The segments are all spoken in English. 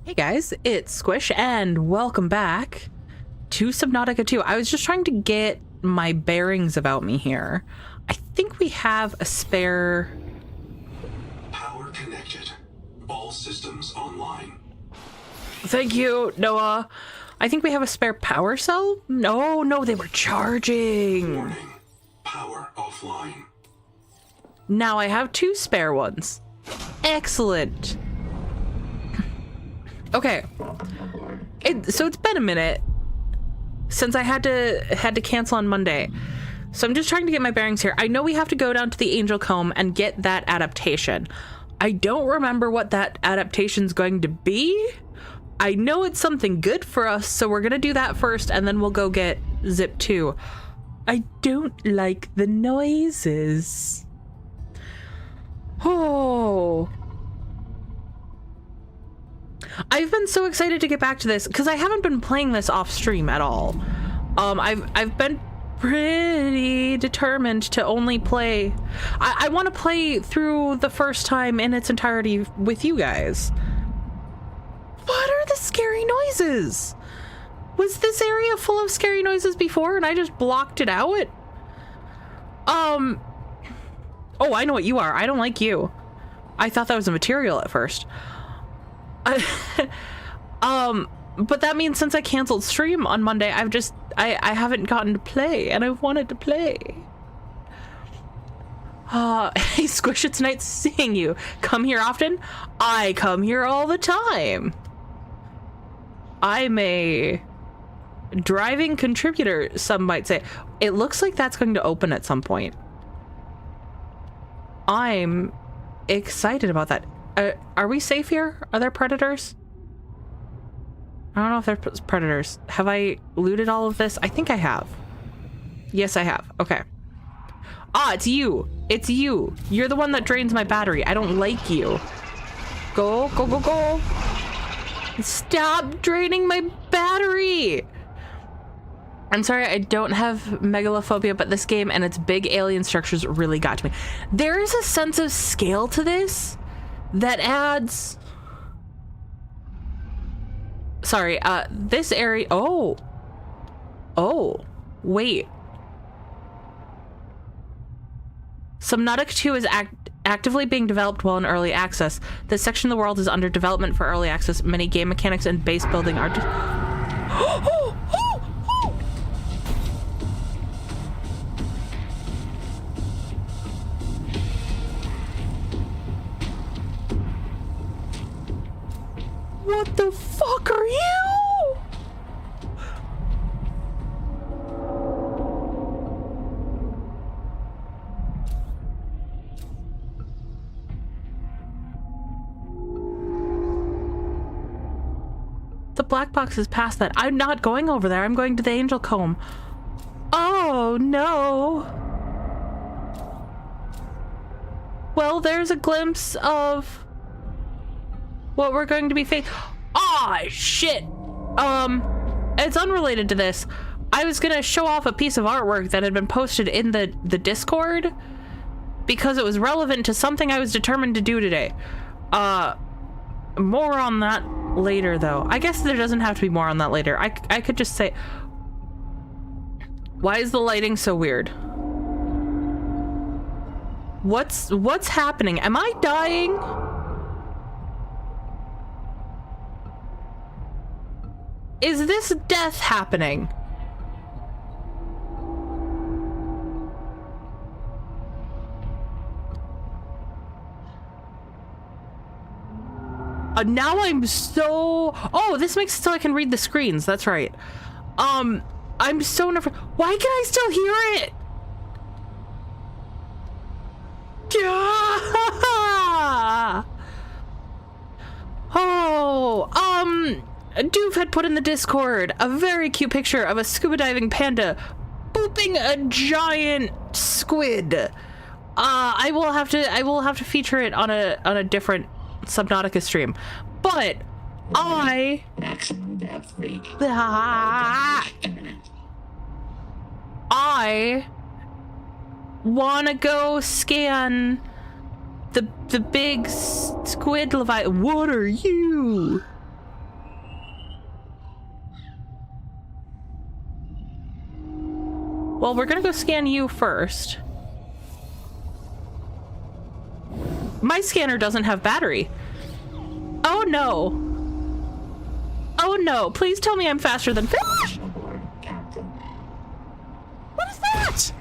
Hey guys, it's Squish and welcome back to Subnautica 2. I was just trying to get my bearings about me here. I think we have a spare... Power connected. All systems online. Thank you, Noah. I think we have a spare power cell? No, they were charging. Warning. Power offline. Now I have two spare ones. Excellent. Okay, so it's been a minute since I had to cancel on Monday, so I'm just trying to get my bearings here. I know we have to go down to the Angel Comb and get that adaptation. I don't remember what that adaptation's going to be. I know it's something good for us, so we're gonna do that first, and then we'll go get Zip 2. I don't like the noises. Oh. I've been so excited to get back to this because I haven't been playing this off stream at all. I've been pretty determined to only play. I want to play through the first time in its entirety with you guys. What are the scary noises? Was this area full of scary noises before and I just blocked it out? Oh, I know what you are. I don't like you. I thought that was a material at first. But that means since I canceled stream on Monday, I haven't gotten to play, and I've wanted to play. Hey Squish, it's nice seeing you. Come here often? I come here all the time. I'm a driving contributor, some might say. It looks like that's going to open at some point. I'm excited about that. Are we safe here? Are there predators? I don't know if there's predators. Have I looted all of this? I think I have. Yes, I have. Okay. Ah, it's you. It's you. You're the one that drains my battery. I don't like you. Go, go, go, go. Stop draining my battery. I'm sorry, I don't have megalophobia, but this game and its big alien structures really got to me. There is a sense of scale to this that adds... Sorry, this area... Oh, wait. Subnautica 2 is actively being developed while in early access. This section of the world is under development for early access. Many game mechanics and base building are... What the fuck are you? The black box is past that. I'm not going over there. I'm going to the Angel Comb. Oh no. Well, there's a glimpse of what we're going to be facing. Ah, shit. It's unrelated to this. I was gonna show off a piece of artwork that had been posted in the Discord because it was relevant to something I was determined to do today. More on that later, though. I guess there doesn't have to be more on that later. I could just say... Why is the lighting so weird? What's happening? Am I dying? Is this death happening? Now I'm so... Oh, this makes it so I can read the screens. That's right. I'm so nervous. Why can I still hear it? Yeah! Oh, Doof had put in the Discord a very cute picture of a scuba diving panda booping a giant squid. I will have to feature it on a different Subnautica stream. But I wanna go scan the big squid levi. What are you? Well, we're gonna go scan you first. My scanner doesn't have battery. Oh no. Oh no, please tell me I'm faster than fish! What is that?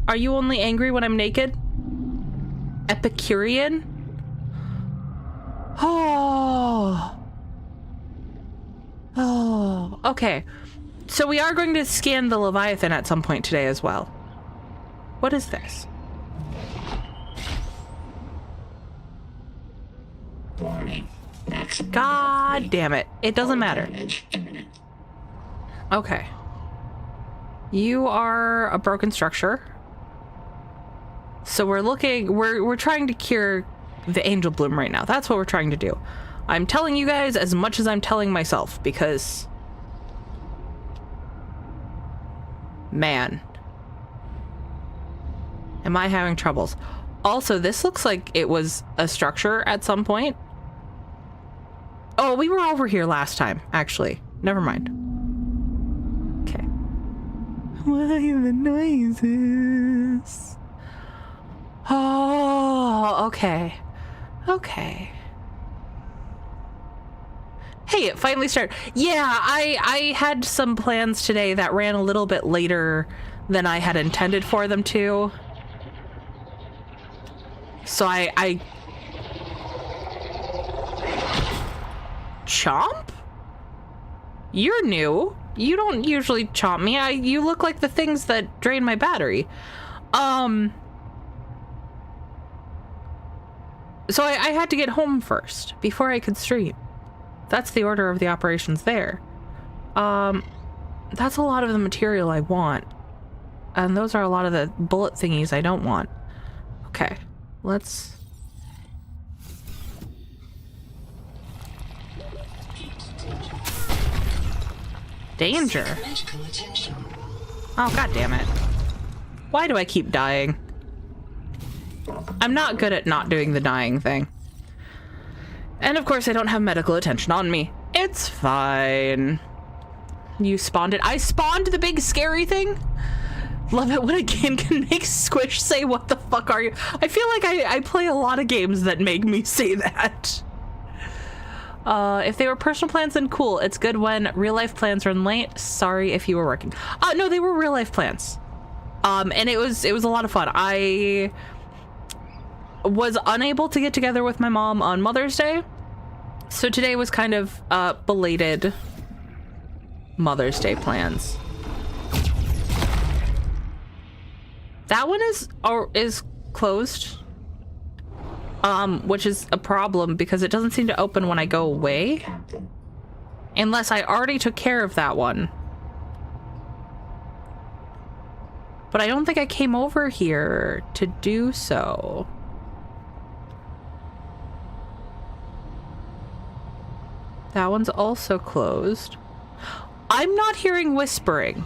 Are you only angry when I'm naked? Epicurean? Oh. Oh, okay. So we are going to scan the Leviathan at some point today as well. What is this? God damn it. It doesn't matter. Okay. You are a broken structure. So we're trying to cure the angel bloom right now. That's what we're trying to do. I'm telling you guys as much as I'm telling myself because, man, am I having troubles. Also, this looks like it was a structure at some point. Oh, we were over here last time, actually. Never mind. Okay. Why the noises? Oh, okay. Okay. Hey, it finally started. Yeah, I had some plans today that ran a little bit later than I had intended for them to. So I chomp? You're new. You don't usually chomp me. You look like the things that drain my battery. So I had to get home first before I could stream. That's the order of the operations there. That's a lot of the material I want. And those are a lot of the bullet thingies I don't want. Okay, let's... Danger. Oh, god damn it. Why do I keep dying? I'm not good at not doing the dying thing. And of course I don't have medical attention on me. It's fine. You spawned it. I spawned the big scary thing. Love it when a game can make Squish say, what the fuck are you? I feel like I play a lot of games that make me say that. If they were personal plans, then cool. It's good when real life plans run late. Sorry if you were working. No, they were real life plans. And it was a lot of fun. I was unable to get together with my mom on Mother's Day. So today was kind of belated Mother's Day plans. That one is closed. Which is a problem because it doesn't seem to open when I go away. Unless I already took care of that one. But I don't think I came over here to do so. That one's also closed. I'm not hearing whispering.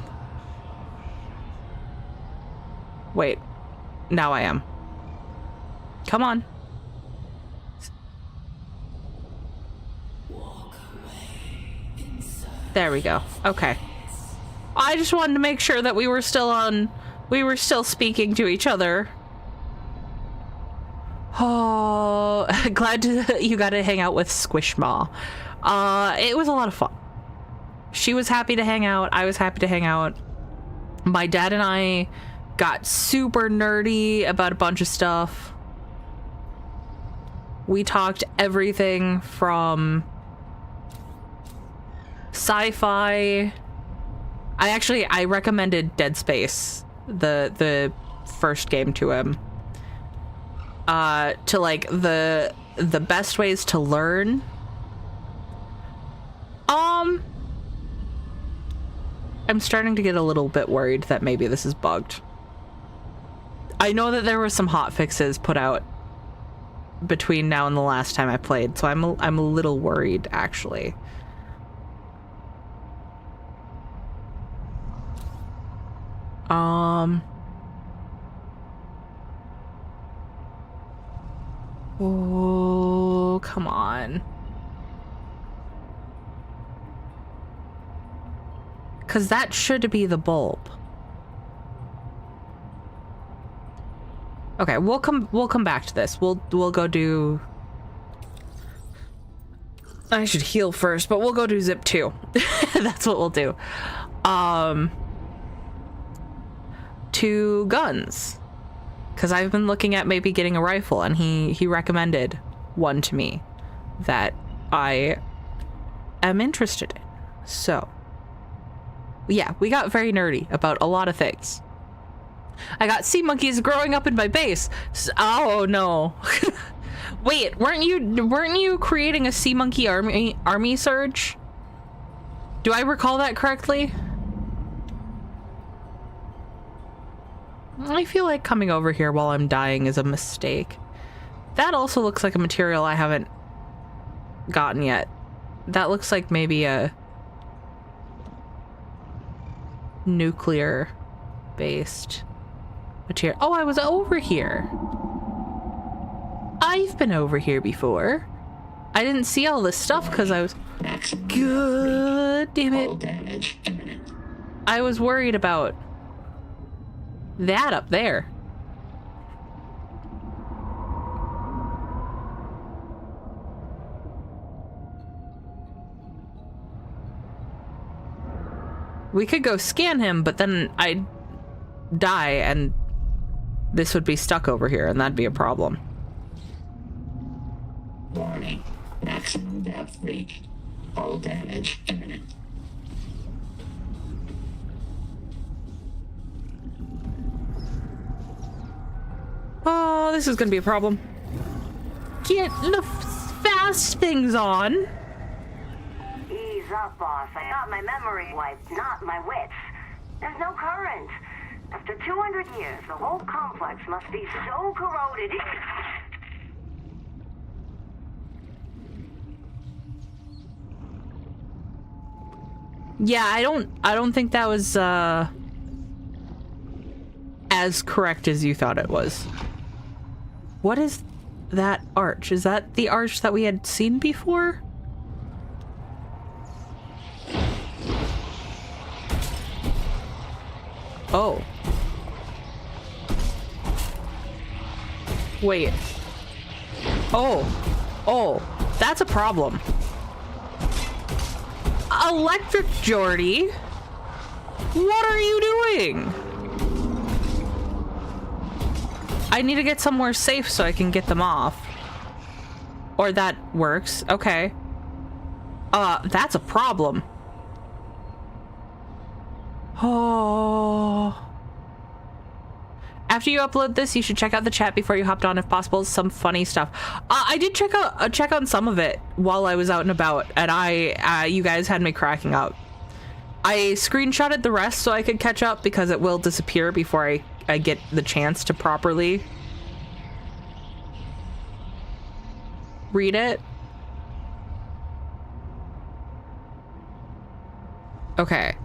Wait. Now I am. Come on. There we go. Okay. I just wanted to make sure that we were still speaking to each other. Oh, glad you got to hang out with Squishma. It was a lot of fun. She was happy to hang out. I was happy to hang out. My dad and I got super nerdy about a bunch of stuff. We talked everything from sci-fi. I recommended Dead Space, the first game to him. To like the best ways to learn. I'm starting to get a little bit worried that maybe this is bugged. I know that there were some hot fixes put out between now and the last time I played, so I'm a little worried actually. Oh, come on. Because that should be the bulb. Okay, we'll come back to this. We'll go do... I should heal first, but we'll go do zip 2. That's what we'll do. 2 guns. Because I've been looking at maybe getting a rifle, and he recommended one to me that I am interested in. So, yeah, we got very nerdy about a lot of things. I got sea monkeys growing up in my base. Oh no. Wait, weren't you creating a sea monkey army surge? Do I recall that correctly? I feel like coming over here while I'm dying is a mistake. That also looks like a material I haven't gotten yet. That looks like maybe a nuclear based material. Oh, I was over here. I've been over here before. I didn't see all this stuff because I was... God damn it. I was worried about that up there. We could go scan him, but then I'd die and this would be stuck over here and that'd be a problem. Warning. Maximum depth reached. Hull damage imminent. Oh, this is gonna be a problem. Get the fast things on. Ease up, boss. I got my memory wiped, not my wits. There's no current. After 200 years, the whole complex must be so corroded. Yeah, I don't think that was as correct as you thought it was. What is that arch? Is that the arch that we had seen before? Oh. Wait. Oh, that's a problem. Electric Jordy, what are you doing? I need to get somewhere safe so I can get them off. Or that works. Okay. That's a problem. Oh. After you upload this, you should check out the chat before you hopped on if possible. Some funny stuff. I did check on some of it while I was out and about, and you guys had me cracking up. I screenshotted the rest so I could catch up because it will disappear before I get the chance to properly read it. Okay.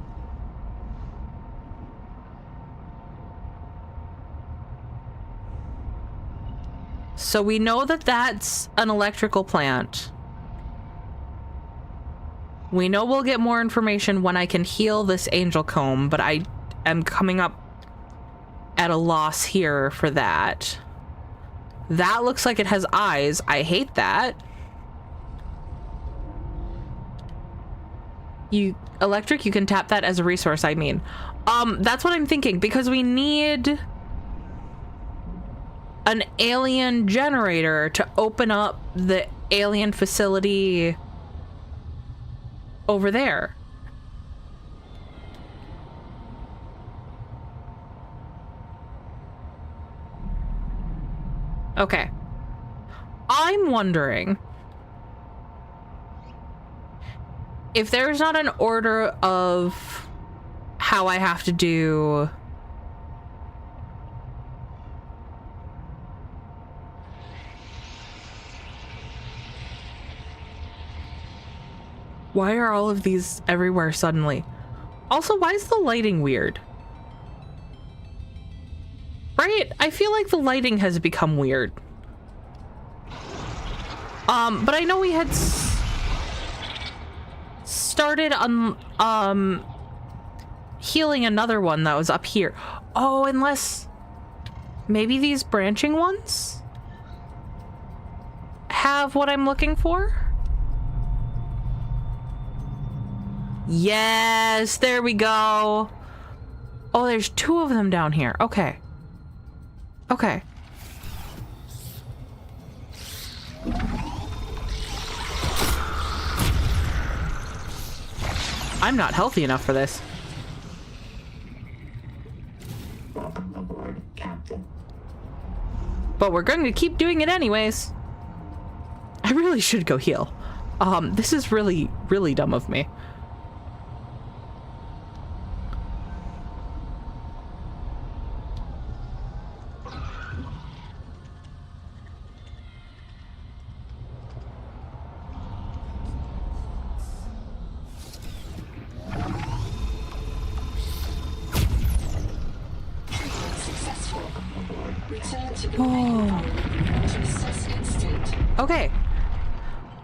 So we know that that's an electrical plant. We know we'll get more information when I can heal this angel comb, but I am coming up at a loss here for that. That looks like it has eyes. I hate that. Electric, you can tap that as a resource, I mean. That's what I'm thinking, because we need an alien generator to open up the alien facility over there. Okay. I'm wondering if there's not an order of how I have to do why are all of these everywhere suddenly? Also, why is the lighting weird? Right? I feel like the lighting has become weird. But I know we had started on, healing another one that was up here. Oh, unless maybe these branching ones have what I'm looking for? Yes, there we go. Oh, there's 2 of them down here. Okay. Okay. I'm not healthy enough for this. Welcome aboard, Captain. But we're going to keep doing it anyways. I really should go heal. This is really, really dumb of me. Okay.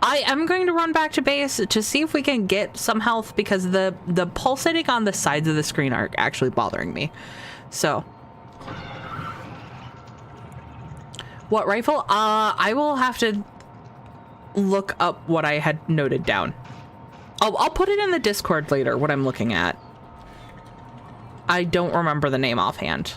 I am going to run back to base to see if we can get some health because the pulsating on the sides of the screen are actually bothering me. So. What rifle? I will have to look up what I had noted down. I'll put it in the Discord later, what I'm looking at. I don't remember the name offhand.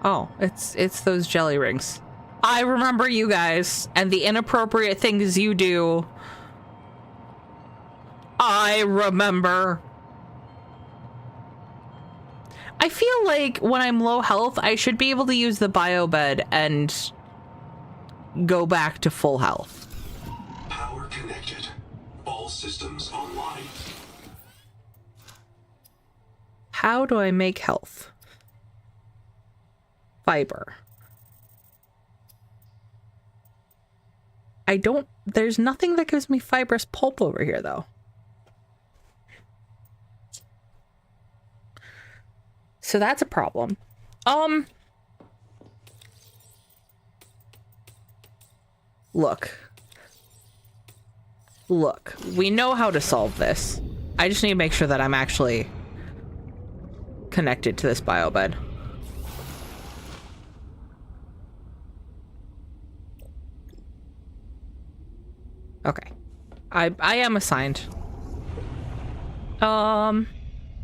Oh, it's those jelly rings. I remember you guys and the inappropriate things you do. I remember. I feel like when I'm low health, I should be able to use the bio bed and go back to full health. Power connected. All systems online. How do I make health? Fiber. There's nothing that gives me fibrous pulp over here though. So that's a problem. Look, we know how to solve this. I just need to make sure that I'm actually connected to this biobed. Okay. I am assigned.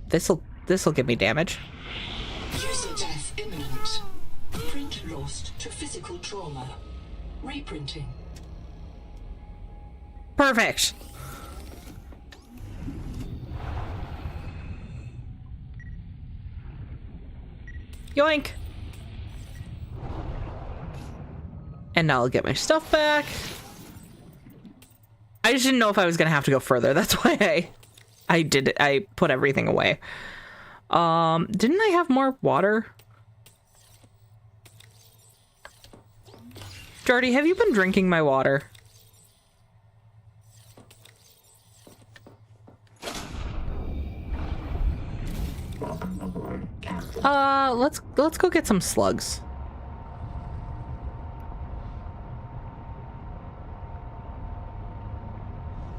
This'll give me damage. User death imminent. Print lost to physical trauma. Reprinting. Perfect. Yoink. And now I'll get my stuff back. I just didn't know if I was gonna have to go further. That's why I did it. I put everything away. Didn't I have more water? Jordy, have you been drinking my water? Welcome aboard, Captain. Let's go get some slugs.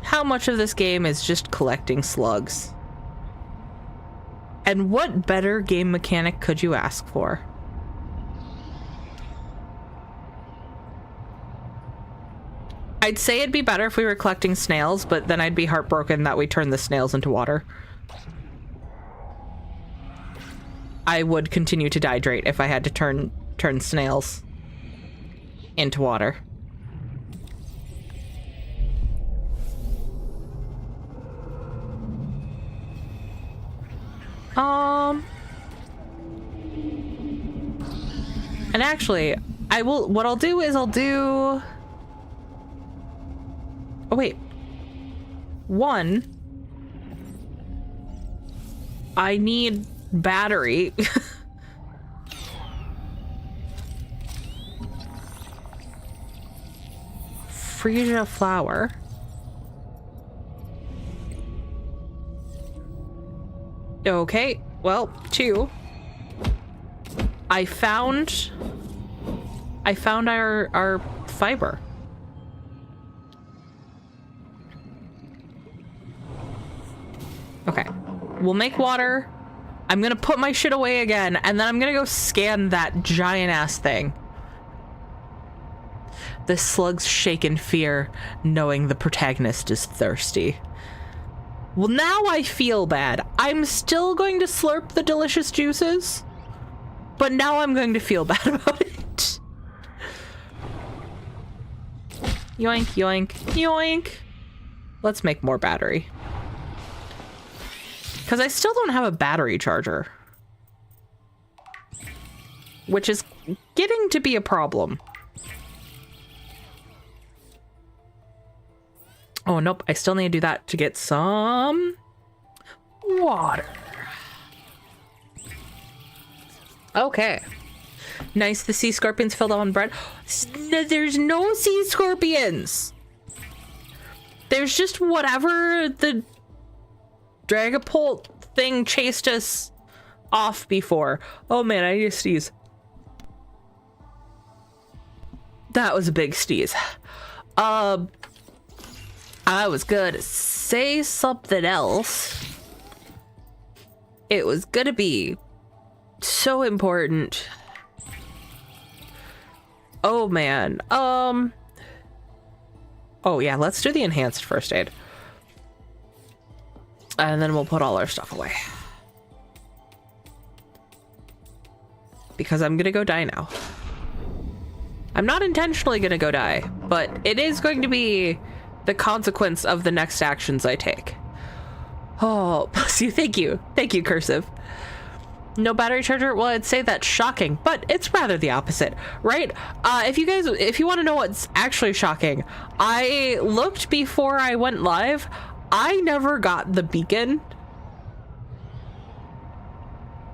How much of this game is just collecting slugs? And what better game mechanic could you ask for? I'd say it'd be better if we were collecting snails, but then I'd be heartbroken that we turned the snails into water. I would continue to dehydrate if I had to turn snails into water. And actually, what I'll do is I'll do... Oh, wait. One, I need battery. Freesia flour. Okay, well, 2. I found our fiber. Okay. We'll make water. I'm gonna put my shit away again, and then I'm gonna go scan that giant ass thing. The slugs shake in fear, knowing the protagonist is thirsty. Well, now I feel bad. I'm still going to slurp the delicious juices, but now I'm going to feel bad about it. Yoink, yoink, yoink. Let's make more battery. Because I still don't have a battery charger, which is getting to be a problem. Oh, nope. I still need to do that to get some water. Okay. Nice. The sea scorpions filled on bread. There's no sea scorpions. There's just whatever the Dragapult thing chased us off before. Oh man, I need to sneeze. That was a big sneeze. I was gonna say something else. It was gonna be so important. Oh man. Oh yeah, let's do the enhanced first aid. And then we'll put all our stuff away. Because I'm gonna go die now. I'm not intentionally gonna go die, but it is going to be the consequence of the next actions I take. Oh, bless you. Thank you. Thank you, Cursive. No battery charger? Well, I'd say that's shocking, but it's rather the opposite, right? If you want to know what's actually shocking, I looked before I went live. I never got the beacon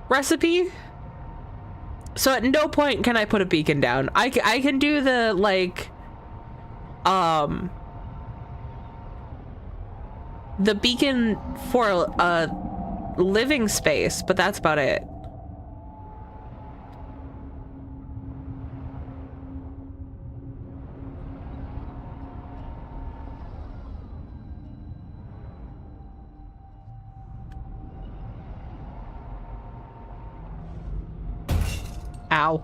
recipe. So at no point can I put a beacon down. I can do the, like, the beacon for a living space, but that's about it. Ow.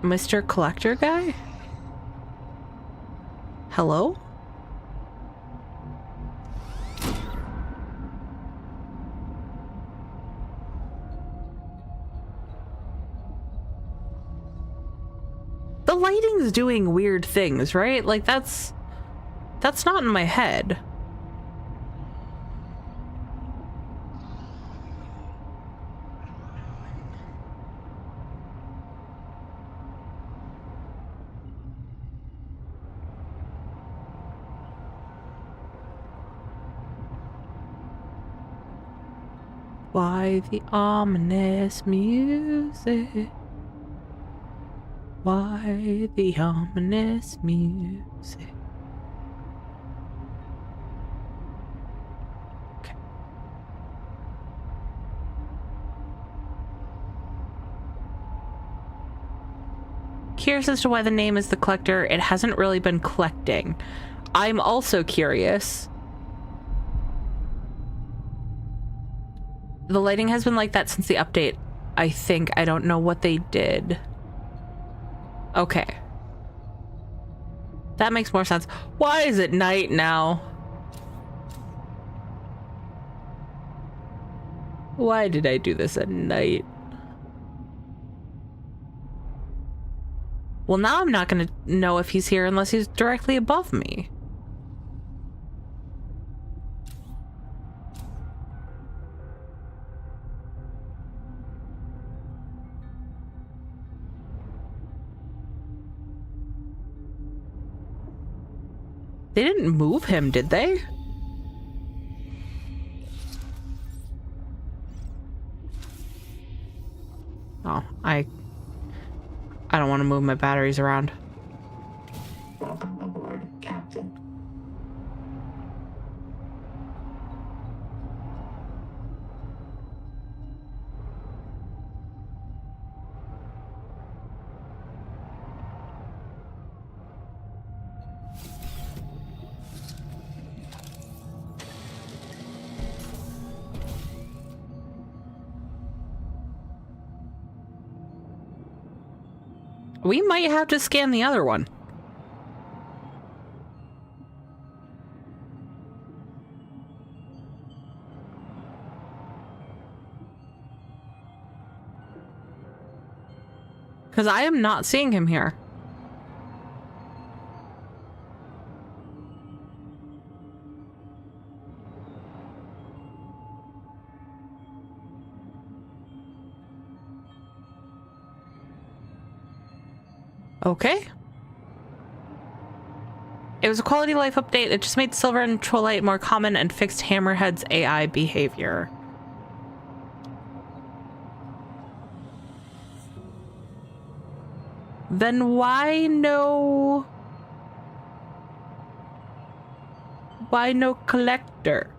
Mr. Collector guy? Hello? The lighting's doing weird things, right? Like that's not in my head. Why the ominous music? Why the ominous music? Okay. Curious as to why the name is the Collector. It hasn't really been collecting. I'm also curious. The lighting has been like that since the update, I think. I don't know what they did. Okay. That makes more sense. Why is it night now? Why did I do this at night? Well, now I'm not gonna know if he's here unless he's directly above me. They didn't move him, did they? Oh, I don't want to move my batteries around. Welcome aboard, Captain. We might have to scan the other one. Because I am not seeing him here. Okay. It was a quality of life update. It just made silver and trollite more common and fixed Hammerhead's AI behavior. Then why no collector?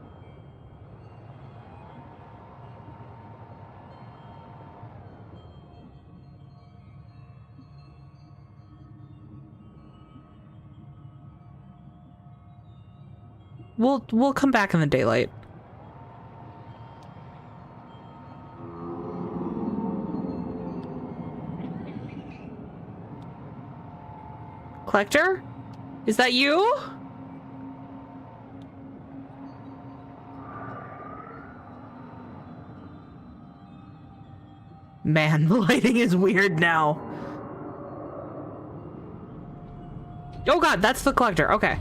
We'll come back in the daylight. Collector? Is that you? Man, the lighting is weird now. Oh god, that's the collector. Okay.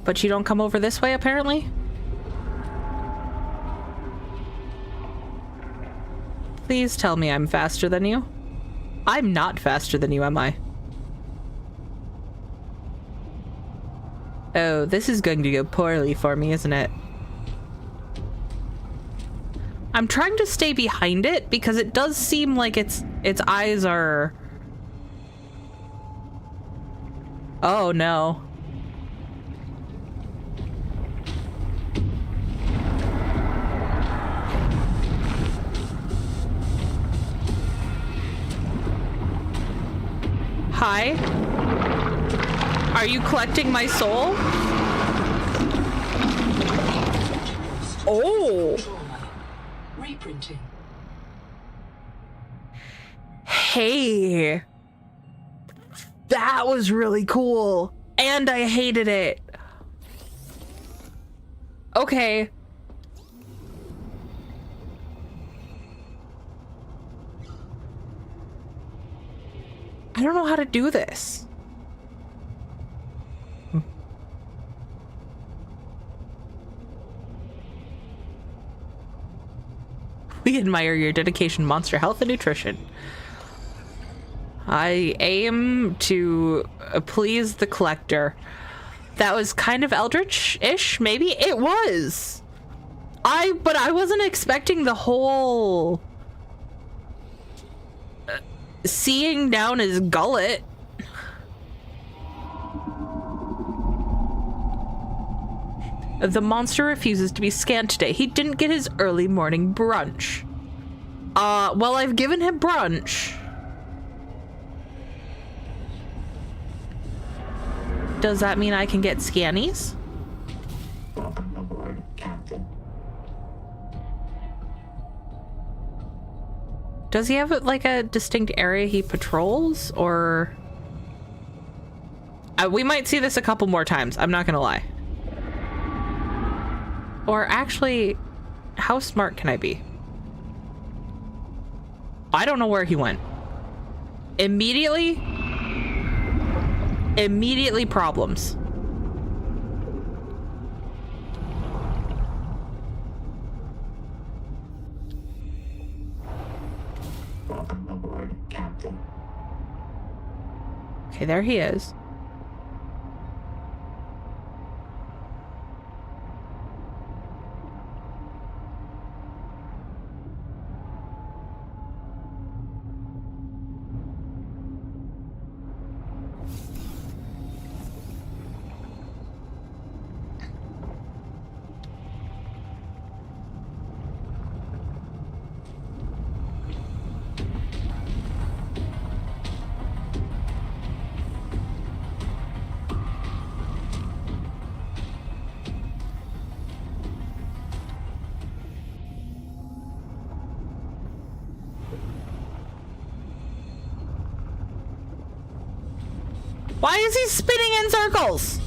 But you don't come over this way, apparently? Please tell me I'm faster than you. I'm not faster than you, am I? Oh, this is going to go poorly for me, isn't it? I'm trying to stay behind it because it does seem like its eyes are... Oh, no. Hi? Are you collecting my soul? Oh! Trauma. Reprinting. Hey! That was really cool. And I hated it. Okay. I don't know how to do this. We admire your dedication, Monster Health and Nutrition. I aim to please the collector. That was kind of eldritch-ish, maybe? It was. But I wasn't expecting the whole... seeing down his gullet. The monster refuses to be scanned today. He didn't get his early morning brunch. Well, I've given him brunch. Does that mean I can get scannies? Welcome aboard, Captain. Does he have like a distinct area he patrols, or we might see this a couple more times, I'm not gonna lie. Or actually, how smart can I be? I don't know where he went. Immediately problems. Okay, there he is. Why is he spinning in circles?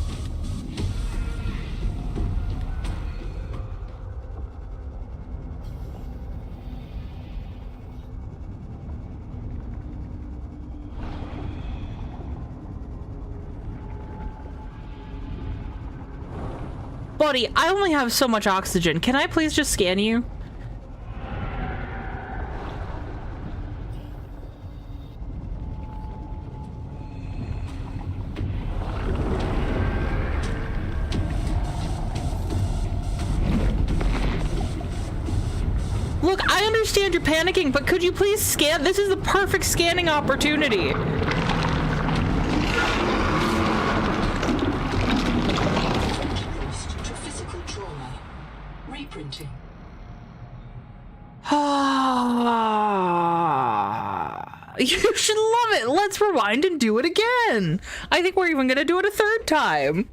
Buddy, I only have so much oxygen. Can I please just scan you? Look, I understand you're panicking, but could you please scan? This is the perfect scanning opportunity. To physical trauma. Reprinting. You should love it. Let's rewind and do it again. I think we're even gonna do it a third time.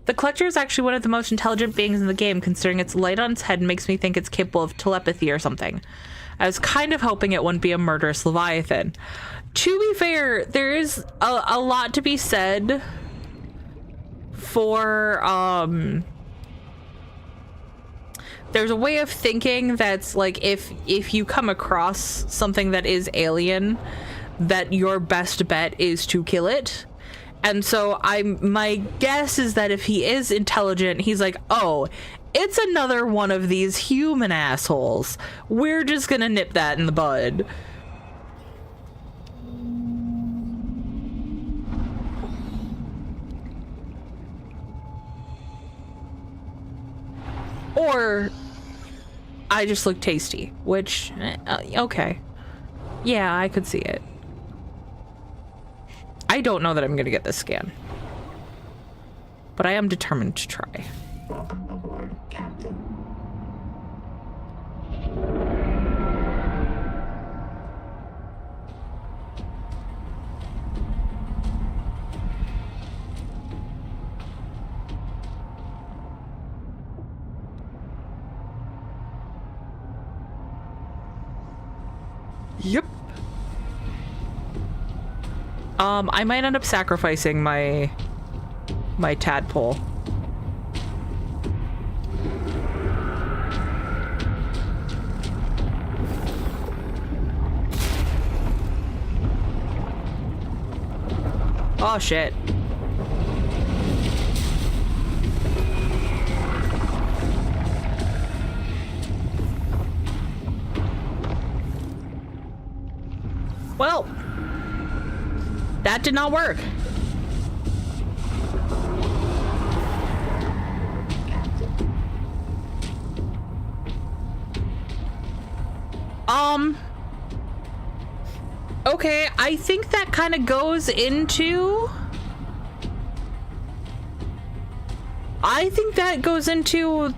The Clutcher is actually one of the most intelligent beings in the game, considering its light on its head makes me think it's capable of telepathy or something. I was kind of hoping it wouldn't be a murderous Leviathan. To be fair, there is a lot to be said for, there's a way of thinking that's like, if you come across something that is alien, that your best bet is to kill it. And so my guess is that if he is intelligent, he's like, oh, it's another one of these human assholes. We're just gonna nip that in the bud. Or I just look tasty, which, okay. Yeah, I could see it. I don't know that I'm gonna get this scan, but I am determined to try. Welcome aboard, Captain. Yep. I might end up sacrificing my tadpole. Oh shit. Well, that did not work. Okay, I think that kind of goes into... I think that goes into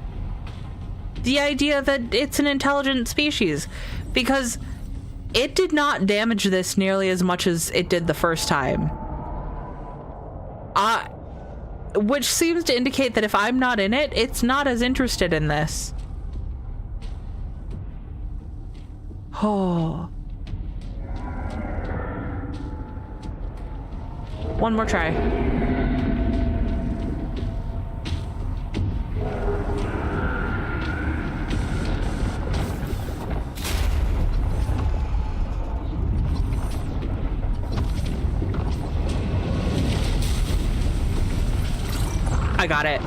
the idea that it's an intelligent species, because it did not damage this nearly as much as it did the first time. Which seems to indicate that if I'm not in it, it's not as interested in this. Oh. One more try. I got it.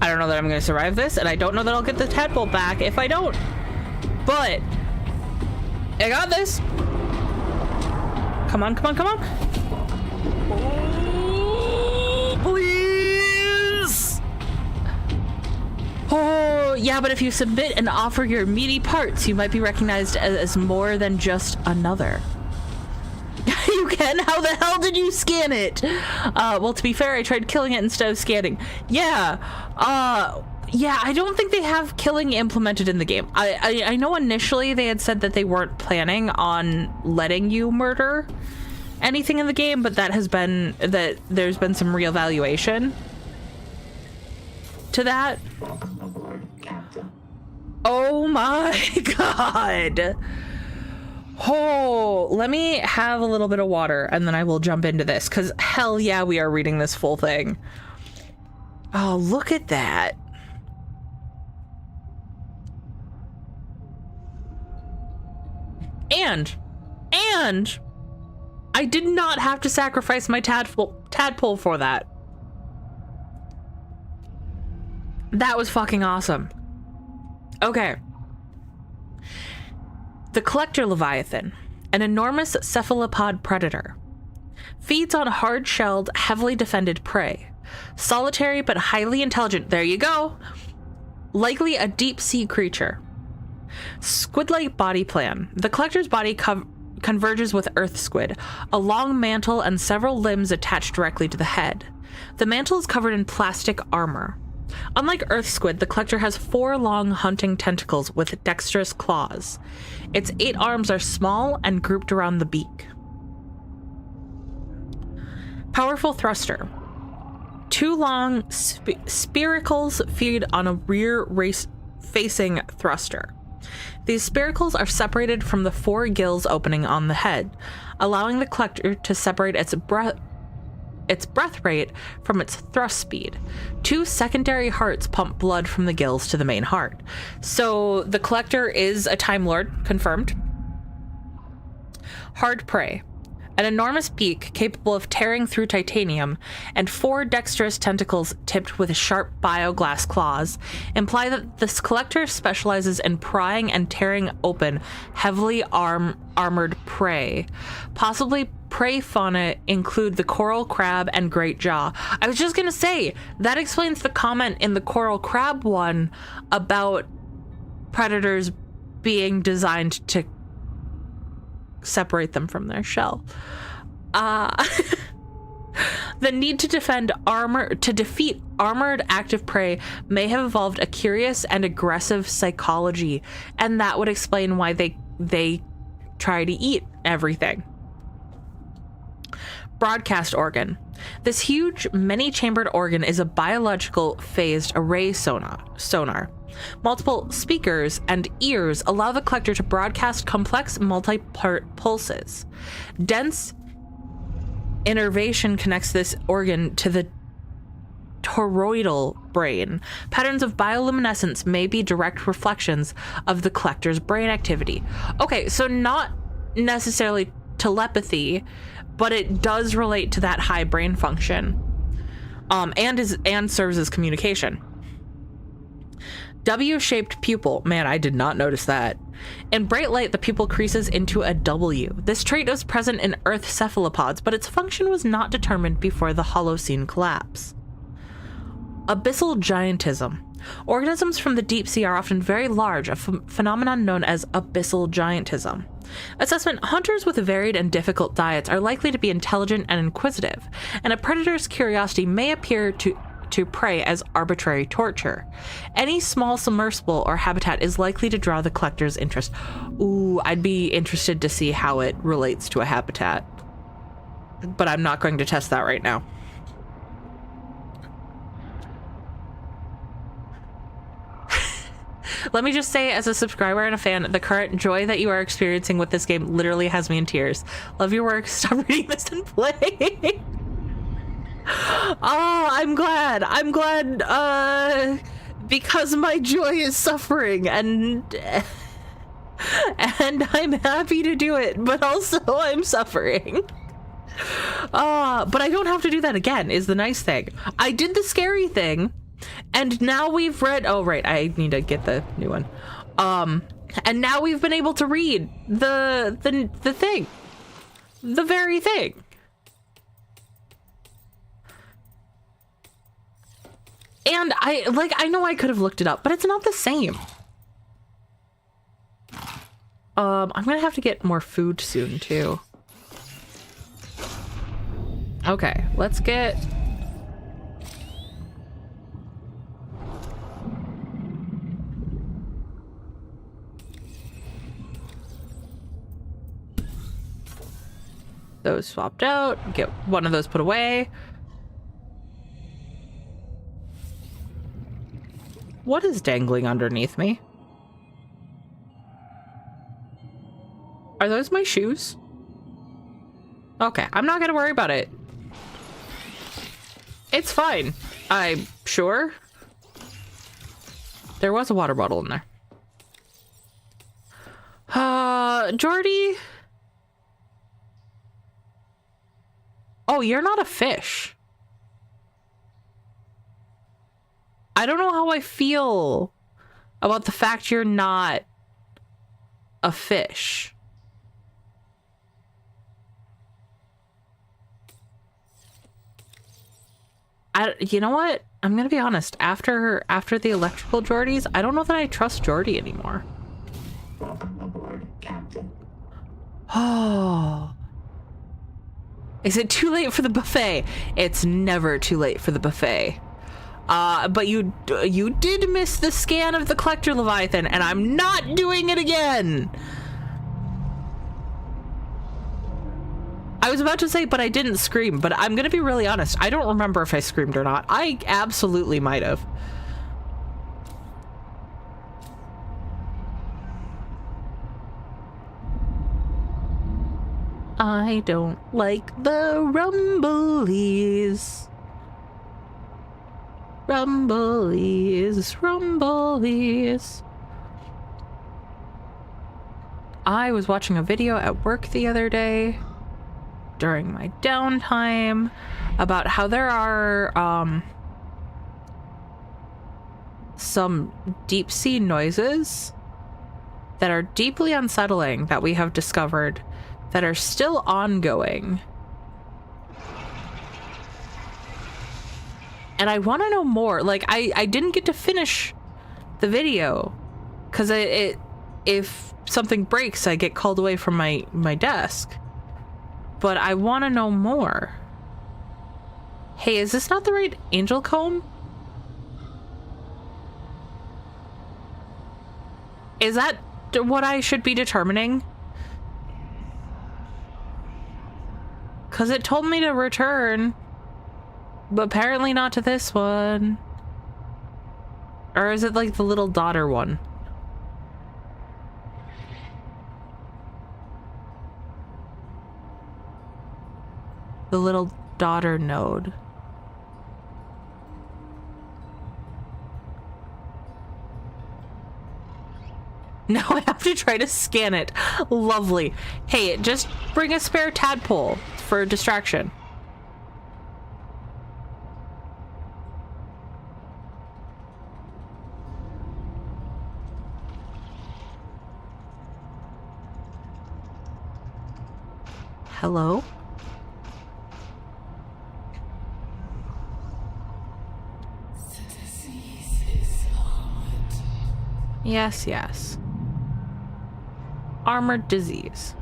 I don't know that I'm going to survive this, and I don't know that I'll get the tadpole back if I don't. But I got this. Come on, come on, come on. Oh, please. Oh, yeah, but if you submit and offer your meaty parts, you might be recognized as more than just another. You can? How the hell did you scan it? Well, to be fair, I tried killing it instead of scanning. Yeah. Yeah, I don't think they have killing implemented in the game. I know initially they had said that they weren't planning on letting you murder anything in the game, but that there's been some reevaluation to that. Oh my god. Oh, let me have a little bit of water and then I will jump into this, because hell yeah, we are reading this full thing. Oh, look at that. And I did not have to sacrifice my tadpole for that. That was fucking awesome. Okay. The Collector Leviathan, an enormous cephalopod predator, feeds on hard-shelled, heavily defended prey. Solitary but highly intelligent, there you go. Likely a deep-sea creature. Squid-like body plan. The Collector's body converges with Earth squid, a long mantle and several limbs attached directly to the head. The mantle is covered in plastic armor. Unlike Earth squid, the Collector has 4 long hunting tentacles with dexterous claws. Its 8 arms are small and grouped around the beak. Powerful thruster. 2 long spiracles feed on a rear-facing thruster. These spiracles are separated from the 4 gills opening on the head, allowing the Collector to separate its breath rate from its thrust speed. 2 secondary hearts pump blood from the gills to the main heart. So the Collector is a Time Lord, confirmed. Hard prey. An enormous beak capable of tearing through titanium and 4 dexterous tentacles tipped with sharp bioglass claws imply that this Collector specializes in prying and tearing open heavily armored prey. Possibly prey fauna include the coral crab and great jaw. I was just gonna say, that explains the comment in the coral crab one about predators being designed to separate them from their shell. The need to defeat armored active prey may have evolved a curious and aggressive psychology, and that would explain why they try to eat everything. Broadcast organ. This huge, many-chambered organ is a biological phased array sonar. Multiple speakers and ears allow the Collector to broadcast complex multi-part pulses. Dense innervation connects this organ to the toroidal brain. Patterns of bioluminescence may be direct reflections of the Collector's brain activity. Okay, so not necessarily telepathy, but it does relate to that high brain function, and serves as communication. W-shaped pupil. Man, I did not notice that. In bright light, the pupil creases into a W. This trait was present in Earth cephalopods, but its function was not determined before the Holocene collapse. Abyssal giantism. Organisms from the deep sea are often very large, a phenomenon known as abyssal giantism. Assessment: hunters with varied and difficult diets are likely to be intelligent and inquisitive, and a predator's curiosity may appear to prey as arbitrary torture. Any small submersible or habitat is likely to draw the Collector's interest. Ooh, I'd be interested to see how it relates to a habitat, but I'm not going to test that right now. Let me just say, as a subscriber and a fan, the current joy that you are experiencing with this game literally has me in tears. Love your work. Stop reading this and play. Oh, I'm glad. Because my joy is suffering, and I'm happy to do it, but also I'm suffering. But I don't have to do that again, is the nice thing. I did the scary thing, And now we've read, oh right, I need to get the new one. And now we've been able to read the thing. The very thing. And I know I could have looked it up, but it's not the same. I'm gonna have to get more food soon too. Okay, let's get... those swapped out, get one of those put away. What is dangling underneath me? Are those my shoes? Okay, I'm not gonna worry about it. It's fine. I'm sure. There was a water bottle in there. Jordy? Oh, you're not a fish. I don't know how I feel about the fact you're not a fish. You know what? I'm gonna be honest. After the electrical Geordies, I don't know that I trust Geordie anymore. Welcome aboard, Captain. Oh. Is it too late for the buffet? It's never too late for the buffet. But you did miss the scan of the Collector Leviathan, and I'm not doing it again. I was about to say, but I didn't scream, but I'm gonna be really honest. I don't remember if I screamed or not. I absolutely might have. I don't like the rumblies. Rumblies, rumblies. I was watching a video at work the other day during my downtime about how there are some deep sea noises that are deeply unsettling that we have discovered that are still ongoing. And I want to know more. Like, I didn't get to finish the video because if something breaks, I get called away from my desk. But I want to know more. Hey, is this not the right angel comb? Is that what I should be determining? Because it told me to return. But apparently not to this one. Or is it like the little daughter one? The little daughter node. Now I have to try to scan it. Lovely. Hey, just bring a spare tadpole for distraction. Hello? Yes, yes. Armored disease.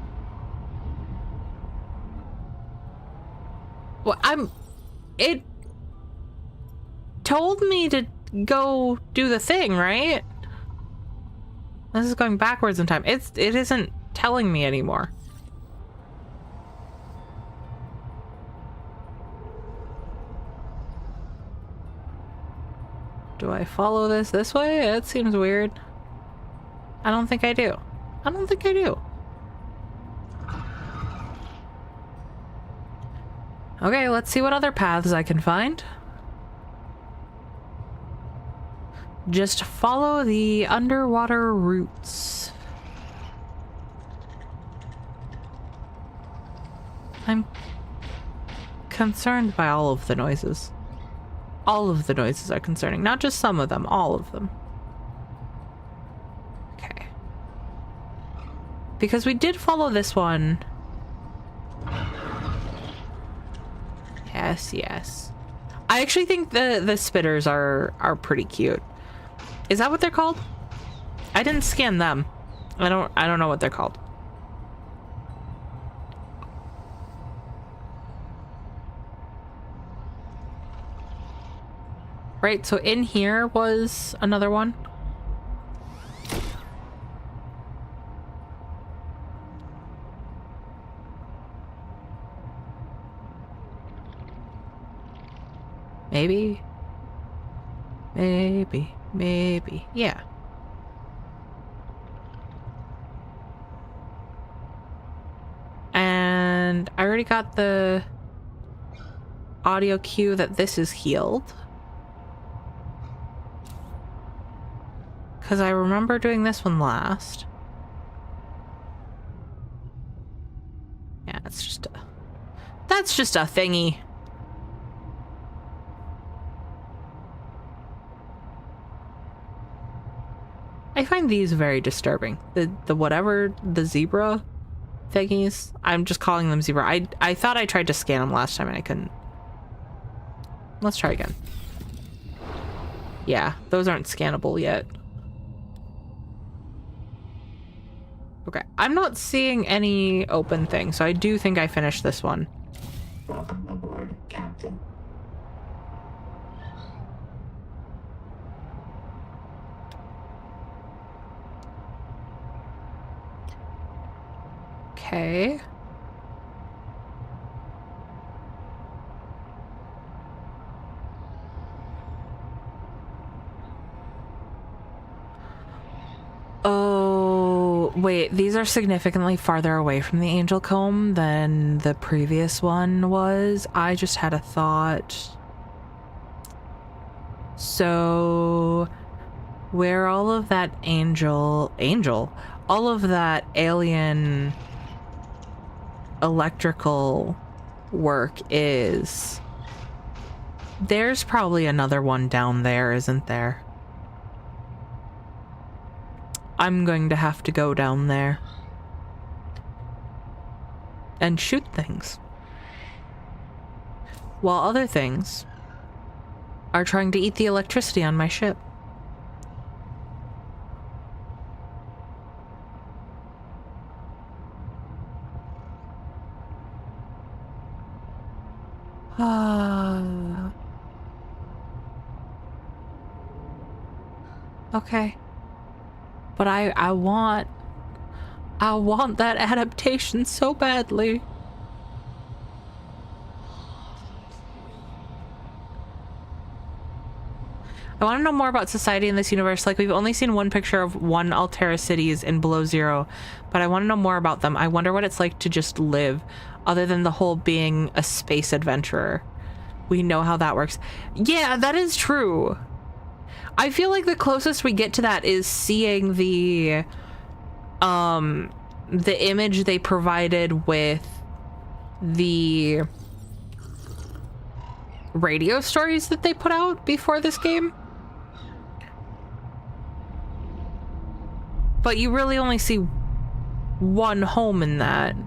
Well, it told me to go do the thing, right? This is going backwards in time. It isn't telling me anymore. Do I follow this way? It seems weird. I don't think I do. I don't think I do. Okay, let's see what other paths I can find. Just follow the underwater routes. I'm concerned by all of the noises. all of the noises are concerning, not just some of them, all of them. Okay. Because we did follow this one. Yes, yes. I actually think the spitters are pretty cute. Is that what they're called? I didn't scan them. I don't know what they're called. Right, so in here was another one. Maybe. Maybe. Yeah. And I already got the audio cue that this is healed. Because I remember doing this one last. Yeah, it's just a... That's just a thingy. I find these very disturbing. The whatever, the zebra thingies. I'm just calling them zebra. I thought I tried to scan them last time and I couldn't. Let's try again. Yeah, those aren't scannable yet. Okay, I'm not seeing any open thing, so I do think I finished this one. Welcome aboard, Captain. Okay. Oh, wait, these are significantly farther away from the Angel Comb than the previous one was. I just had a thought. So, where all of that all of that alien electrical work is, there's probably another one down there, isn't there? I'm going to have to go down there and shoot things, while other things are trying to eat the electricity on my ship. Okay. But I want that adaptation so badly. I want to know more about society in this universe. Like, we've only seen one picture of one Altera cities in Below Zero, but I want to know more about them. I wonder what it's like to just live, other than the whole being a space adventurer. We know how that works. Yeah, that is true. I feel like the closest we get to that is seeing the image they provided with the radio stories that they put out before this game. But you really only see one home in that.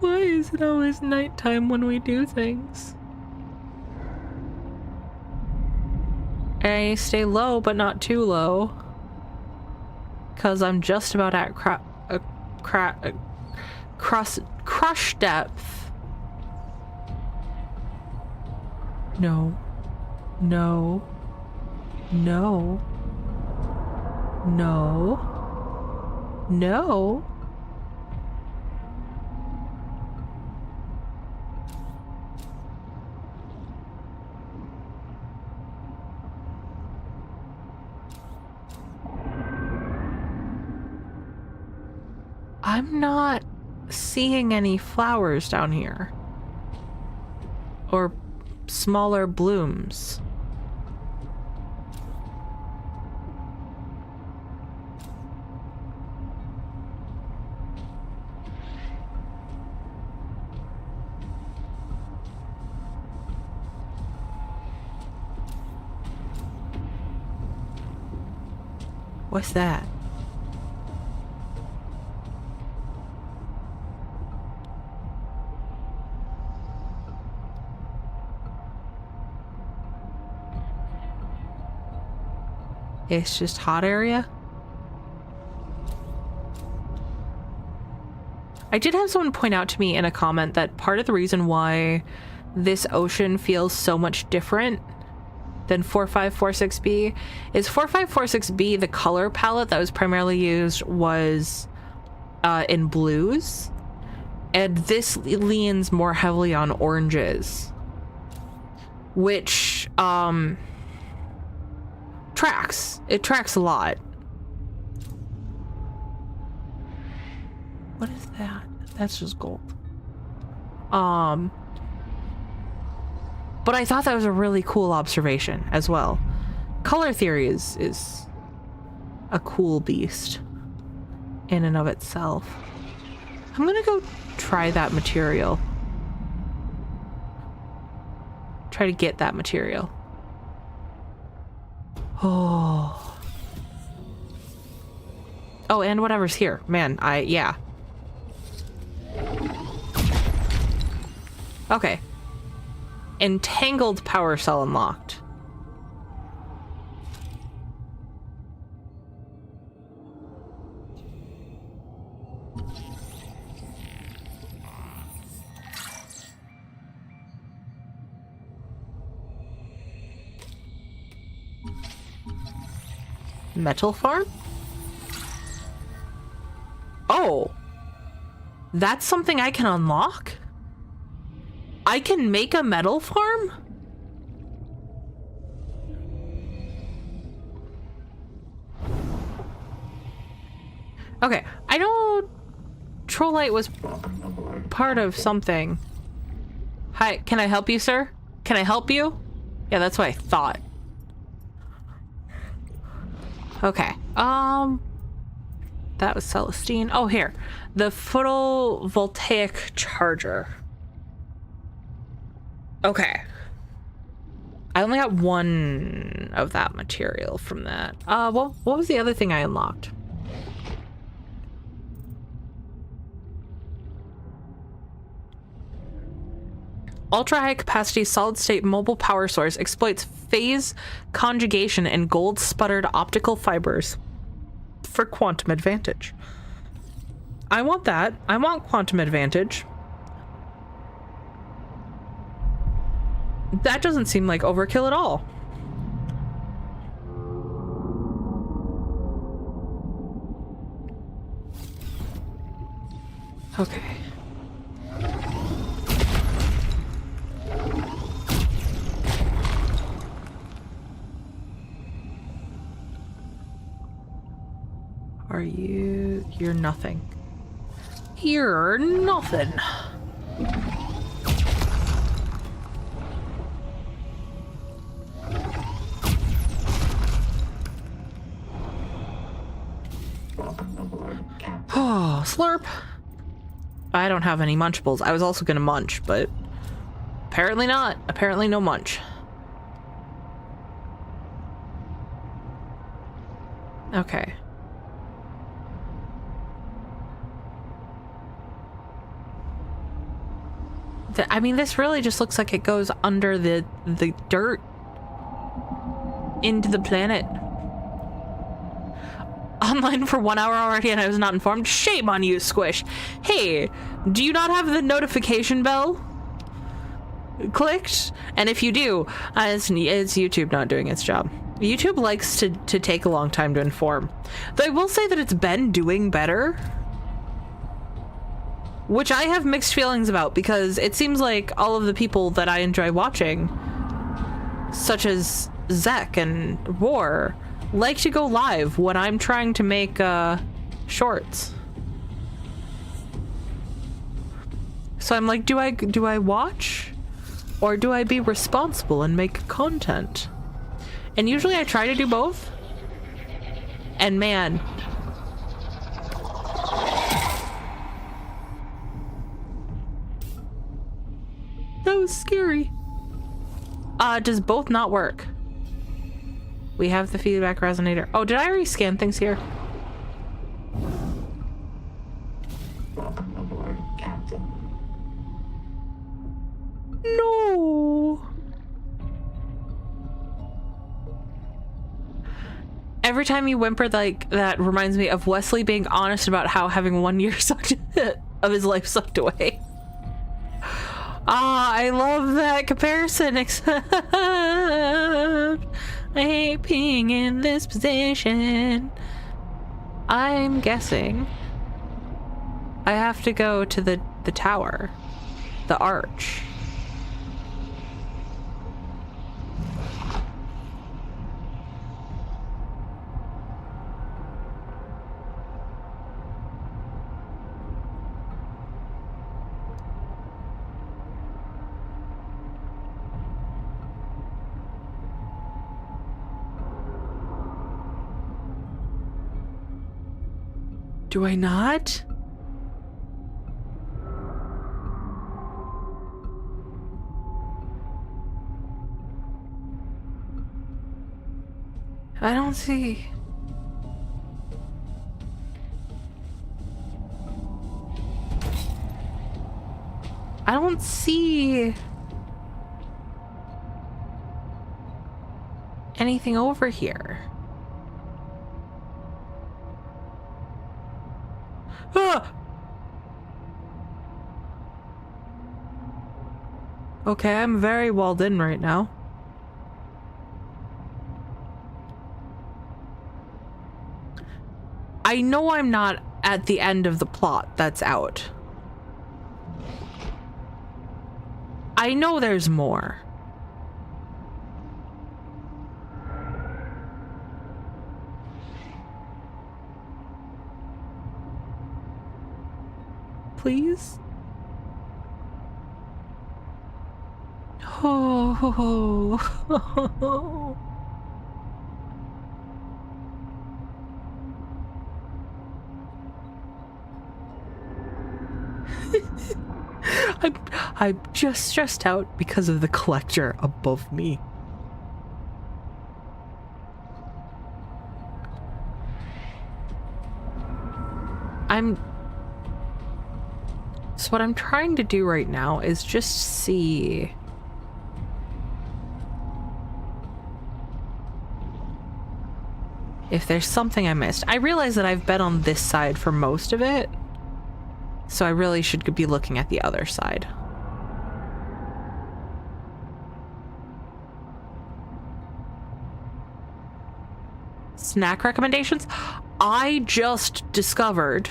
Why is it always nighttime when we do things? I stay low, but not too low. Because I'm just about at crush depth. No. No. No. No. No. I'm not seeing any flowers down here. Or smaller blooms. What's that? It's just hot area. I did have someone point out to me in a comment that part of the reason why this ocean feels so much different than 4546B is 4546B, the color palette that was primarily used was in blues, and this leans more heavily on oranges, which tracks. It tracks a lot. What is that? That's just gold. But I thought that was a really cool observation as well. Color theory is a cool beast in and of itself. I'm gonna go try that material. Try to get that material. Oh. Oh, and whatever's here. Man, yeah. Okay. Entangled power cell unlocked. Metal farm? Oh. That's something I can unlock? I can make a metal farm? Okay, I know Trollite was part of something. Hi, can I help you, sir? Can I help you? Yeah, that's what I thought. Okay, that was Celestine. Oh, here. The photovoltaic charger. Okay. I only got one of that material from that. What was the other thing I unlocked? Ultra high capacity solid state mobile power source exploits phase conjugation and gold sputtered optical fibers for quantum advantage. I want that. I want quantum advantage. That doesn't seem like overkill at all. Okay. Are you... You're nothing. You're nothing. Oh, slurp. I don't have any munchables. I was also gonna munch, but apparently not. Apparently no munch. Okay. I mean, this really just looks like it goes under the dirt into the planet. Online for 1 hour already and I was not informed. Shame on you, Squish. Hey, do you not have the notification bell clicked? And if you do, it's YouTube not doing its job. YouTube likes to take a long time to inform. Though I will say that it's been doing better, which I have mixed feelings about, because it seems like all of the people that I enjoy watching, such as Zek and War, like to go live when I'm trying to make shorts. So I'm like, do I watch, or do I be responsible and make content? And usually I try to do both. And man, that was scary. Does both not work? We have the feedback resonator. Oh, did I already scan things here? Welcome aboard, Captain. No. Every time you whimper like that reminds me of Wesley being honest about how having 1 year sucked of his life sucked away. Ah, I love that comparison, except I hate being in this position. I'm guessing I have to go to the tower, the arch. Do I not? I don't see. I don't see anything over here. Ah! Okay, I'm very walled in right now. I know I'm not at the end of the plot that's out. I know there's more. Please? Oh. I'm just stressed out because of the collector above me. So what I'm trying to do right now is just see if there's something I missed. I realize that I've been on this side for most of it, so I really should be looking at the other side. Snack recommendations? I didn't just discover.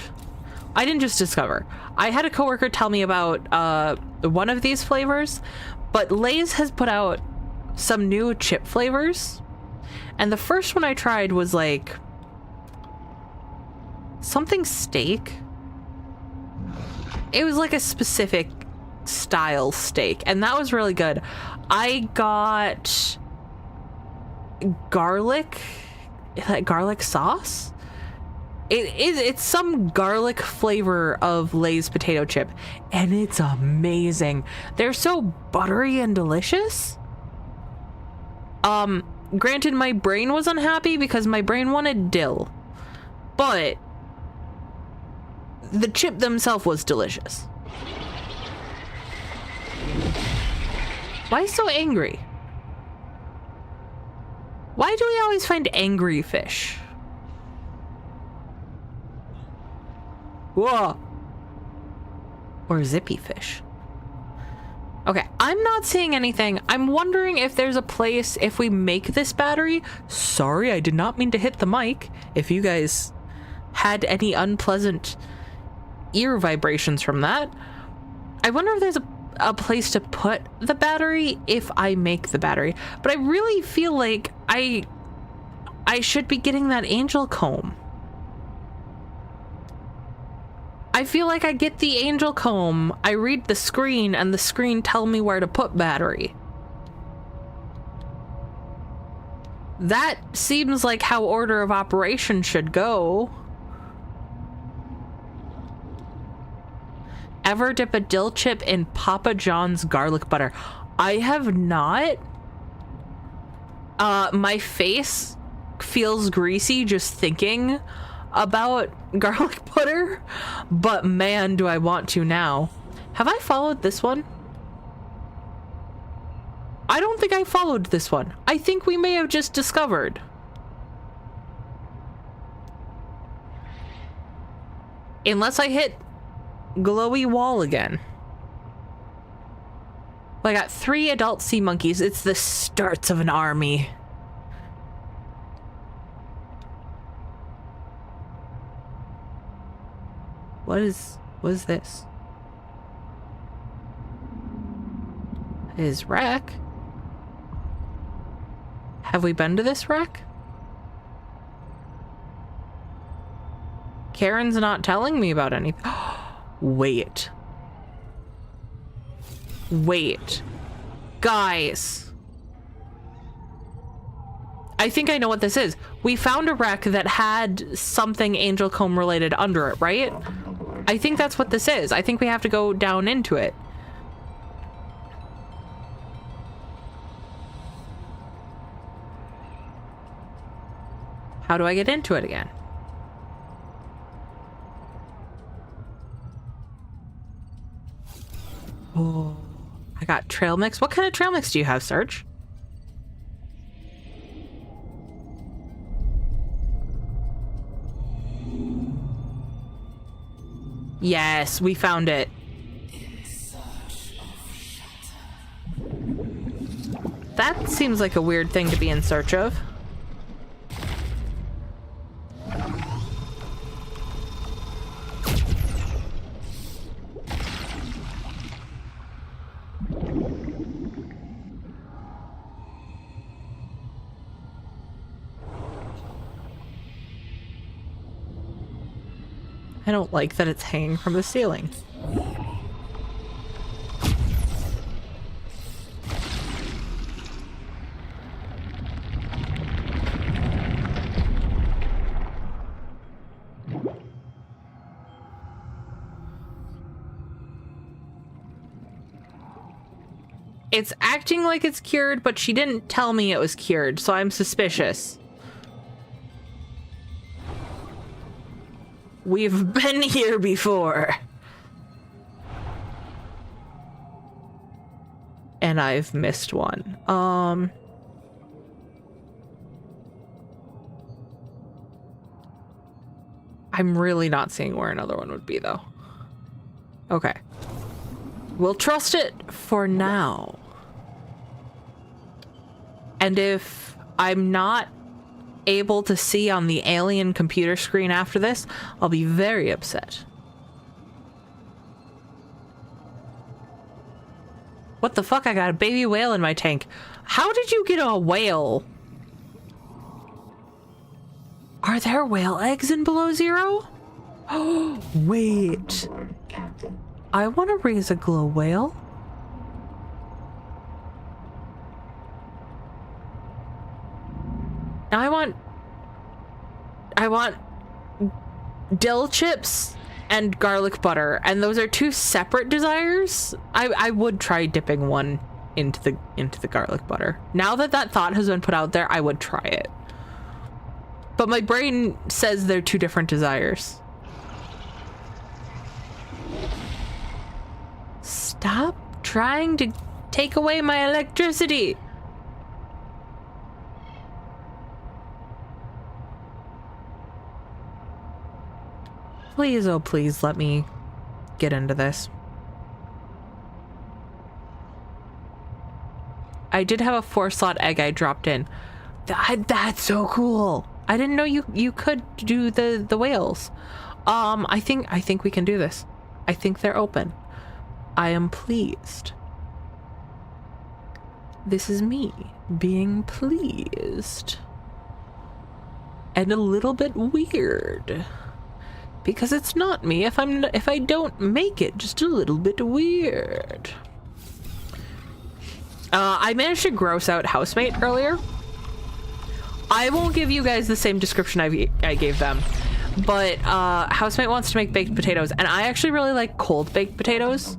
I had a coworker tell me about one of these flavors, but Lay's has put out some new chip flavors. And the first one I tried was like something steak. It was like a specific style steak, and that was really good. I got garlic sauce. It's some garlic flavor of Lay's potato chip, and it's amazing. They're so buttery and delicious. Granted, my brain was unhappy because my brain wanted dill, but the chip themselves was delicious. Why so angry? Why do we always find angry fish? Whoa. Or zippy fish. Okay, I'm not seeing anything. I'm wondering if there's a place if we make this battery. Sorry, I did not mean to hit the mic. If you guys had any unpleasant ear vibrations from that. I wonder if there's a place to put the battery if I make the battery. But I really feel like I should be getting that angel comb. I feel like I get the angel comb, I read the screen, and the screen tell me where to put battery. That seems like how order of operation should go. Ever dip a dill chip in Papa John's garlic butter? I have not. My face feels greasy just thinking about garlic butter, but man, do I want to now. Have I followed this one? I don't think I followed this one. I think we may have just discovered. Unless I hit glowy wall again. Well, I got 3 adult sea monkeys. It's the starts of an army. What is this? Is wreck? Have we been to this wreck? Karen's not telling me about anything. Wait. Wait. Guys. I think I know what this is. We found a wreck that had something Angel Comb related under it, right? I think that's what this is. I think we have to go down into it. How do I get into it again? Oh, I got trail mix. What kind of trail mix do you have, Serge? Yes, we found it. That seems like a weird thing to be in search of. I don't like that it's hanging from the ceiling. It's acting like it's cured, but she didn't tell me it was cured, so I'm suspicious. We've been here before. And I've missed one. I'm really not seeing where another one would be, though. Okay. We'll trust it for now. And if I'm not able to see on the alien computer screen after this, I'll be very upset. What the fuck? I got a baby whale in my tank. How did you get a whale? Are there whale eggs in Below Zero? Oh, wait. I want to raise a glow whale. Now I want dill chips and garlic butter, and those are 2 separate desires. I would try dipping one into the garlic butter. Now that that thought has been put out there, I would try it. But my brain says they're 2 different desires. Stop trying to take away my electricity. Please, oh please, let me get into this. I did have a 4-slot egg I dropped in. That's so cool. I didn't know you could do the whales. I think we can do this. I think they're open. I am pleased. This is me being pleased. And a little bit weird. Because it's not me if I don't make it just a little bit weird. I managed to gross out Housemate earlier. I won't give you guys the same description I gave them, but Housemate wants to make baked potatoes, and I actually really like cold baked potatoes.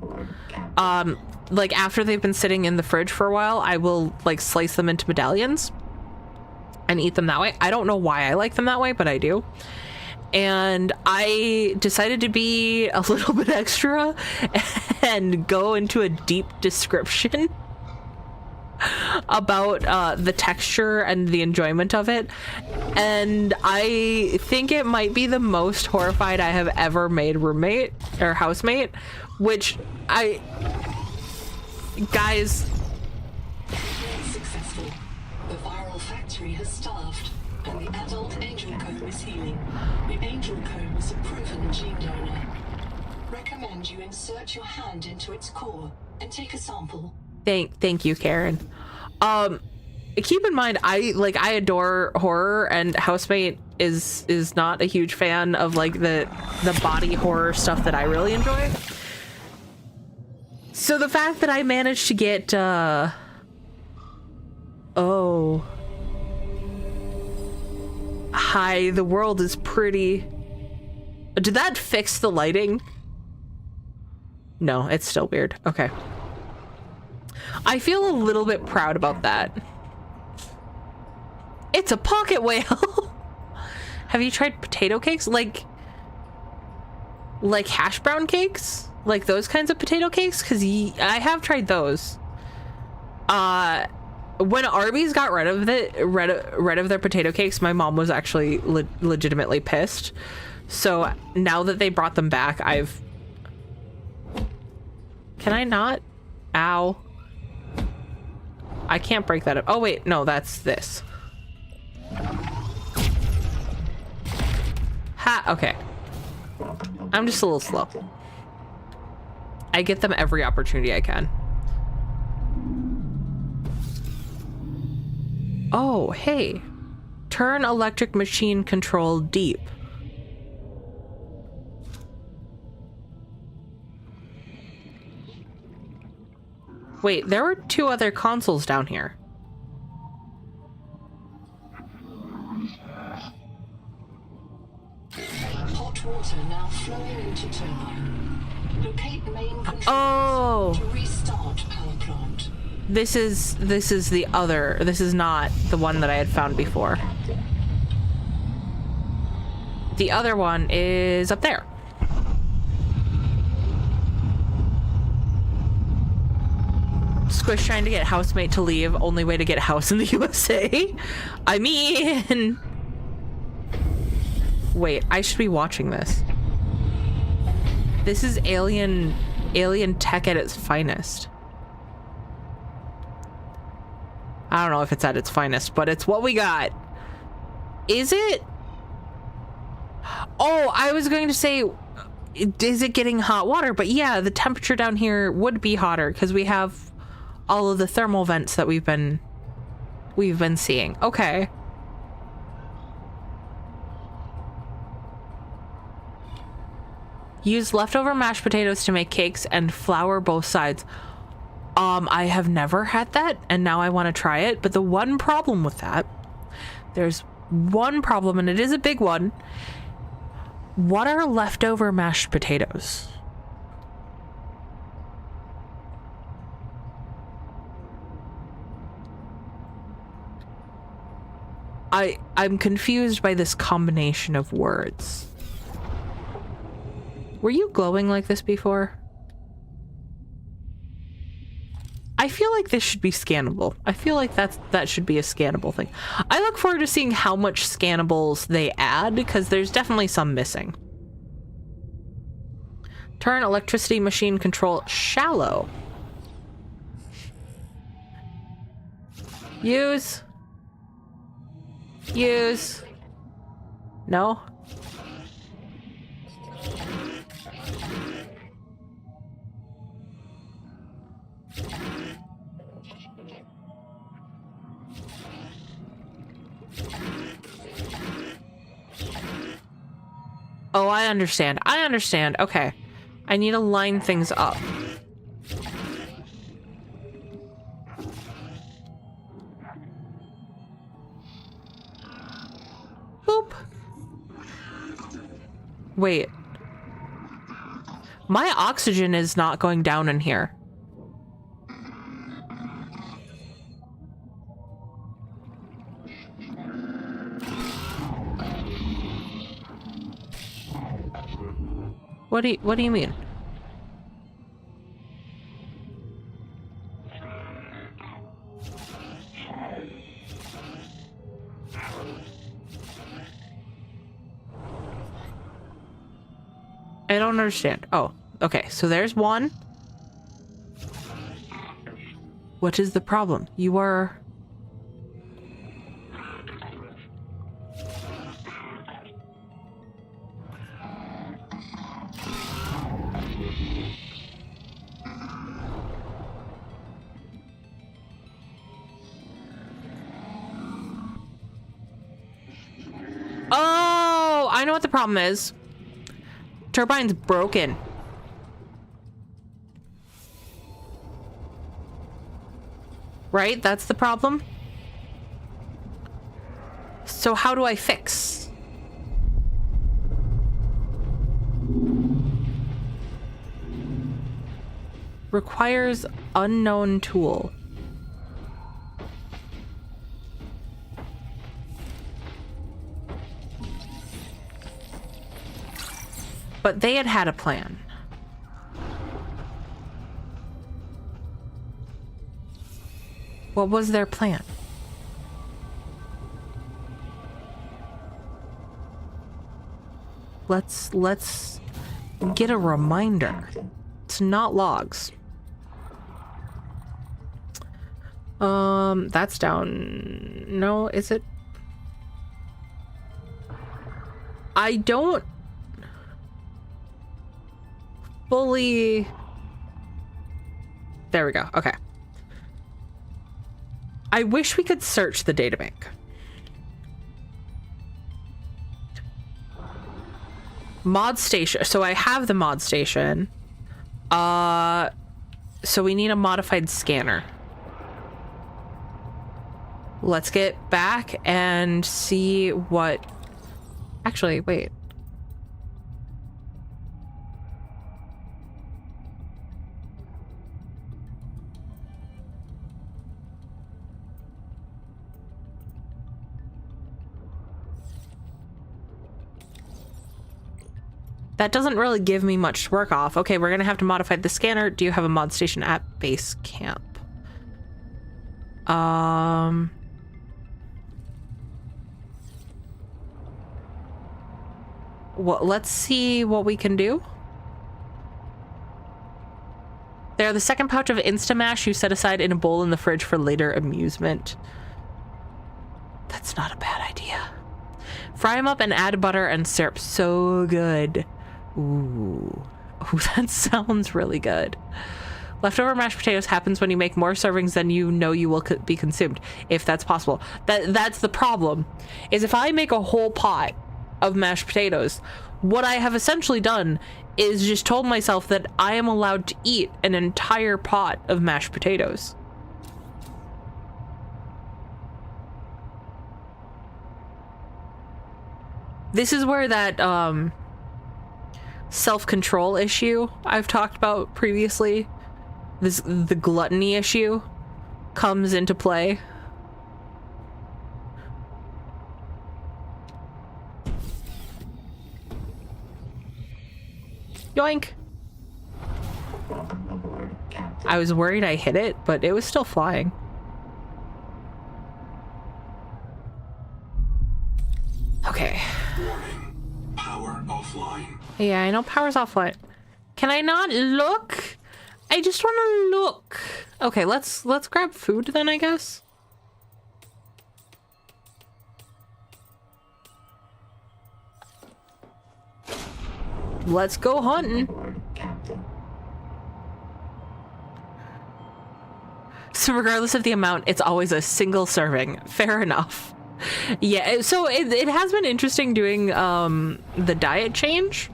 Like after they've been sitting in the fridge for a while, I will like slice them into medallions. and eat them that way. I don't know why I like them that way, but I do. And I decided to be a little bit extra and go into a deep description about the texture and the enjoyment of it. And I think it might be the most horrified I have ever made roommate or housemate, which guys, Successful. The viral factory has starved, and the adult angel comb is healing. The angel comb is a proven gene donor. Recommend you insert your hand into its core and take a sample. thank you, Karen. Keep in mind, I adore horror, and housemate is not a huge fan of like the body horror stuff that I really enjoy. So the fact that I managed to get oh, hi, the world is pretty. Did that fix the lighting? No, it's still weird. Okay. I feel a little bit proud about that. It's a pocket whale. Have you tried potato cakes? Like hash brown cakes? Like those kinds of potato cakes? Because I have tried those. When Arby's got rid of their potato cakes, my mom was actually legitimately pissed. So now that they brought them back, can I not? Ow. I can't break that up. Oh wait, no, that's this. Ha, okay. I'm just a little slow. I get them every opportunity I can. Oh, hey. Turn electric machine control deep. Wait, there were 2 other consoles down here. Hot water now flowing into turbine. Locate main controls Oh. to restart power plant. This is the other. This is not the one that I had found before. The other one is up there. Squish trying to get housemate to leave. Only way to get a house in the USA. I mean... Wait, I should be watching this. This is alien tech at its finest. I don't know if it's at its finest, but it's what we got. Is it? Oh, I was going to say, is it getting hot water? But yeah, the temperature down here would be hotter because we have all of the thermal vents that we've been seeing. Okay. Use leftover mashed potatoes to make cakes and flour both sides. I have never had that, and now I want to try it. But the one problem with that, there's one problem, and it is a big one. What are leftover mashed potatoes? I'm confused by this combination of words. Were you glowing like this before? I feel like this should be scannable. I feel like that should be a scannable thing. I look forward to seeing how much scannables they add, because there's definitely some missing. Turn electricity machine control shallow. Use. No? Oh, I understand. Okay. I need to line things up. Boop. Wait. My oxygen is not going down in here. What do you mean? I don't understand. Oh, okay. So there's one. What is the problem? You are... Oh, I know what the problem is. Turbine's broken. Right? That's the problem. So how do I fix? Requires unknown tool. But they had a plan. What was their plan? Let's get a reminder. It's not logs. That's down. No, is it? I don't fully... There we go. Okay. I wish we could search the databank. Mod station. So I have the mod station. So we need a modified scanner. Let's get back and see what... Actually, wait. That doesn't really give me much to work off. Okay, we're gonna have to modify the scanner. Do you have a mod station at base camp? Well, let's see what we can do. They are the second pouch of Instamash you set aside in a bowl in the fridge for later amusement. That's not a bad idea. Fry them up and add butter and syrup. So good. Ooh, that sounds really good. Leftover mashed potatoes happens when you make more servings than you know you will be consumed, if that's possible. That's the problem, is if I make a whole pot of mashed potatoes, what I have essentially done is just told myself that I am allowed to eat an entire pot of mashed potatoes. This is where that self-control issue I've talked about previously, the gluttony issue, comes into play. Yoink! I was worried I hit it, but it was still flying. Okay. Warning. Power offline. Yeah, I know power's offline. Can I not look? I just want to look. Okay, let's grab food then, I guess. Let's go hunting. So regardless of the amount, it's always a single serving. Fair enough. Yeah, so it has been interesting doing the diet change,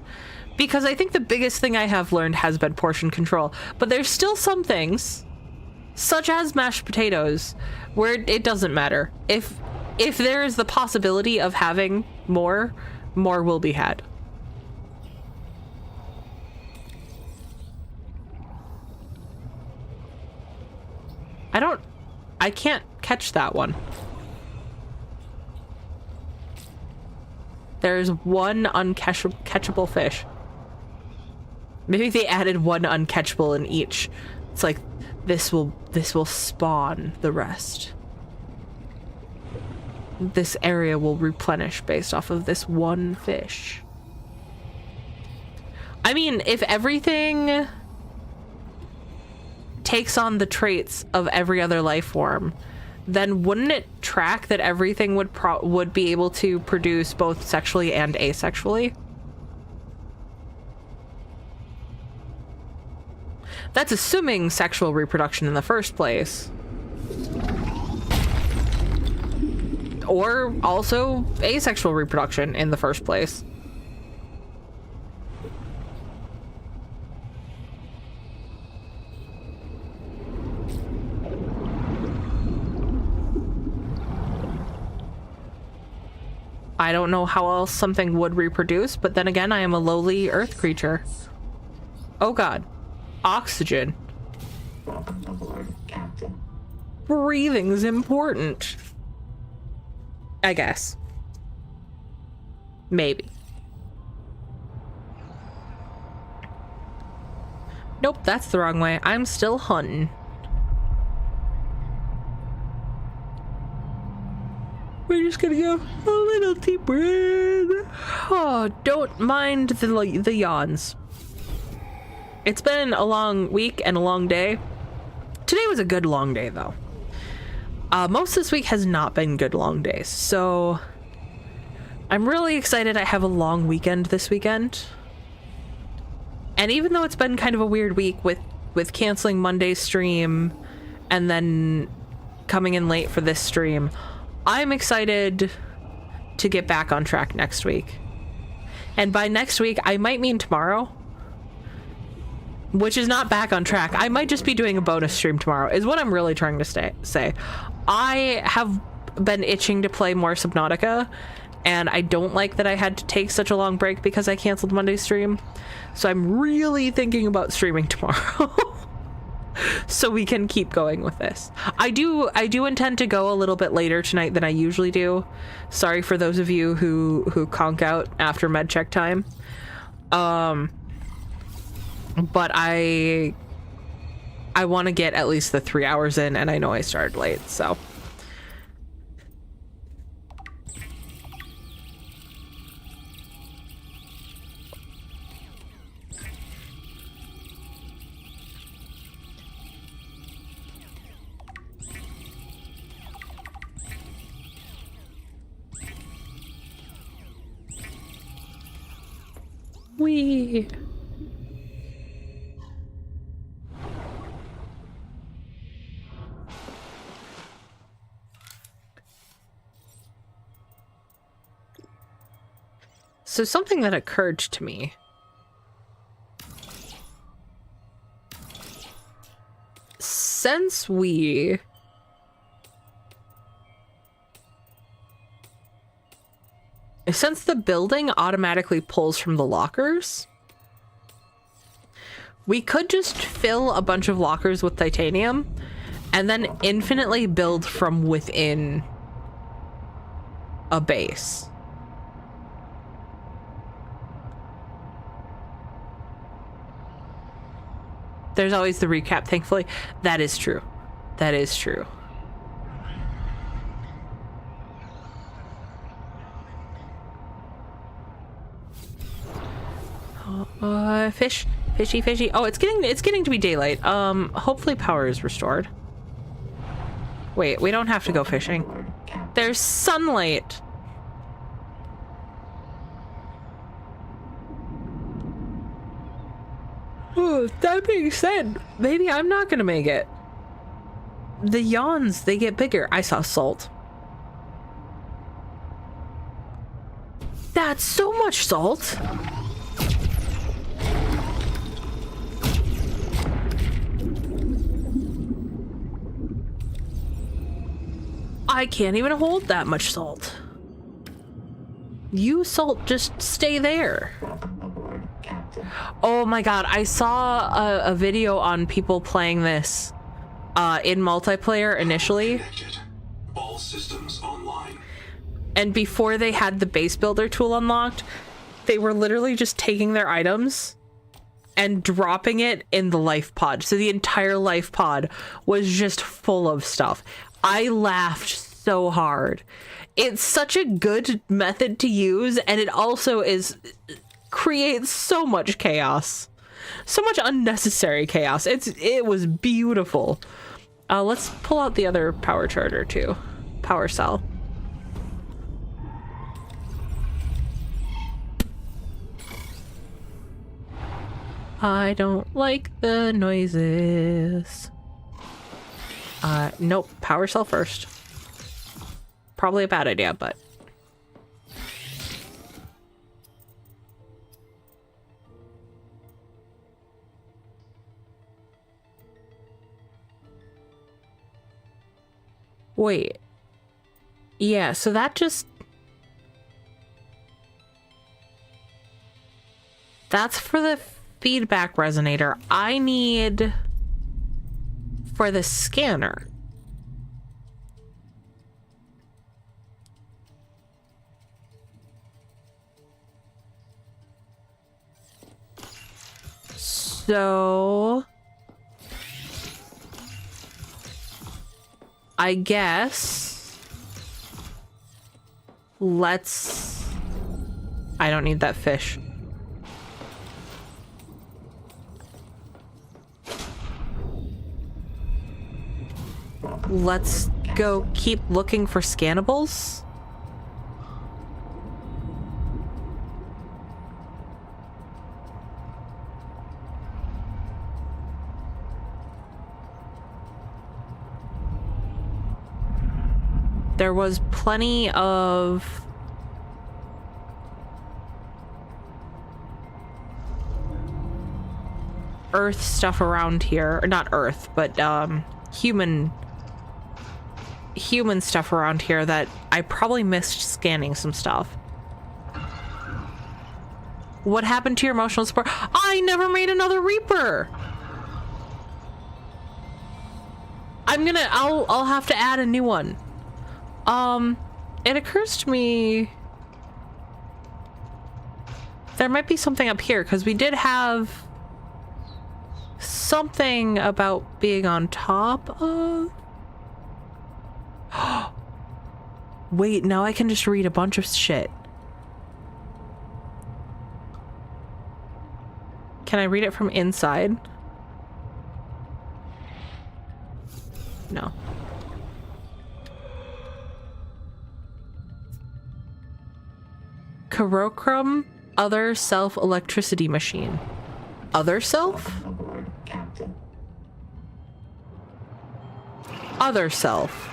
because I think the biggest thing I have learned has been portion control. But there's still some things, such as mashed potatoes, where it doesn't matter. If there is the possibility of having more will be had. I can't catch that one. There's one uncatchable fish. Maybe they added one uncatchable in each. It's like, this will spawn the rest. This area will replenish based off of this one fish. I mean, if everything takes on the traits of every other life form, then wouldn't it track that everything would be able to produce both sexually and asexually? That's assuming sexual reproduction in the first place. Or also asexual reproduction in the first place. I don't know how else something would reproduce, but then again, I am a lowly earth creature. Oh god. Oxygen. Welcome aboard, Captain. Breathing's important. I guess. Maybe. Nope, that's the wrong way. I'm still hunting. We're just gonna go a little deeper in. Oh, don't mind the yawns. It's been a long week and a long day. Today was a good long day, though. Most of this week has not been good long days, so I'm really excited I have a long weekend this weekend. And even though it's been kind of a weird week with canceling Monday's stream and then coming in late for this stream, I'm excited to get back on track next week. And by next week, I might mean tomorrow. Which is not back on track. I might just be doing a bonus stream tomorrow, is what I'm really trying to say. I have been itching to play more Subnautica, and I don't like that I had to take such a long break because I canceled Monday's stream. So I'm really thinking about streaming tomorrow. So we can keep going with this. I do intend to go a little bit later tonight than I usually do. Sorry for those of you who conk out after med check time. But I want to get at least the 3 hours in, and I know I started late, so. Wee. So something that occurred to me. Since the building automatically pulls from the lockers, we could just fill a bunch of lockers with titanium and then infinitely build from within a base. There's always the recap, thankfully. That is true. That is true. Fish. Fishy. Oh, it's getting to be daylight. Hopefully power is restored. Wait, we don't have to go fishing. There's sunlight. Oh, that being said, maybe I'm not gonna make it. The yawns, they get bigger. I saw salt. That's so much salt. I can't even hold that much salt. You salt, just stay there. Oh my god, I saw a video on people playing this in multiplayer initially. All systems online. And before they had the base builder tool unlocked, they were literally just taking their items and dropping it in the life pod. So the entire life pod was just full of stuff. I laughed so hard. It's such a good method to use, and it also creates so much chaos. So much unnecessary chaos. It was beautiful. Let's pull out the other power charger too. Power cell. I don't like the noises. Nope. Power cell first. Probably a bad idea, but... Wait. Yeah, so that just... That's for the feedback resonator. I need... for the scanner. So... I guess... Let's... I don't need that fish. Let's go keep looking for scannables. There was plenty of... Earth stuff around here. Or not Earth, but human stuff around here that I probably missed scanning some stuff. What happened to your emotional support? I never made another Reaper! I'll have to add a new one. It occurs to me there might be something up here, because we did have something about being on top of... Wait, now I can just read a bunch of shit. Can I read it from inside? No. Karokrum, other self electricity machine. Other self? Other self.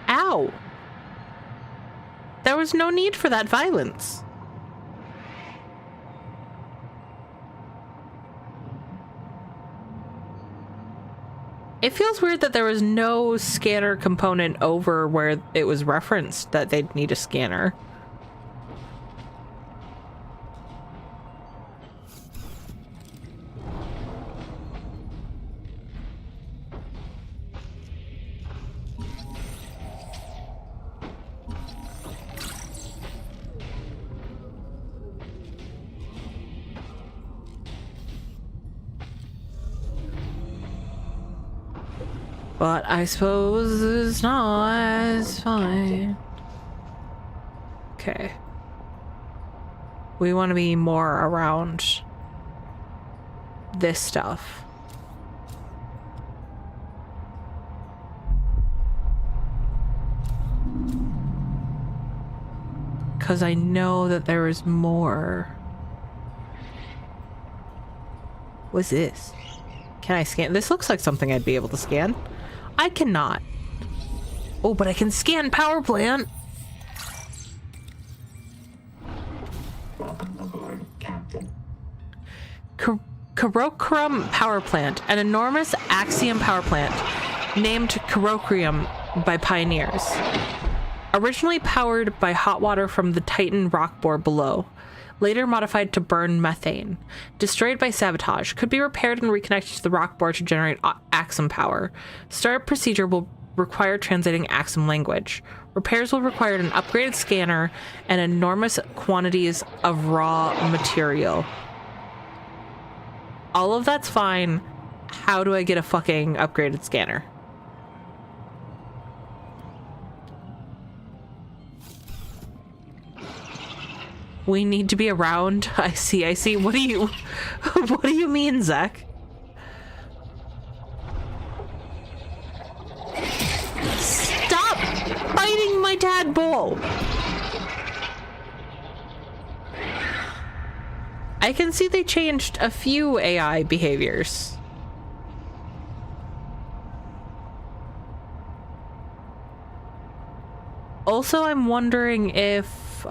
Ow! There was no need for that violence. It feels weird that there was no scanner component over where it was referenced that they'd need a scanner. But I suppose it's not, it's fine. Okay. We want to be more around this stuff. Because I know that there is more. What's this? Can I scan? This looks like something I'd be able to scan. I cannot. Oh, but I can scan power plant. Karokrum power plant, an enormous axiom power plant named Karokrium by pioneers. Originally powered by hot water from the Titan rock bore below. later modified to burn methane. Destroyed by sabotage. Could be repaired and reconnected to the rock board to generate Axum power. Startup procedure will require translating Axum language. Repairs will require an upgraded scanner and enormous quantities of raw material. All of that's fine. How do I get a fucking upgraded scanner? We need to be around. I see. What do you mean, Zach? Stop biting my tadpole! I can see they changed a few AI behaviors. Also, I'm wondering if,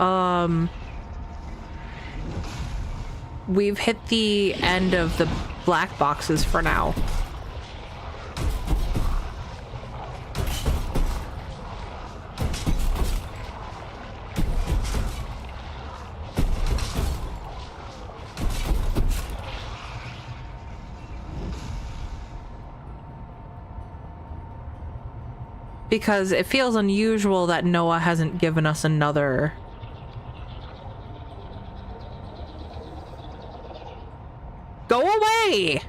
we've hit the end of the black boxes for now. Because it feels unusual that Noah hasn't given us another... Go away!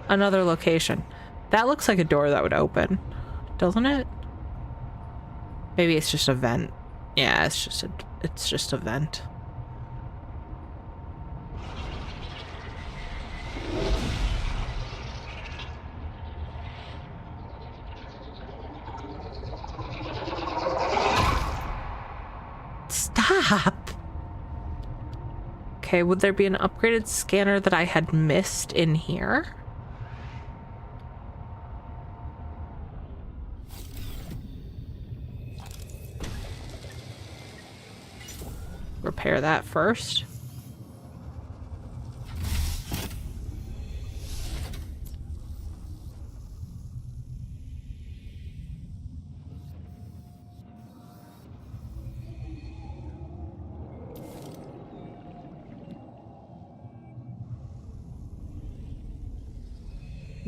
Another location. That looks like a door that would open, doesn't it? Maybe it's just a vent. Yeah, it's just a vent. Stop! Okay, would there be an upgraded scanner that I had missed in here? Repair that first.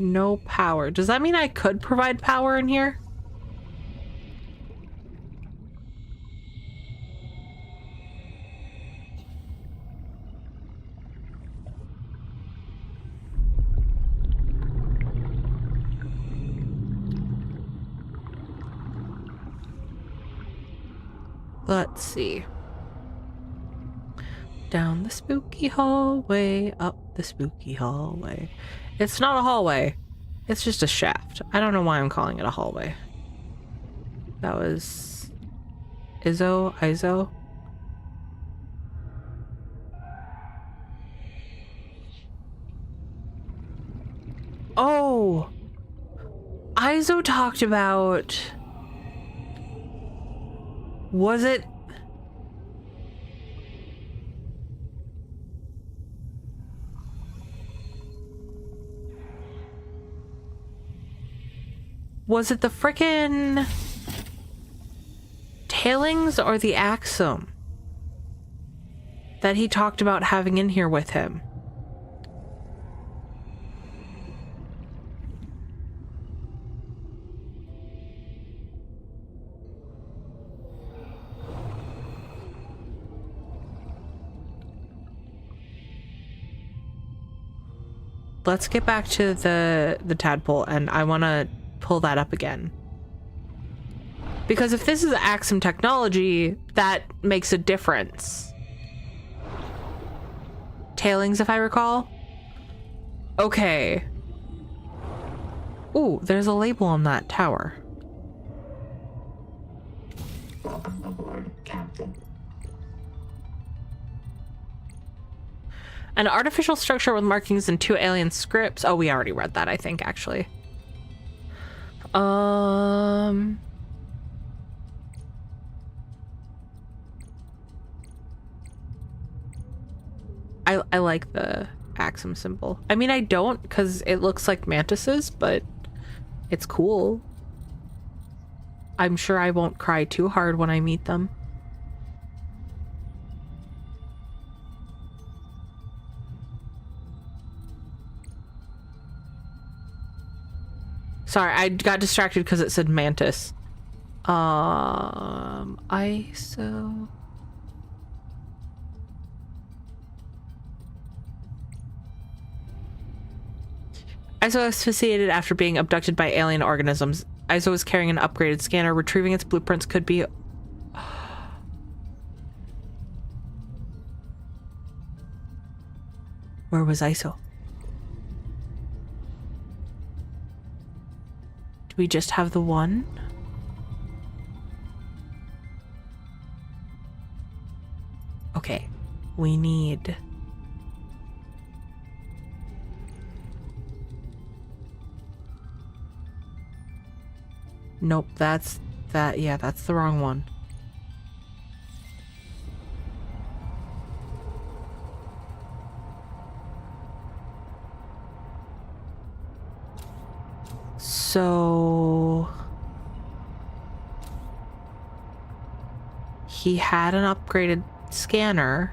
No power. Does that mean I could provide power in here? Let's see. Down the spooky hallway, up the spooky hallway. It's not a hallway. It's just a shaft. I don't know why I'm calling it a hallway. That was... Izo? Oh! Izo talked about... Was it... Was it the frickin' tailings or the Axum that he talked about having in here with him? Let's get back to the tadpole, and I want to pull that up again. Because if this is Axum technology, that makes a difference. Tailings, if I recall. Okay. Ooh, there's a label on that tower. Welcome aboard, Captain. An artificial structure with markings and 2 alien scripts. Oh, we already read that, I think, actually. I like the Axum symbol. I mean, I don't, because it looks like mantises, but it's cool. I'm sure I won't cry too hard when I meet them. Sorry, I got distracted because it said mantis. ISO. ISO asphyxiated after being abducted by alien organisms. ISO is carrying an upgraded scanner. Retrieving its blueprints could be... Where was ISO? Do we just have the one? Okay. We need... Nope, that's that. Yeah, that's the wrong one. So he had an upgraded scanner.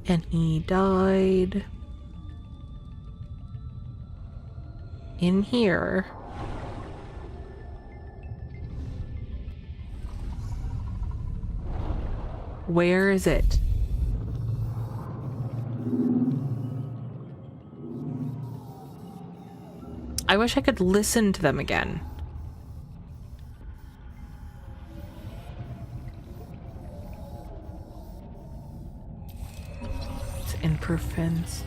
And he died in here. Where is it? I wish I could listen to them again. It's improve fins.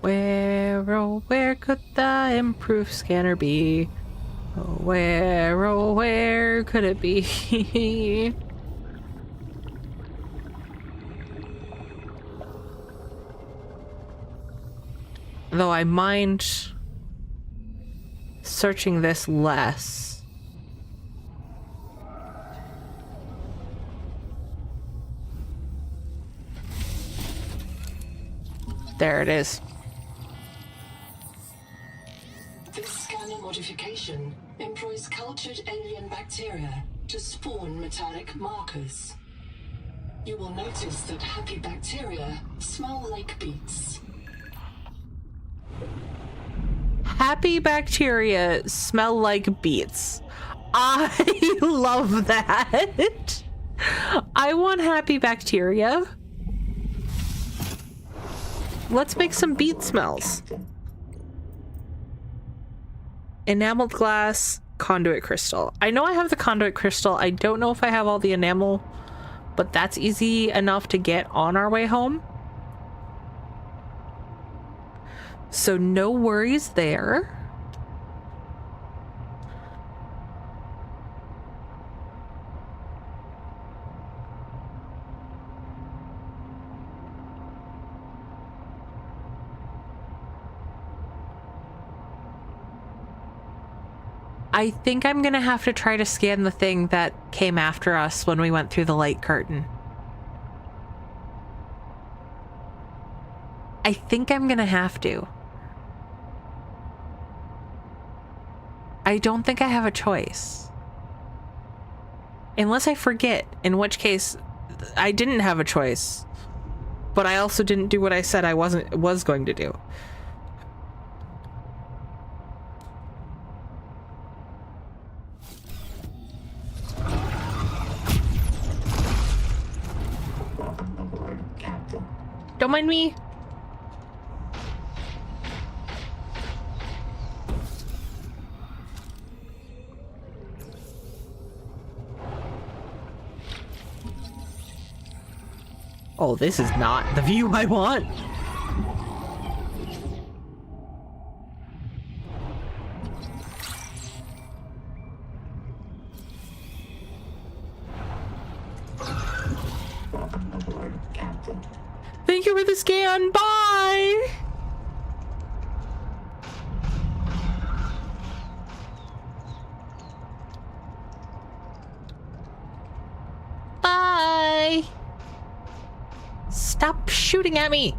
Where, oh, where could the improved scanner be? Oh, where could it be? Though I mind searching this less. There it is. This scanner modification employs cultured alien bacteria to spawn metallic markers. You will notice that happy bacteria smell like beets. Happy bacteria smell like beets. I love that. I want happy bacteria. Let's make some beet smells. Enameled glass, conduit crystal. I know I have the conduit crystal. I don't know if I have all the enamel, but that's easy enough to get on our way home. So no worries there. I think I'm gonna have to try to scan the thing that came after us when we went through the light curtain. I think I'm gonna have to. I don't think I have a choice. Unless I forget, in which case I didn't have a choice. But I also didn't do what I said I was going to do. Don't mind me. Oh, this is not the view I want. Thank you for the scan. Bye. Bye. Stop shooting at me.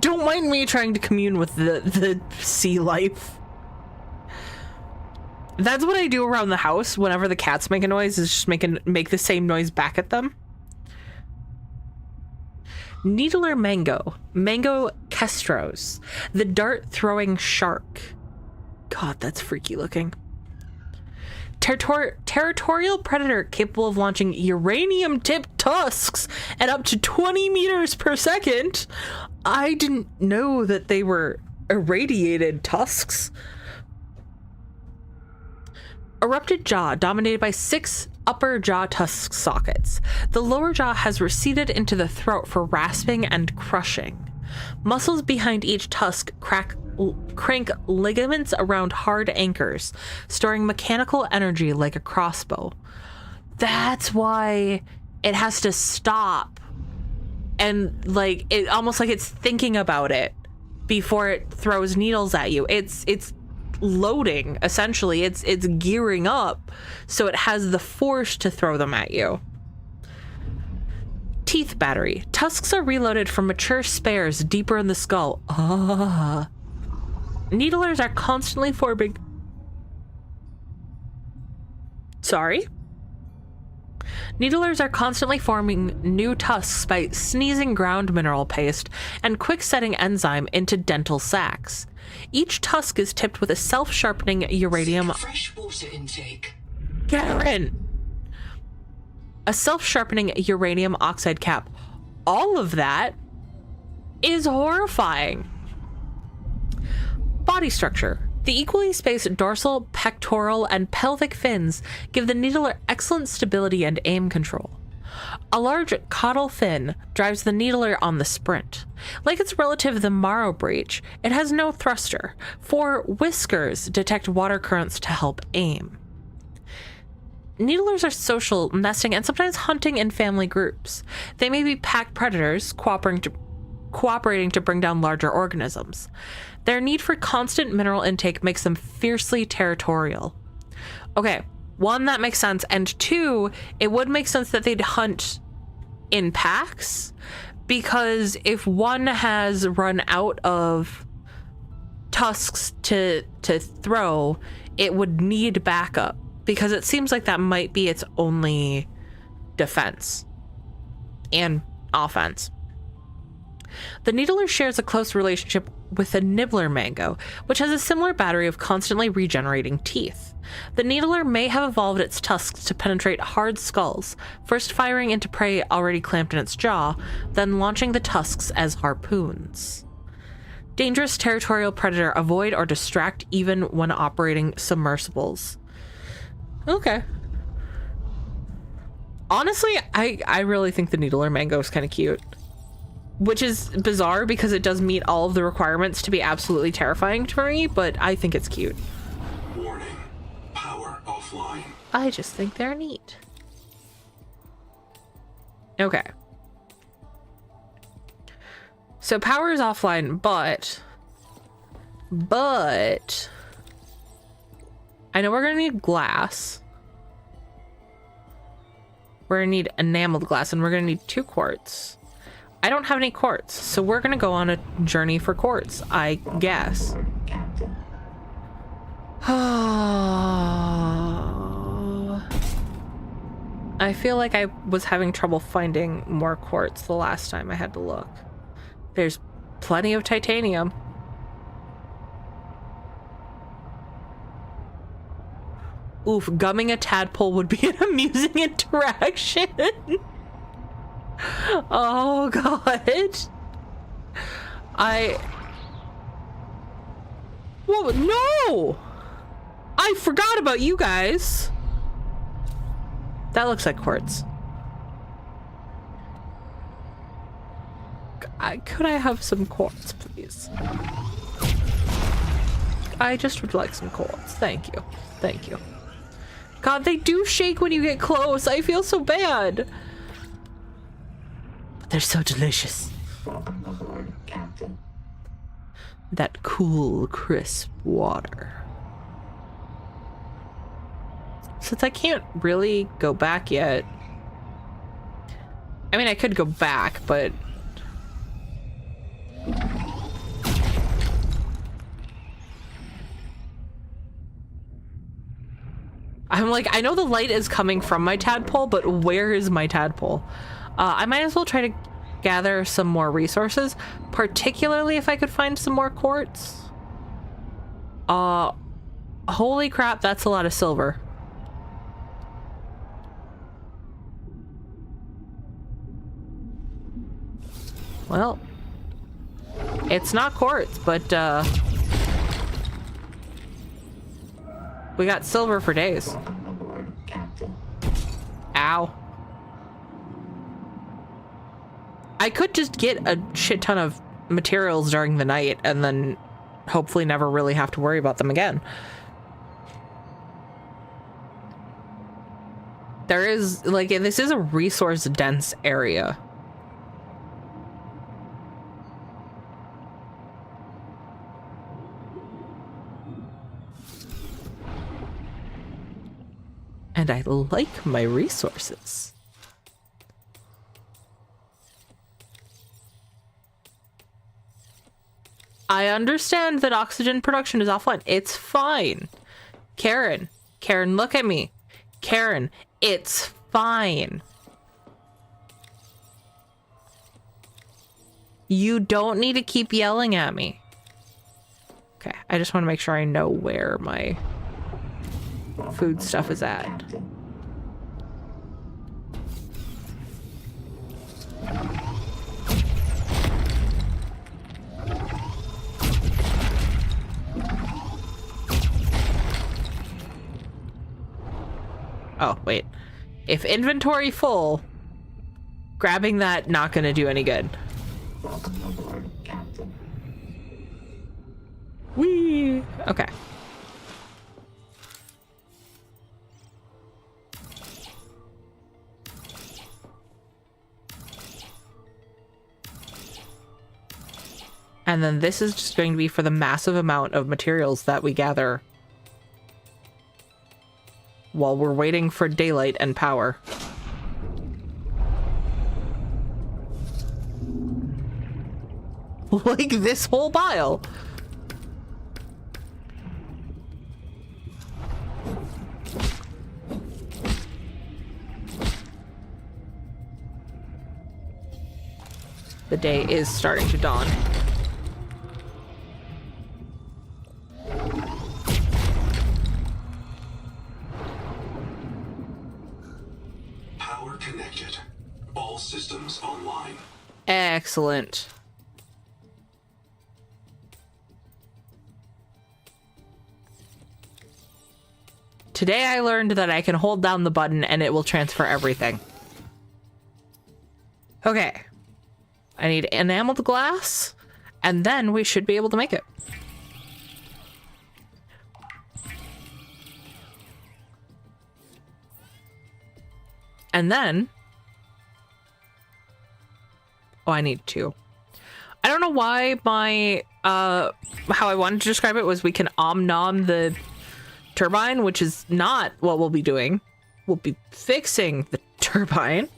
Don't mind me trying to commune with the sea life. That's what I do around the house whenever the cats make a noise, is just make the same noise back at them. Needler mango. Mango kestros. The dart-throwing shark. God, that's freaky looking. Territorial predator capable of launching uranium-tipped tusks at up to 20 meters per second. I didn't know that they were irradiated tusks. Erupted jaw dominated by 6 upper jaw tusk sockets. The lower jaw has receded into the throat for rasping and crushing. Muscles behind each tusk crank ligaments around hard anchors, storing mechanical energy like a crossbow. That's why it has to stop. And like it almost like it's thinking about it before it throws needles at you. It's loading, essentially. It's gearing up so it has the force to throw them at you. Teeth battery. Tusks are reloaded from mature spares deeper in the skull. Needlers are constantly forming... Sorry? Needlers are constantly forming new tusks by sneezing ground mineral paste and quick-setting enzyme into dental sacs. Each tusk is tipped with a self-sharpening uranium... Fresh water intake. Karen! A self-sharpening uranium oxide cap. All of that is horrifying. Body structure. The equally spaced dorsal, pectoral, and pelvic fins give the needler excellent stability and aim control. A large caudal fin drives the needler on the sprint. Like its relative, the marrow breach, it has no thruster. 4 whiskers detect water currents to help aim. Needlers are social, nesting, and sometimes hunting in family groups. They may be pack predators, cooperating to bring down larger organisms. Their need for constant mineral intake makes them fiercely territorial. Okay, 1, that makes sense, and 2, it would make sense that they'd hunt in packs, because if one has run out of tusks to throw, it would need backup, because it seems like that might be its only defense and offense. The needler shares a close relationship with the nibbler mango, which has a similar battery of constantly regenerating teeth. The needler may have evolved its tusks to penetrate hard skulls, first firing into prey already clamped in its jaw, then launching the tusks as harpoons. Dangerous territorial predator, avoid or distract even when operating submersibles. Okay. Honestly, I really think the needler mango is kind of cute. Which is bizarre because it does meet all of the requirements to be absolutely terrifying for me, but I think it's cute. Warning. Power offline. I just think they're neat. Okay. So power is offline, but I know we're gonna need glass. We're gonna need enameled glass, and we're gonna need 2 quartz. I don't have any quartz, so we're gonna go on a journey for quartz, I guess. I feel like I was having trouble finding more quartz the last time I had to look. There's plenty of titanium. Oof, gumming a tadpole would be an amusing interaction. Oh god. Whoa, no! I forgot about you guys. That looks like quartz. Could I have some quartz, please? I just would like some quartz. Thank you. Thank you. God, they do shake when you get close. I feel so bad. But they're so delicious. that cool, crisp water. Since I can't really go back yet. I mean, I could go back, but... I'm like, I know the light is coming from my tadpole, but where is my tadpole? I might as well try to gather some more resources, particularly if I could find some more quartz. Holy crap, that's a lot of silver. Well, it's not quartz, but we got silver for days. Aboard, Captain. Ow. I could just get a shit ton of materials during the night and then hopefully never really have to worry about them again. There is, like, this is a resource dense area. And I like my resources. I understand that oxygen production is offline. It's fine. Karen, look at me. Karen, it's fine. You don't need to keep yelling at me. Okay, I just want to make sure I know where my food stuff is at. Oh, wait. If inventory full, grabbing that not gonna do any good. Welcome aboard, Captain. Whee! Okay. And then this is just going to be for the massive amount of materials that we gather while we're waiting for daylight and power. Like this whole pile. The day is starting to dawn. Power connected. All systems online. Excellent. Today I learned that I can hold down the button and it will transfer everything. Okay. I need enameled glass, and then we should be able to make it. And then... oh, I need two. I don't know why my, how I wanted to describe it was we can om-nom the turbine, which is not what we'll be doing. We'll be fixing the turbine.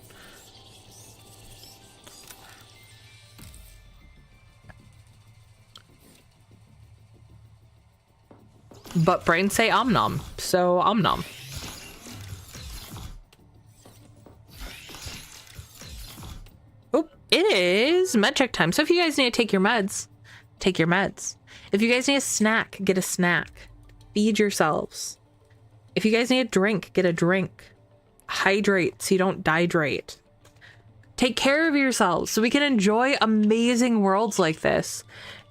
But brains say om-nom, so om-nom. Oh, it is med check time. So if you guys need to take your meds, take your meds. If you guys need a snack, get a snack. Feed yourselves. If you guys need a drink, get a drink. Hydrate so you don't dehydrate. Take care of yourselves so we can enjoy amazing worlds like this.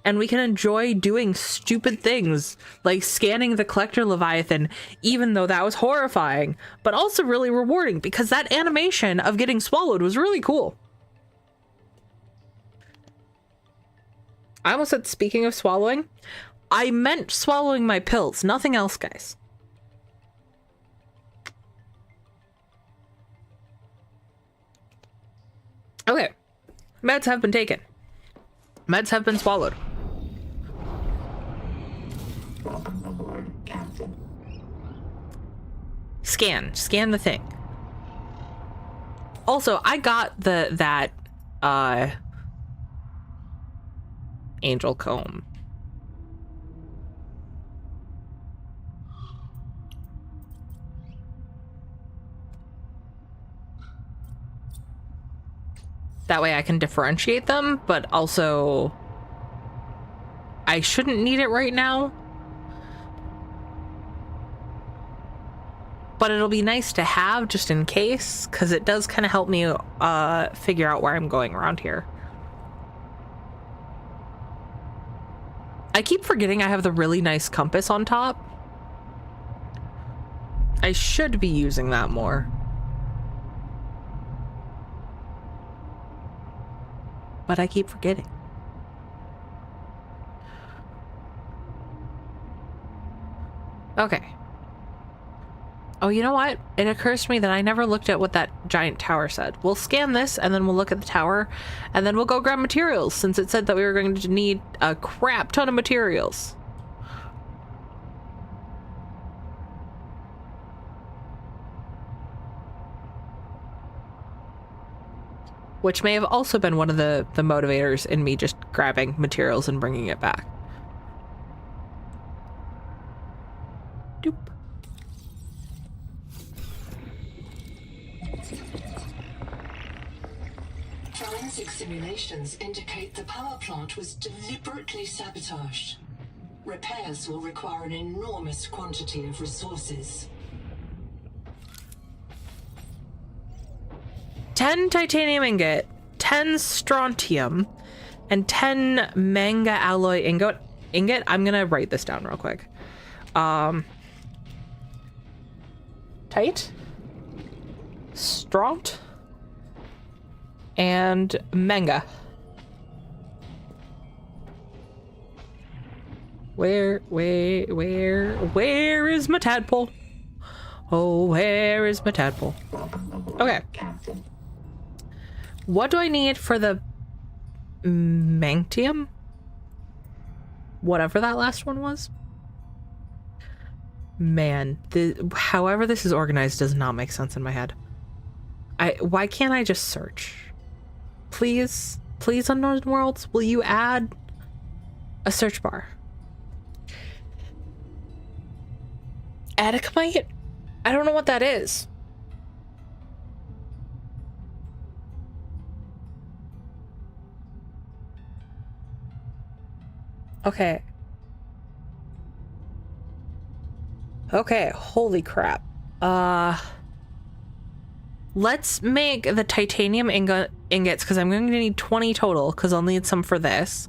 And we can enjoy doing stupid things like scanning the collector Leviathan, even though that was horrifying, but also really rewarding because that animation of getting swallowed was really cool. I almost said speaking of swallowing. I meant swallowing my pills, nothing else, guys. Okay, meds have been taken. Meds have been swallowed. Scan the thing. Also, I got that angel comb. That way I can differentiate them, but also I shouldn't need it right now. But it'll be nice to have just in case, because it does kind of help me figure out where I'm going around here. I keep forgetting I have the really nice compass on top. I should be using that more. But I keep forgetting. Okay. Oh, you know what? It occurs to me that I never looked at what that giant tower said. We'll scan this, and then we'll look at the tower, and then we'll go grab materials, since it said that we were going to need a crap ton of materials. Which may have also been one of the motivators in me just grabbing materials and bringing it back. Doop. Forensic simulations indicate the power plant was deliberately sabotaged. Repairs will require an enormous quantity of resources. 10 titanium ingot, 10 strontium, and 10 manga alloy ingot. I'm gonna write this down real quick. Tight, stront, and manga. Where is my tadpole? Oh, where is my tadpole? Okay. What do I need for the Manctium? Whatever that last one was. Man, however this is organized does not make sense in my head. Why can't I just search? Please, Unknown Worlds, will you add a search bar? Atacamite? I don't know what that is. Okay. Okay, holy crap. Let's make the titanium ingots, because I'm going to need 20 total, because I'll need some for this.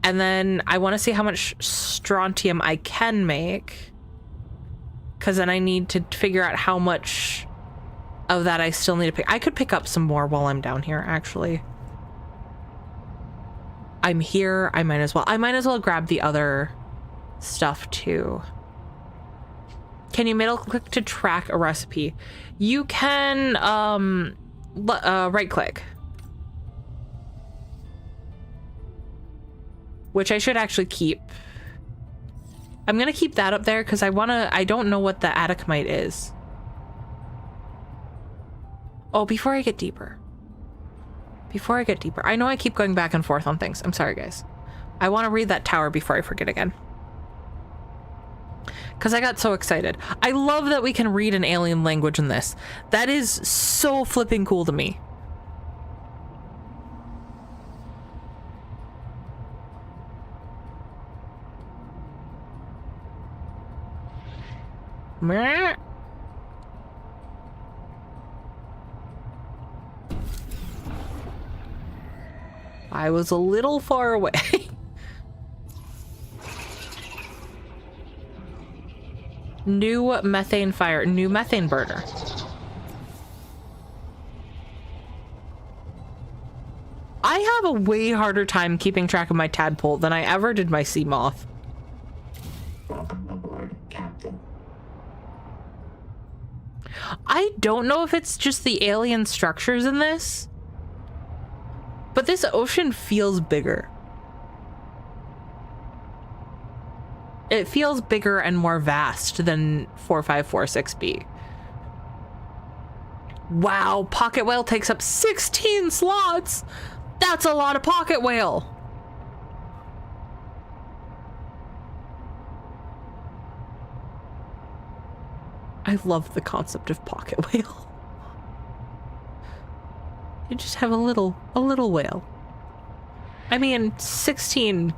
And then I want to see how much strontium I can make, because then I need to figure out how much of that I still need to pick. I could pick up some more while I'm down here, actually. I'm here, I might as well grab the other stuff too. Can you middle click to track a recipe? You can right click. Which I should actually keep. I'm gonna keep that up there because I don't know what the Atacamite is. Oh, before I get deeper. I know I keep going back and forth on things. I'm sorry, guys. I want to read that tower before I forget again. Because I got so excited. I love that we can read an alien language in this. That is so flipping cool to me. Meh. I was a little far away. New methane burner. I have a way harder time keeping track of my tadpole than I ever did my sea moth. Welcome aboard, Captain. I don't know if it's just the alien structures in this, but this ocean feels bigger. It feels bigger and more vast than 4546B. Wow, pocket whale takes up 16 slots. That's a lot of pocket whale. I love the concept of pocket whale. You just have a little whale. I mean, 16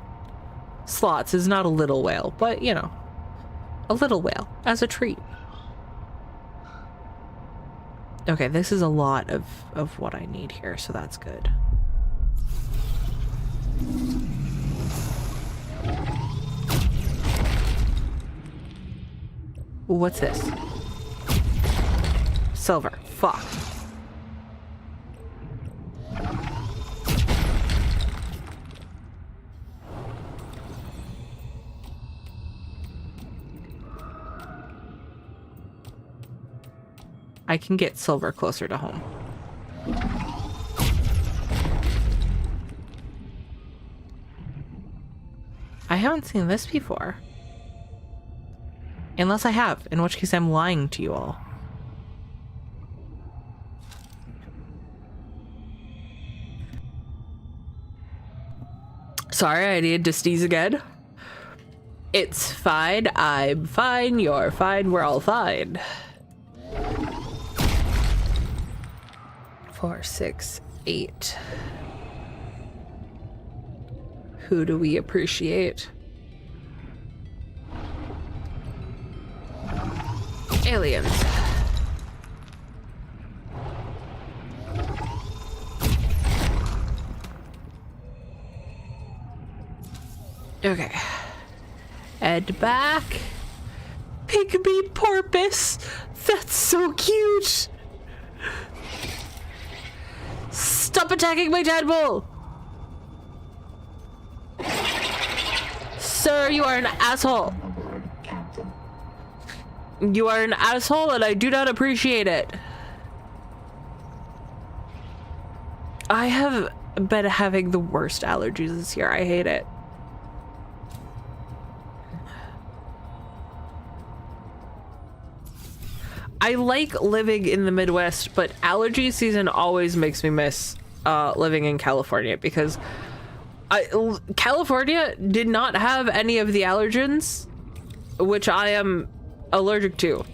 slots is not a little whale, but you know, a little whale as a treat. Okay, this is a lot of what I need here, so that's good. Ooh, what's this? Silver. Fuck. I can get silver closer to home. I haven't seen this before. Unless I have, in which case I'm lying to you all. Sorry, I needed to sneeze again. It's fine, I'm fine, you're fine, we're all fine. 4, 6, 8. Who do we appreciate? Aliens. Okay. Head back. Pygmy porpoise. That's so cute. Stop attacking my tadpole! Sir, you are an asshole. You are an asshole and I do not appreciate it. I have been having the worst allergies this year. I hate it. I like living in the Midwest, but allergy season always makes me miss living in California because California did not have any of the allergens, which I am allergic to.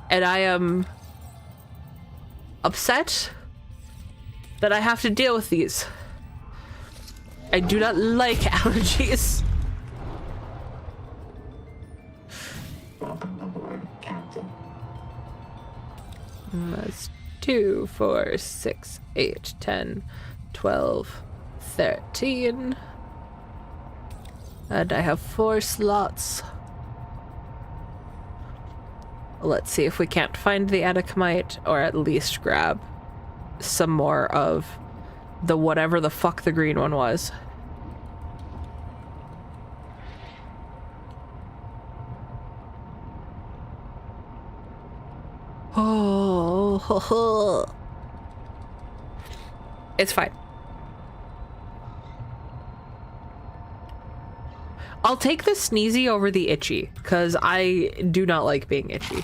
And I am upset that I have to deal with these. I do not like allergies. Welcome aboard, Captain. That's 2, 4, 6, 8, 10, 12, 13. And I have 4 slots. Let's see if we can't find the Atacamite, or at least grab some more of the whatever the fuck the green one was. Oh, it's fine. I'll take the sneezy over the itchy, because I do not like being itchy.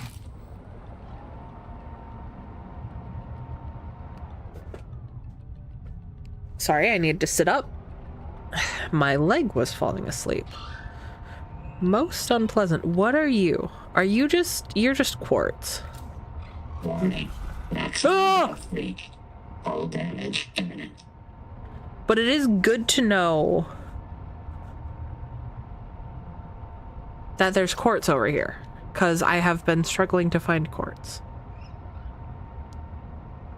Sorry, I needed to sit up. My leg was falling asleep. Most unpleasant. What are you? Are you just... You're just quartz. Warning. Maximum death reached. All damage imminent. But it is good to know that there's quartz over here, because I have been struggling to find quartz.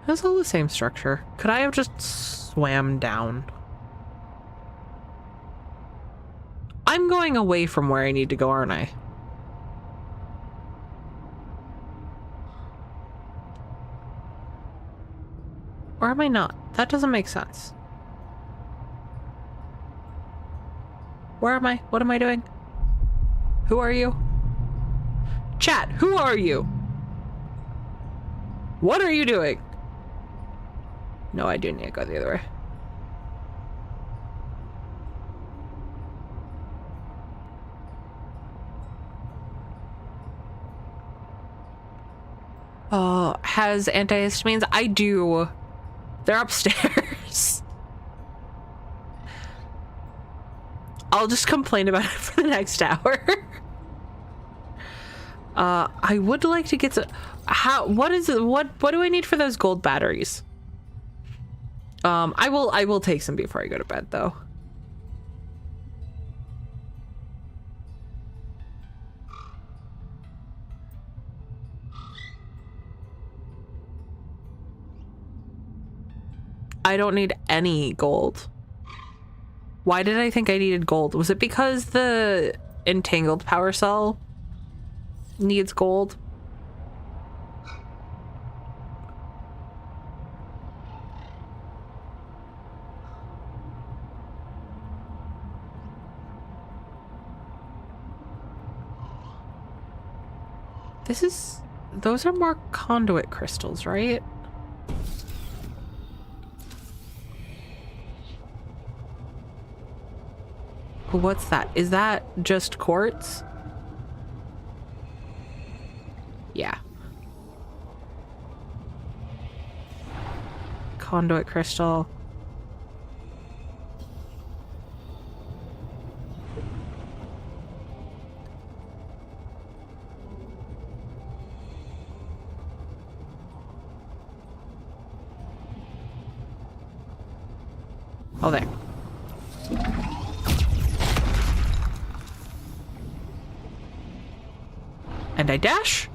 It's all the same structure. Could I have just swam down? I'm going away from where I need to go, aren't I? Or am I not? That doesn't make sense. Where am I? What am I doing? Who are you? Chat, who are you? What are you doing? No, I do need to go the other way. has antihistamines? I do. They're upstairs. I'll just complain about it for the next hour. I would like to get some. What is it? What do I need for those gold batteries? I will take some before I go to bed, though. I don't need any gold. Why did I think I needed gold? Was it because the entangled power cell needs gold? Those are more conduit crystals, right? What's that? Is that just quartz? Yeah. Conduit crystal. Oh, there. And I dash.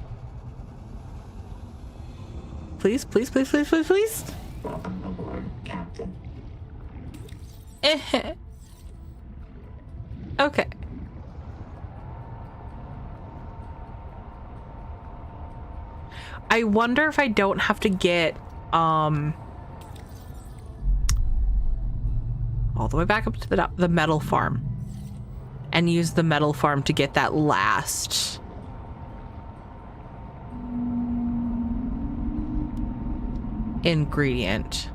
Please, please, please, please, please, please. Welcome aboard, Captain. Okay. I wonder if I don't have to get all the way back up to the metal farm and use the metal farm to get that last ingredient.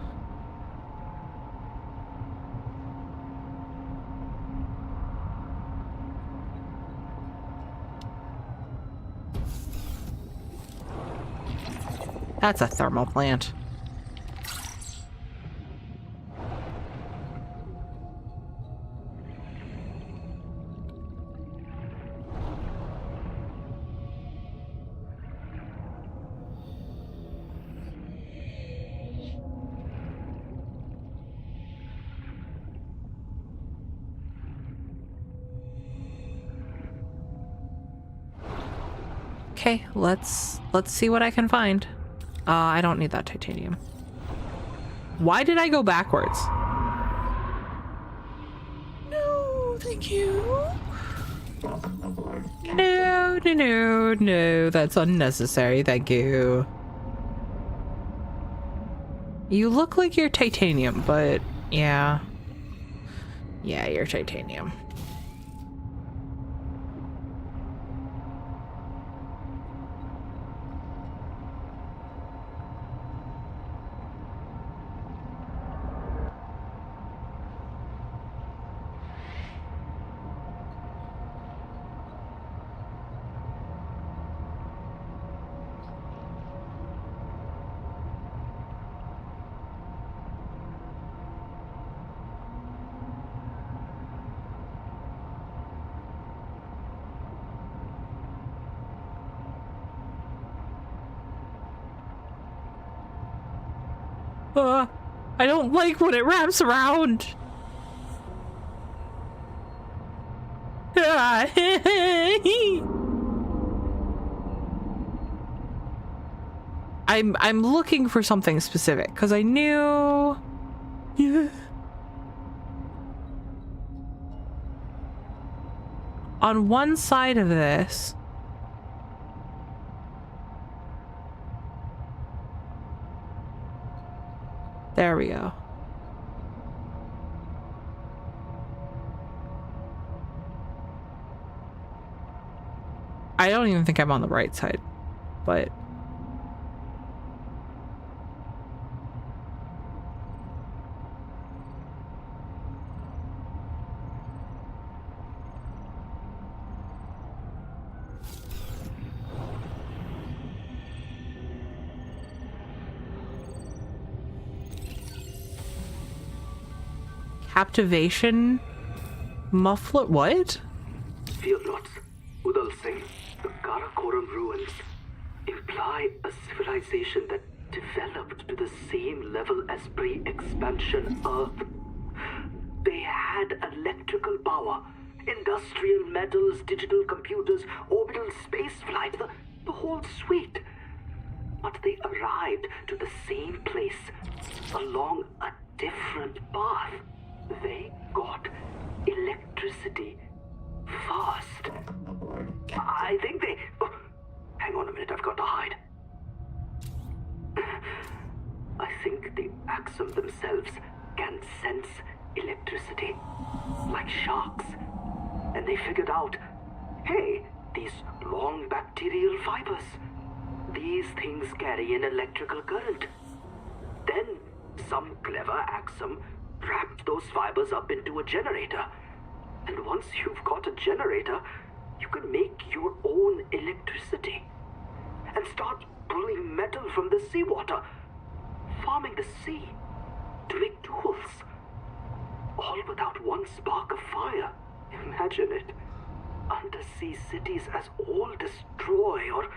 That's a thermal plant. Okay, let's see what I can find. I don't need that titanium. Why did I go backwards? No, thank you. Welcome aboard, Captain. No, no, no, no. That's unnecessary. Thank you. You look like you're titanium, but yeah. Yeah, you're titanium. I don't like when it wraps around. I'm looking for something specific because I knew. Yeah. On one side of this. There we go. I don't even think I'm on the right side, but Captivation muffler. What? Fear not, Udal Singh. The Karakoram ruins imply a civilization that developed to the same level as pre-expansion Earth. They had electrical power, industrial metals, digital computers, orbital spaceflight, the whole suite. But they arrived to the same place along a different path. They got electricity first. I think they... Oh, hang on a minute, I've got to hide. I think the Axum themselves can sense electricity, like sharks. And they figured out, hey, these long bacterial fibers, these things carry an electrical current. Then some clever Axum wrapped those fibers up into a generator. And once you've got a generator, you can make your own electricity and start pulling metal from the seawater, farming the sea to make tools, all without one spark of fire. Imagine it. Undersea cities as old as Troy or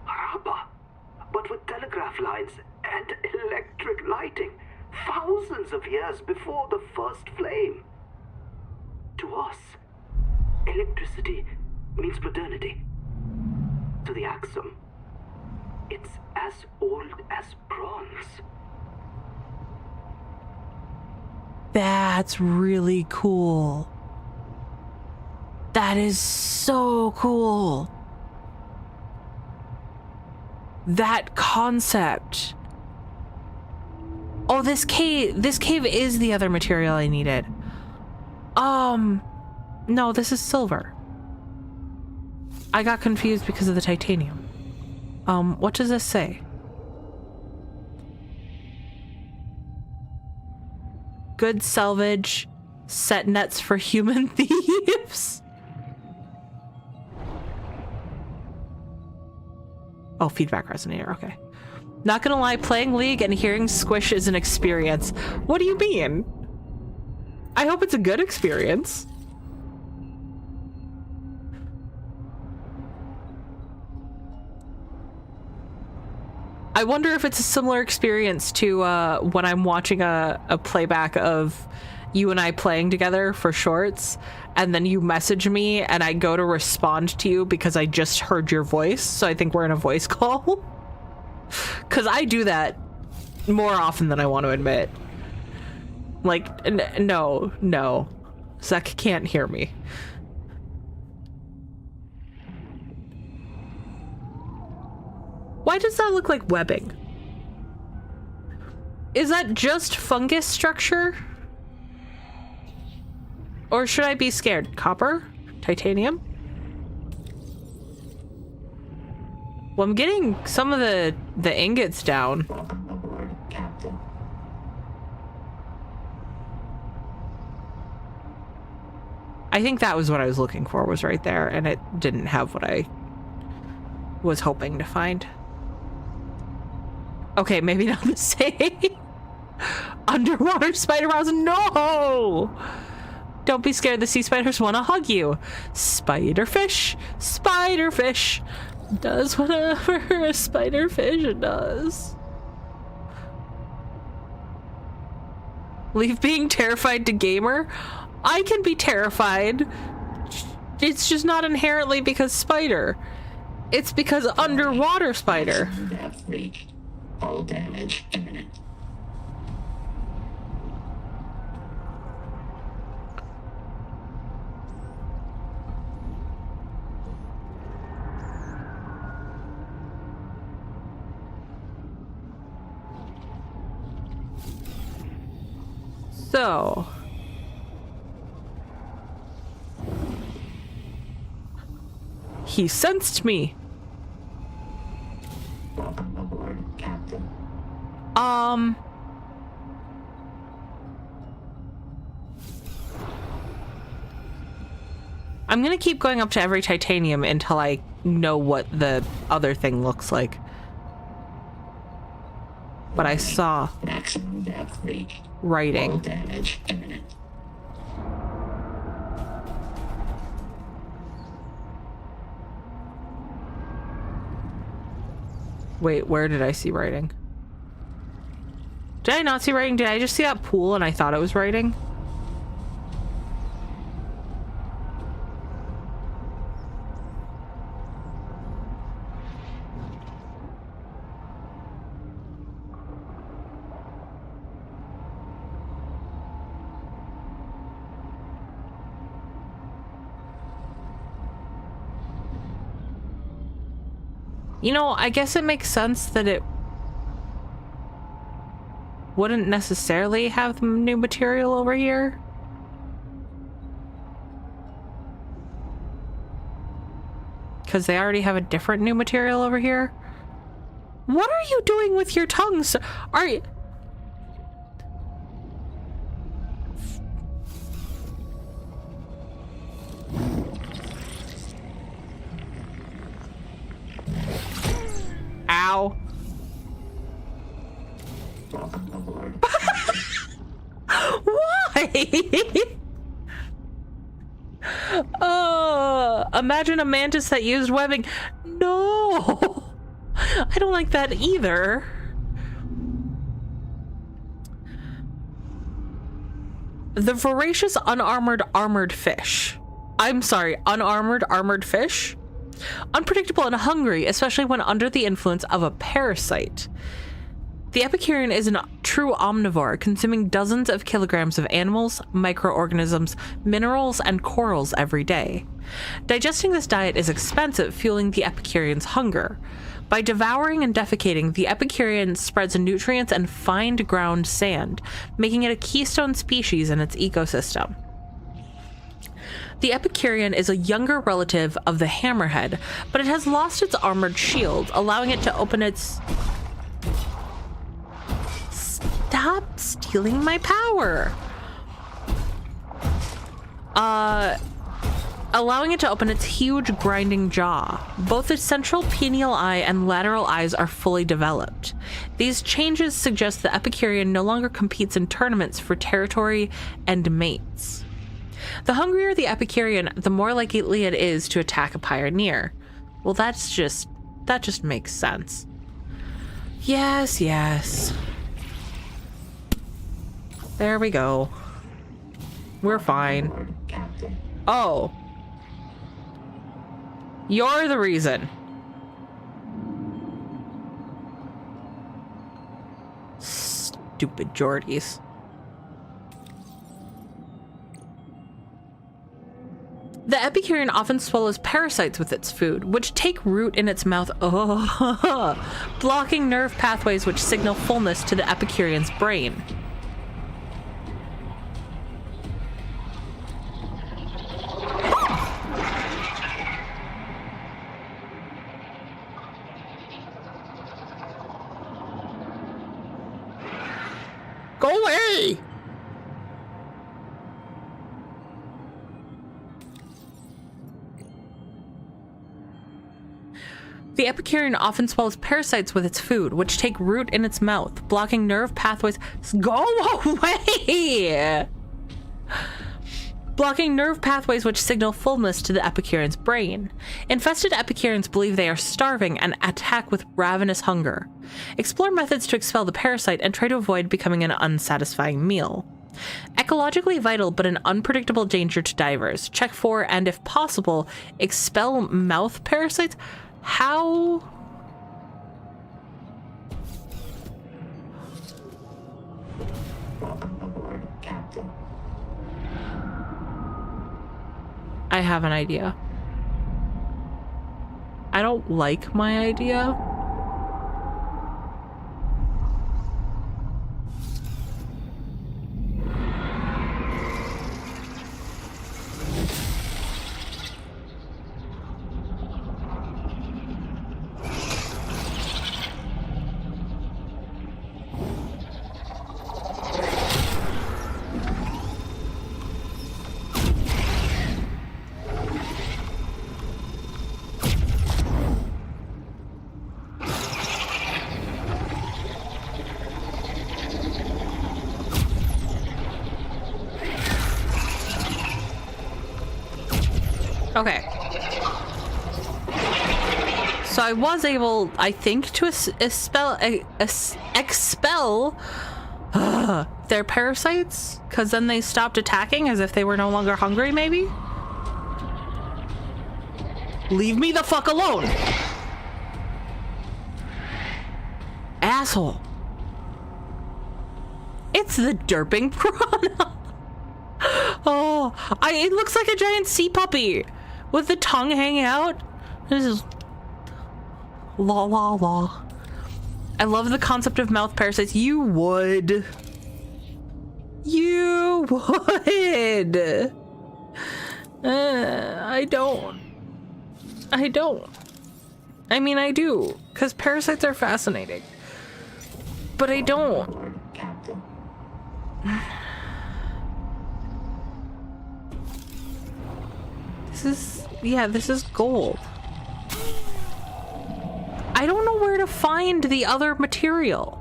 Harappa, but with telegraph lines and electric lighting, thousands of years before the first flame. To us, electricity means modernity. To the Axum, it's as old as bronze. That's really cool. That is so cool. That concept. Oh, this cave is the other material I needed. No, this is silver. I got confused because of the titanium. What does this say? Good salvage, set nets for human thieves. Oh, feedback resonator, okay. Not gonna lie, playing League and hearing Squish is an experience. What do you mean? I hope it's a good experience. I wonder if it's a similar experience to when I'm watching a playback of you and I playing together for shorts, and then you message me and I go to respond to you because I just heard your voice, so I think we're in a voice call. Because I do that more often than I want to admit. Like, no. Zach can't hear me. Why does that look like webbing? Is that just fungus structure? Or should I be scared? Copper? Titanium? Well, I'm getting some of the ingots down. I think that was what I was looking for, was right there, and it didn't have what I was hoping to find. Okay, maybe not the same. Underwater spider mouse, no! Don't be scared, the sea spiders want to hug you. Spiderfish does whatever a spiderfish does. Leave being terrified to gamer. I can be terrified. It's just not inherently because spider. It's because underwater spider. Depth reached. All damage imminent. So, he sensed me. Welcome aboard, Captain. I'm gonna keep going up to every titanium until I know what the other thing looks like. But I saw Maximum depth reached. All writing. damage imminent. Wait, where did I see writing? Did I not see writing? Did I just see that pool and I thought it was writing? You know, I guess it makes sense that it wouldn't necessarily have new material over here. Because they already have a different new material over here. What are you doing with your tongue, sir? Are you... Ow. Why? Imagine a mantis that used webbing. No, I don't like that either. The voracious armored fish. I'm sorry, armored fish? Unpredictable and hungry, especially when under the influence of a parasite. The Epicurean is a true omnivore, consuming dozens of kilograms of animals, microorganisms, minerals, and corals every day. Digesting this diet is expensive, fueling the Epicurean's hunger. By devouring and defecating, the Epicurean spreads nutrients and fine ground sand, making it a keystone species in its ecosystem. The Epicurean is a younger relative of the hammerhead, but it has lost its armored shield, allowing it to open its... Stop stealing my power! Allowing it to open its huge grinding jaw. Both its central pineal eye and lateral eyes are fully developed. These changes suggest the Epicurean no longer competes in tournaments for territory and mates. The hungrier the Epicurean, the more likely it is to attack a pioneer. Well, that just makes sense. Yes, yes. There we go. We're fine. Oh. You're the reason. Stupid Geordies. The Epicurean often swallows parasites with its food, which take root in its mouth, blocking nerve pathways which signal fullness to the Epicurean's brain. Go away! The Epicurean often swallows parasites with its food, which take root in its mouth, blocking nerve pathways. Go away! Blocking nerve pathways which signal fullness to the Epicurean's brain. Infested Epicureans believe they are starving and attack with ravenous hunger. Explore methods to expel the parasite and try to avoid becoming an unsatisfying meal. Ecologically vital but an unpredictable danger to divers. Check for, and if possible, expel mouth parasites. How? I have an idea. I don't like my idea. Okay. So So I was able, I think, to expel their parasites, because then they stopped attacking as if they were no longer hungry, maybe? Leave me the fuck alone! Asshole. It's the derping piranha. Oh, it looks like a giant sea puppy with the tongue hanging out. This is la la la. I love the concept of mouth parasites. You would. You would. I don't. I don't. I mean, I do, because parasites are fascinating. But I don't. This is gold. I don't know where to find the other material.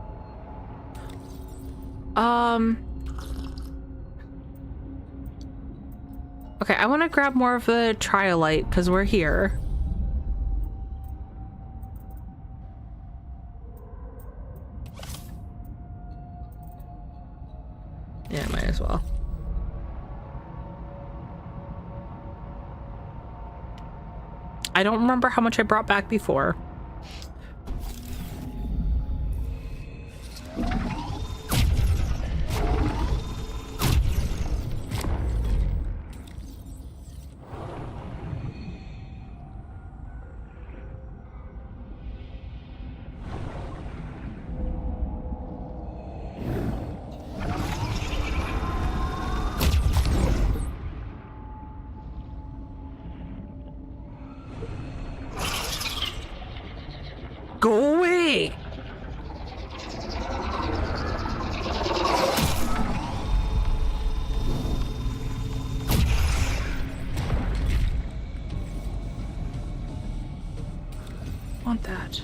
Okay, I want to grab more of the triolite because we're here. Yeah, might as well. I don't remember how much I brought back before. Go away! Want that.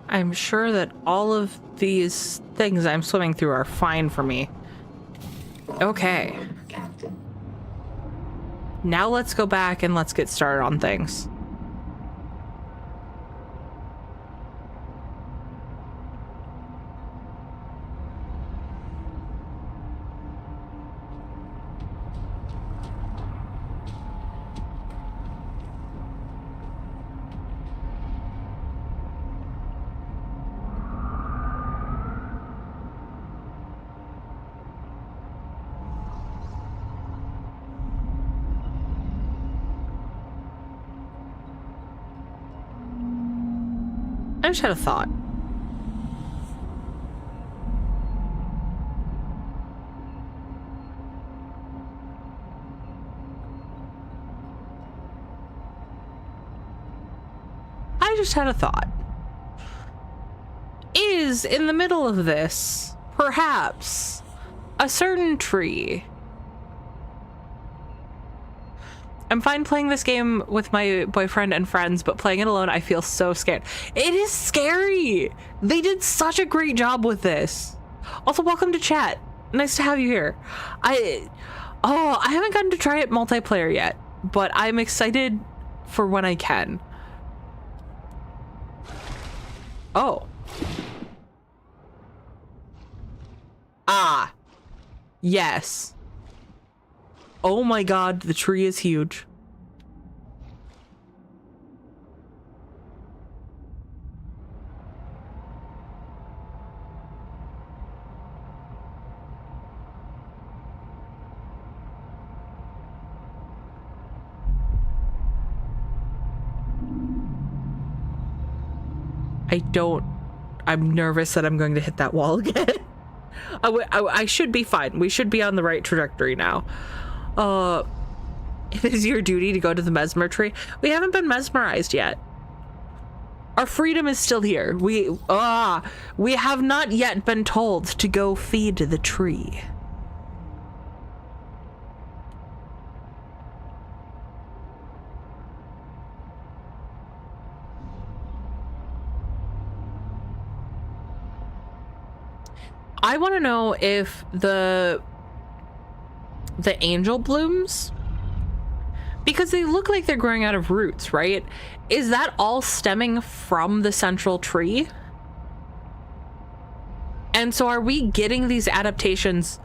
I'm sure that all of these things I'm swimming through are fine for me. Okay. Now let's go back and let's get started on things. I just had a thought. I just had a thought. Is in the middle of this, perhaps, a certain tree? I'm fine playing this game with my boyfriend and friends, but playing it alone, I feel so scared. It is scary! They did such a great job with this. Also, welcome to chat. Nice to have you here. I haven't gotten to try it multiplayer yet, but I'm excited for when I can. Oh. Ah. Yes. Oh my god, the tree is huge. I'm nervous that I'm going to hit that wall again. I should be fine. We should be on the right trajectory now. It is your duty to go to the mesmer tree. We haven't been mesmerized yet. Our freedom is still here. We have not yet been told to go feed the tree. I want to know if the angel blooms, because they look like they're growing out of roots, right? Is that all stemming from the central tree? And so are we getting these adaptations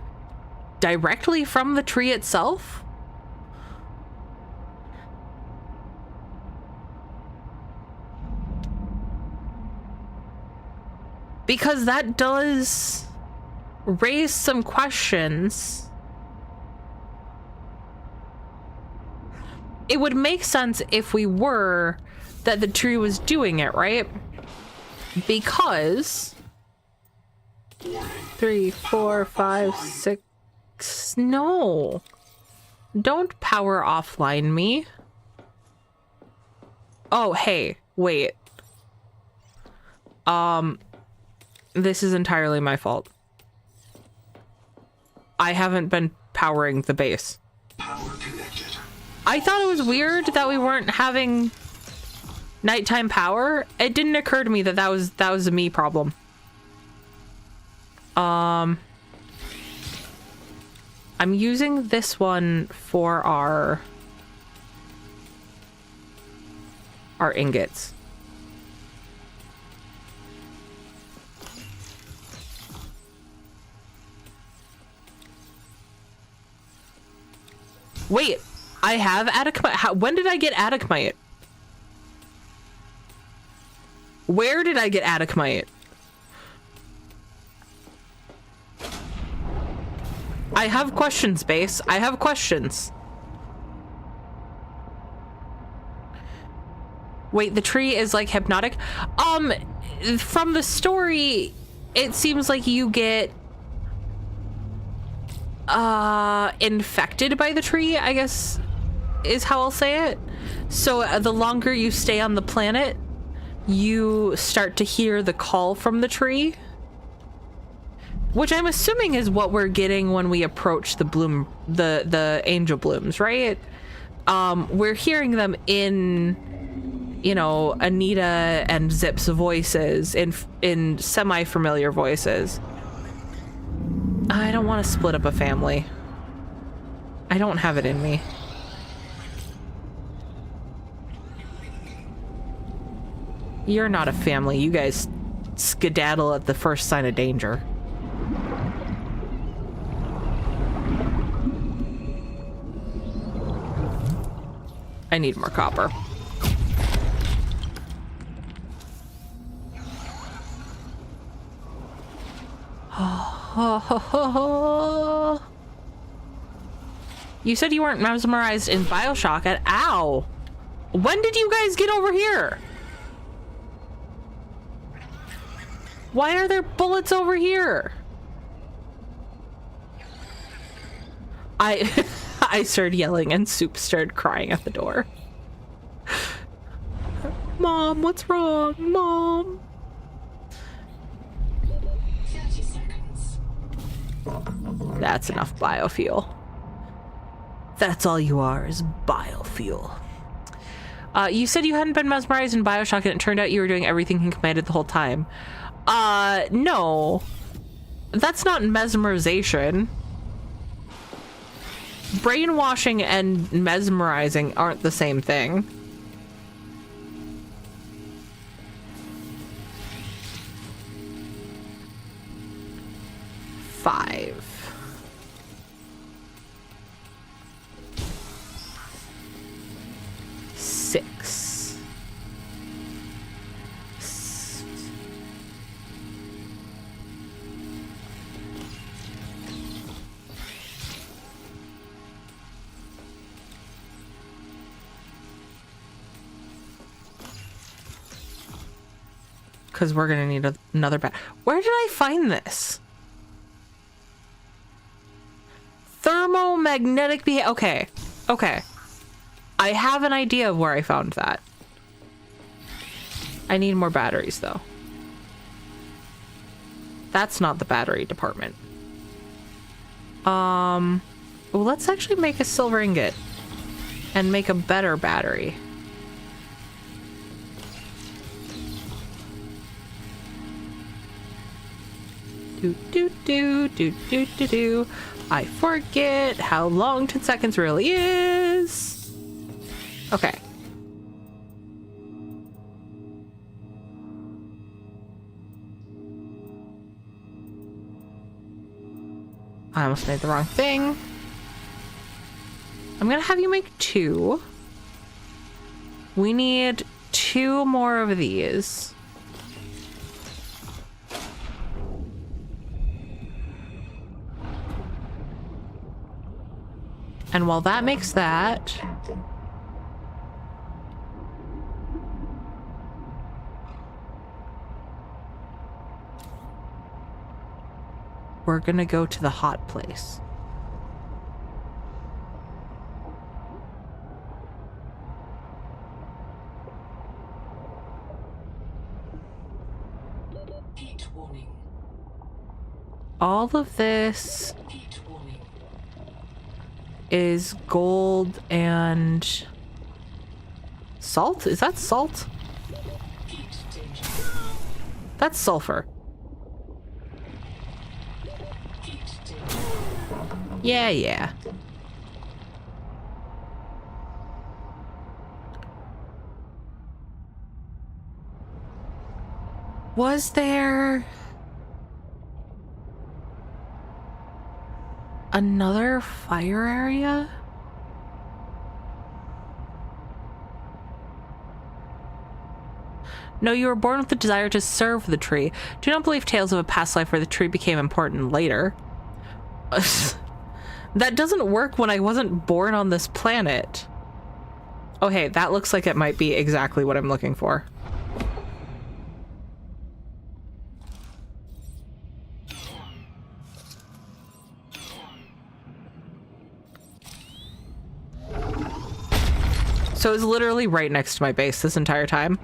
directly from the tree itself? Because that does raise some questions. It would make sense if we were that the tree was doing it, right? Because 3, 4, 5, 6. No, don't power offline me. Oh, hey, wait. This is entirely my fault. I haven't been powering the base. Power connected. I thought it was weird that we weren't having nighttime power. It didn't occur to me that that was a me problem. I'm using this one for our ingots. Wait, I have adamite. When did I get adamite? Where did I get adamite? I have questions, base. I have questions. Wait, the tree is like hypnotic? From the story, it seems like you get infected by the tree, I guess is how I'll say it. So the longer you stay on the planet, you start to hear the call from the tree, which I'm assuming is what we're getting when we approach the angel blooms, right? We're hearing them in, you know, Anita and Zip's voices, in semi-familiar voices. I don't want to split up a family. I don't have it in me. You're not a family. You guys skedaddle at the first sign of danger. I need more copper. You said you weren't mesmerized in BioShock at ow. When did you guys get over here? Why are there bullets over here? I started yelling and Soup started crying at the door. Mom, what's wrong? Mom. 30 seconds. That's enough biofuel. That's all you are, is biofuel. You said you hadn't been mesmerized in BioShock and it turned out you were doing everything he commanded the whole time. No. That's not mesmerization. Brainwashing and mesmerizing aren't the same thing. Five. 6. Because we're gonna need another bat. Where did I find this? Thermomagnetic behavior. Okay. Okay. I have an idea of where I found that. I need more batteries, though. That's not the battery department. Well, let's actually make a silver ingot and make a better battery. Do, do, do, do, do, do, do. I forget how long 10 seconds really is. Okay. I almost made the wrong thing. I'm gonna have you make 2. We need 2 more of these. And while that makes that, we're gonna go to the hot place. Heat warning. All of this Heat warning. is gold and salt? Is that salt? Heat danger. That's sulfur. Heat danger. Yeah, yeah. Was there another fire area? No, you were born with the desire to serve the tree. Do not believe tales of a past life where the tree became important later. That doesn't work when I wasn't born on this planet. Oh, hey, that looks like it might be exactly what I'm looking for. So it's literally right next to my base this entire time.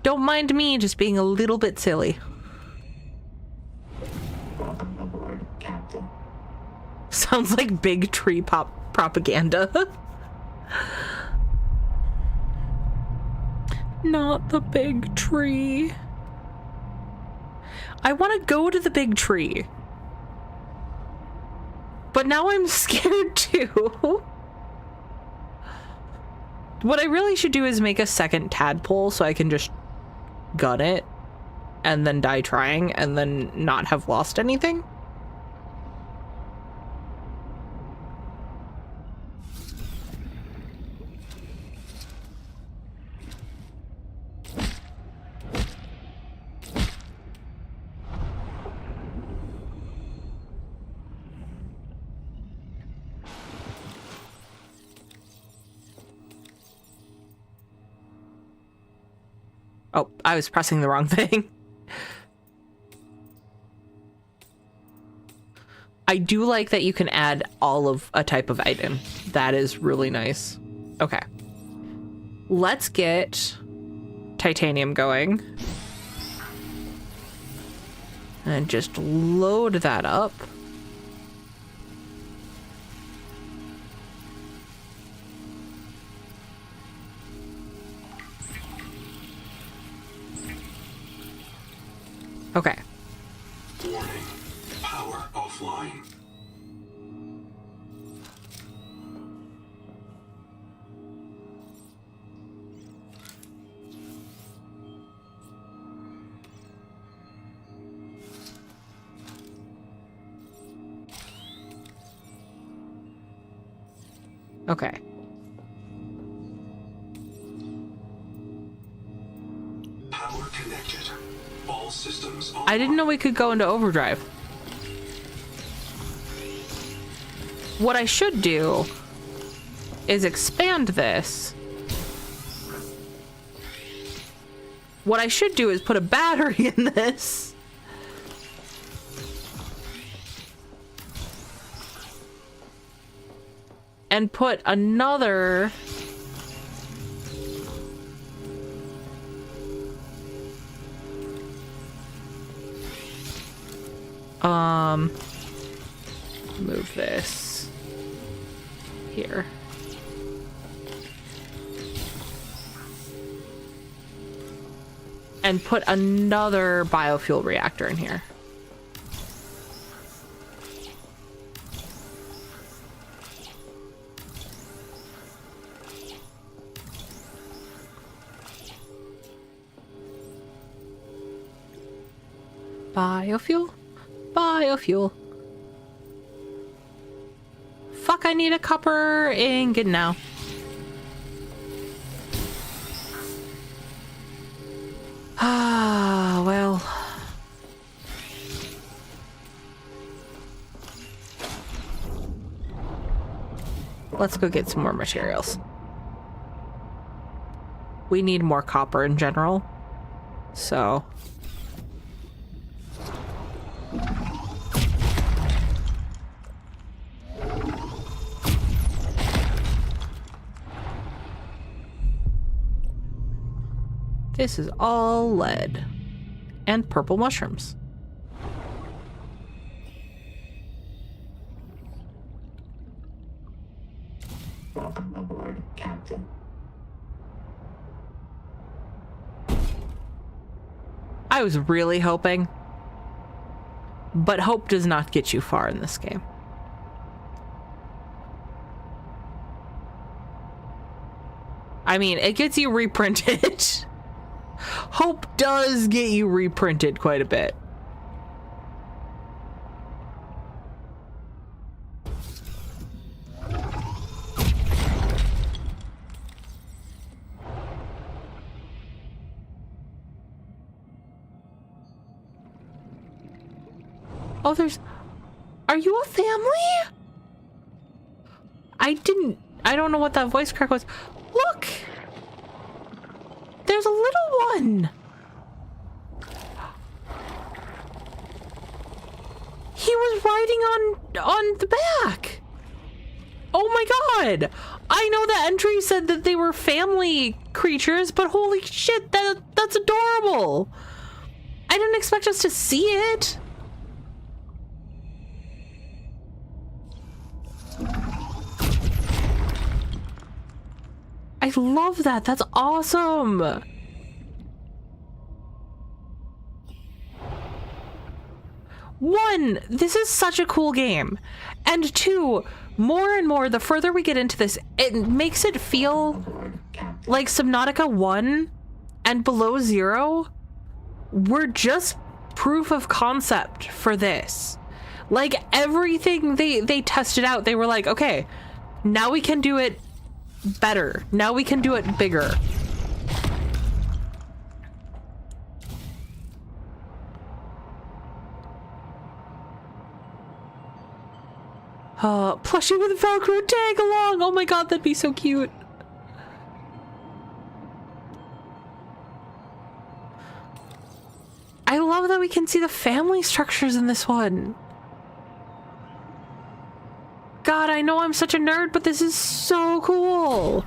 Don't mind me just being a little bit silly. Sounds like big tree pop propaganda. Not the big tree. I want to go to the big tree. But now I'm scared too. What I really should do is make a second tadpole so I can just gun it and then die trying and then not have lost anything. Oh, I was pressing the wrong thing. I do like that you can add all of a type of item. That is really nice. Okay. Let's get titanium going. And just load that up. Okay. Warning. Power offline. Okay. Power connected. All systems online. I didn't know we could go into overdrive. What I should do is expand this. What I should do is put a battery in this. And put another... move this here. and put another biofuel reactor in here. Biofuel? Biofuel. Fuck, I need a copper ingot now. Ah, well. Let's go get some more materials. We need more copper in general, so... This is all lead. And purple mushrooms. Welcome aboard, Captain. I was really hoping. But hope does not get you far in this game. I mean, it gets you reprinted. Hope does get you reprinted quite a bit. Oh, are you a family? I don't know what that voice crack was. Look! There's a little one! He was riding on the back! Oh my god! I know the entry said that they were family creatures, but holy shit, that's adorable! I didn't expect us to see it! I love that. That's awesome. One, this is such a cool game. And two, more and more, the further we get into this, it makes it feel like Subnautica 1 and Below Zero were just proof of concept for this. Like everything they tested out, they were like, okay, now we can do it better. Now we can do it bigger. Plushie with a Velcro tag along. Oh my god, that'd be so cute. I love that we can see the family structures in this one. God, I know I'm such a nerd, but this is so cool.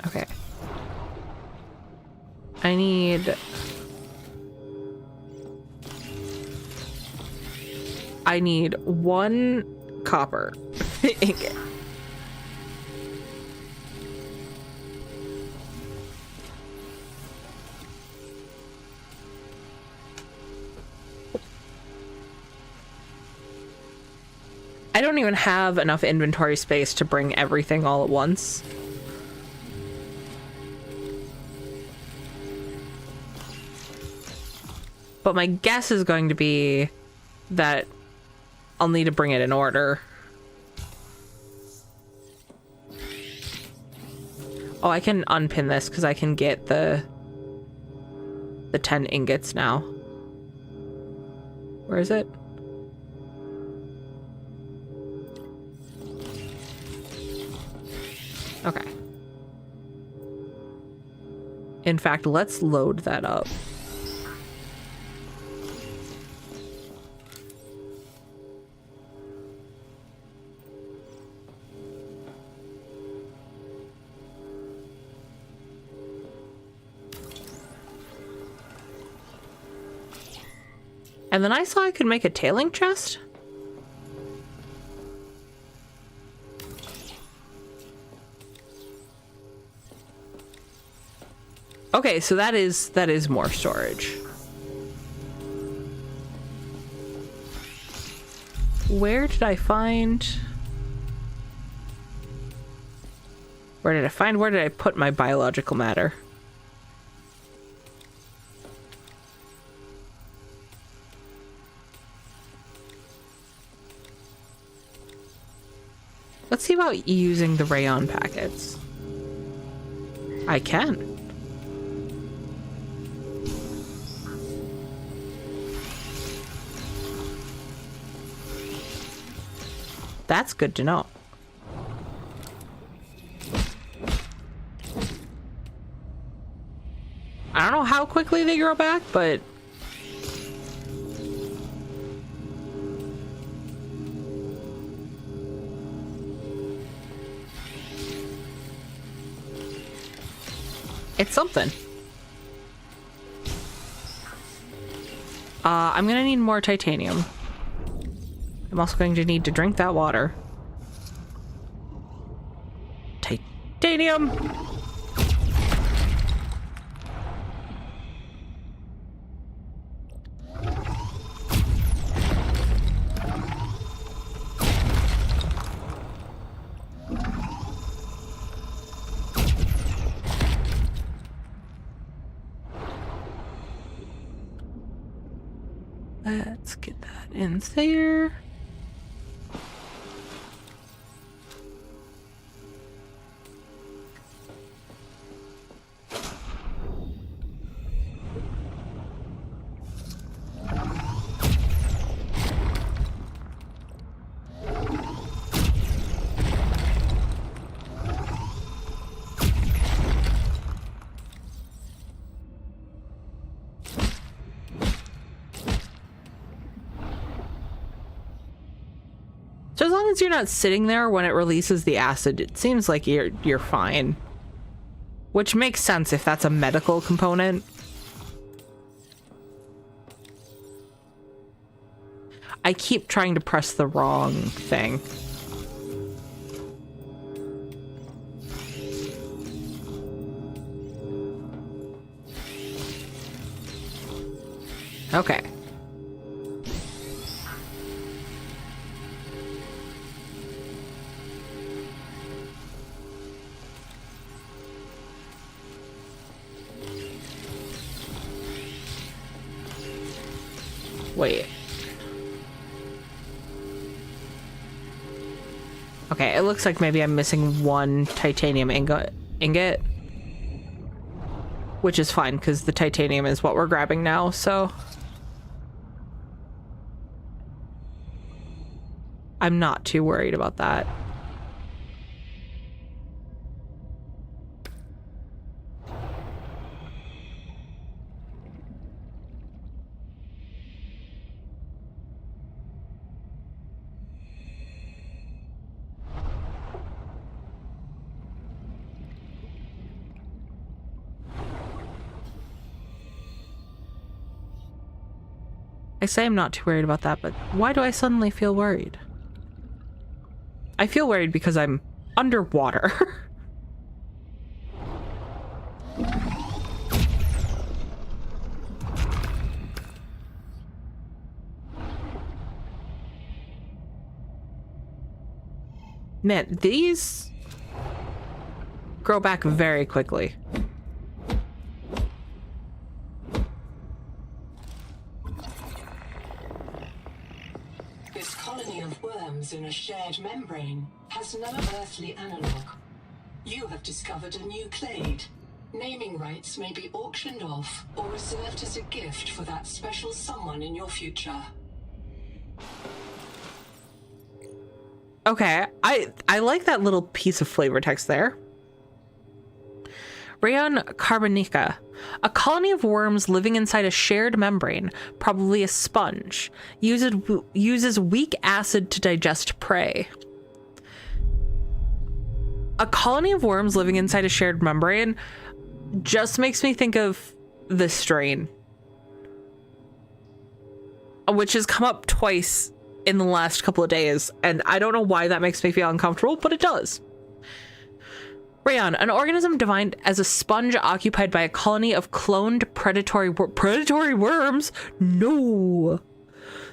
Okay. I need one copper ingot. I don't even have enough inventory space to bring everything all at once. But my guess is going to be that I'll need to bring it in order. Oh, I can unpin this because I can get the 10 ingots now. Where is it? Okay. In fact, let's load that up. And then I saw I could make a tailing chest. Okay, so that is more storage. Where did I find... Where did I put my biological matter? Let's see about using the rayon packets. I can. That's good to know. I don't know how quickly they grow back, but... it's something. I'm gonna need more titanium. I'm also going to need to drink that water. Titanium! Let's get that in there. So as long as you're not sitting there when it releases the acid, it seems like you're fine. Which makes sense if that's a medical component. I keep trying to press the wrong thing. Okay. Wait. Okay, it looks like maybe I'm missing one titanium ingot. Which is fine, because the titanium is what we're grabbing now, so... I'm not too worried about that. I say I'm not too worried about that, but why do I suddenly feel worried? I feel worried because I'm underwater. Man, these grow back very quickly. This colony of worms in a shared membrane has no earthly analog. You have discovered a new clade. Naming rights may be auctioned off or reserved as a gift for that special someone in your future. Okay, I like that little piece of flavor text there. Rayon carbonica, a colony of worms living inside a shared membrane, probably a sponge, uses weak acid to digest prey. A colony of worms living inside a shared membrane just makes me think of this strain, which has come up twice in the last couple of days, and I don't know why that makes me feel uncomfortable, but it does. Rayon, an organism defined as a sponge occupied by a colony of cloned predatory worms? No.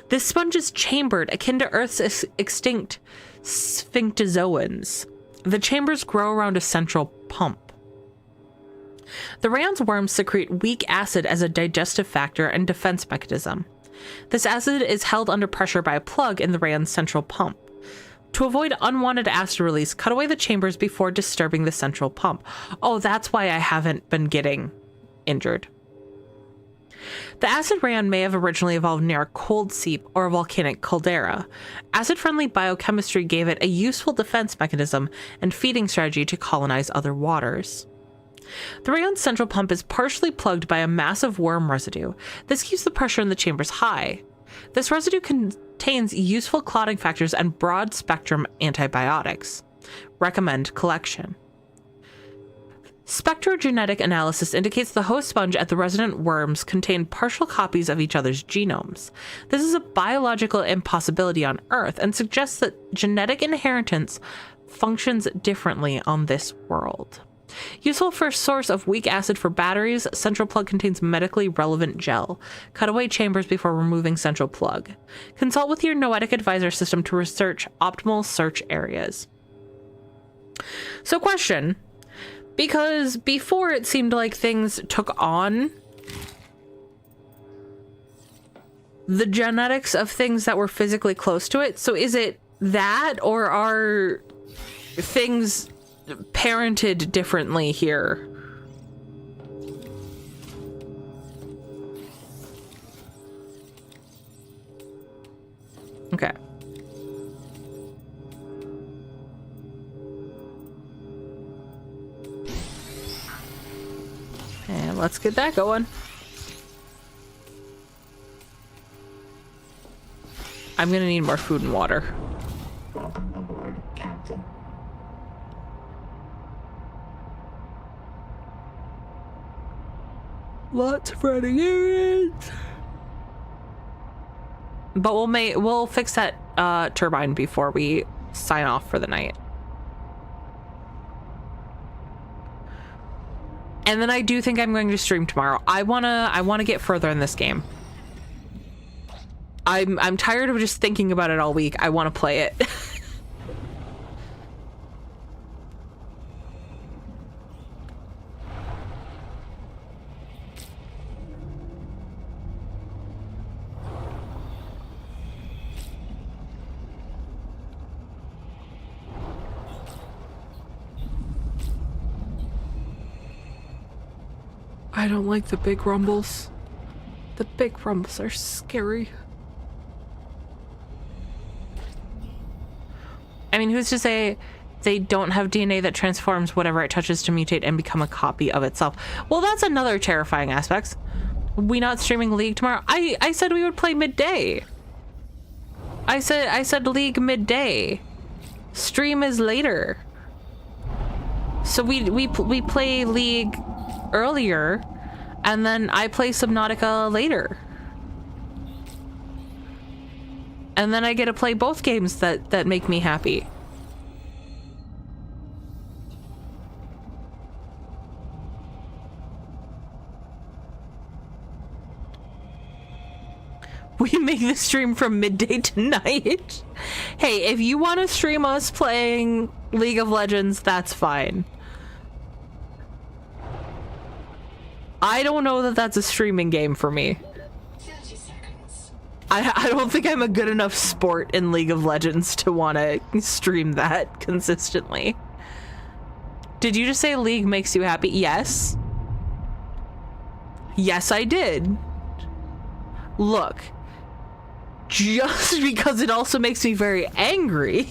This sponge is chambered, akin to Earth's extinct sphinctozoans. The chambers grow around a central pump. The Rayon's worms secrete weak acid as a digestive factor and defense mechanism. This acid is held under pressure by a plug in the Rayon's central pump. To avoid unwanted acid release, cut away the chambers before disturbing the central pump. Oh, that's why I haven't been getting injured. The acid rayon may have originally evolved near a cold seep or a volcanic caldera. Acid-friendly biochemistry gave it a useful defense mechanism and feeding strategy to colonize other waters. The rayon's central pump is partially plugged by a massive worm residue. This keeps the pressure in the chambers high. This residue contains useful clotting factors and broad-spectrum antibiotics. Recommend collection. Spectrogenetic analysis indicates the host sponge and the resident worms contain partial copies of each other's genomes. This is a biological impossibility on Earth and suggests that genetic inheritance functions differently on this world. Useful for a source of weak acid for batteries, central plug contains medically relevant gel. Cut away chambers before removing central plug. Consult with your noetic advisor system to research optimal search areas. So question, because before it seemed like things took on the genetics of things that were physically close to it. So is it that, or are things parented differently here? Okay. And let's get that going. I'm gonna need more food and water. Welcome aboard, Captain. Lots of running errands. But we'll fix that turbine before we sign off for the night. And then I do think I'm going to stream tomorrow. I wanna get further in this game. I'm tired of just thinking about it all week. I want to play it. I don't like the big rumbles. The big rumbles are scary. I mean, who's to say they don't have DNA that transforms whatever it touches to mutate and become a copy of itself? Well, that's another terrifying aspect. We not streaming League tomorrow? I said we would play midday. I said League midday. Stream is later. So we play League earlier, and then I play Subnautica later. And then I get to play both games that make me happy. We make the stream from midday to night. Hey, if you want to stream us playing League of Legends, that's fine. I don't know that that's a streaming game for me. 30 seconds. I don't think I'm a good enough sport in League of Legends to want to stream that consistently. Did you just say League makes you happy? Yes. Yes, I did. Look, just because it also makes me very angry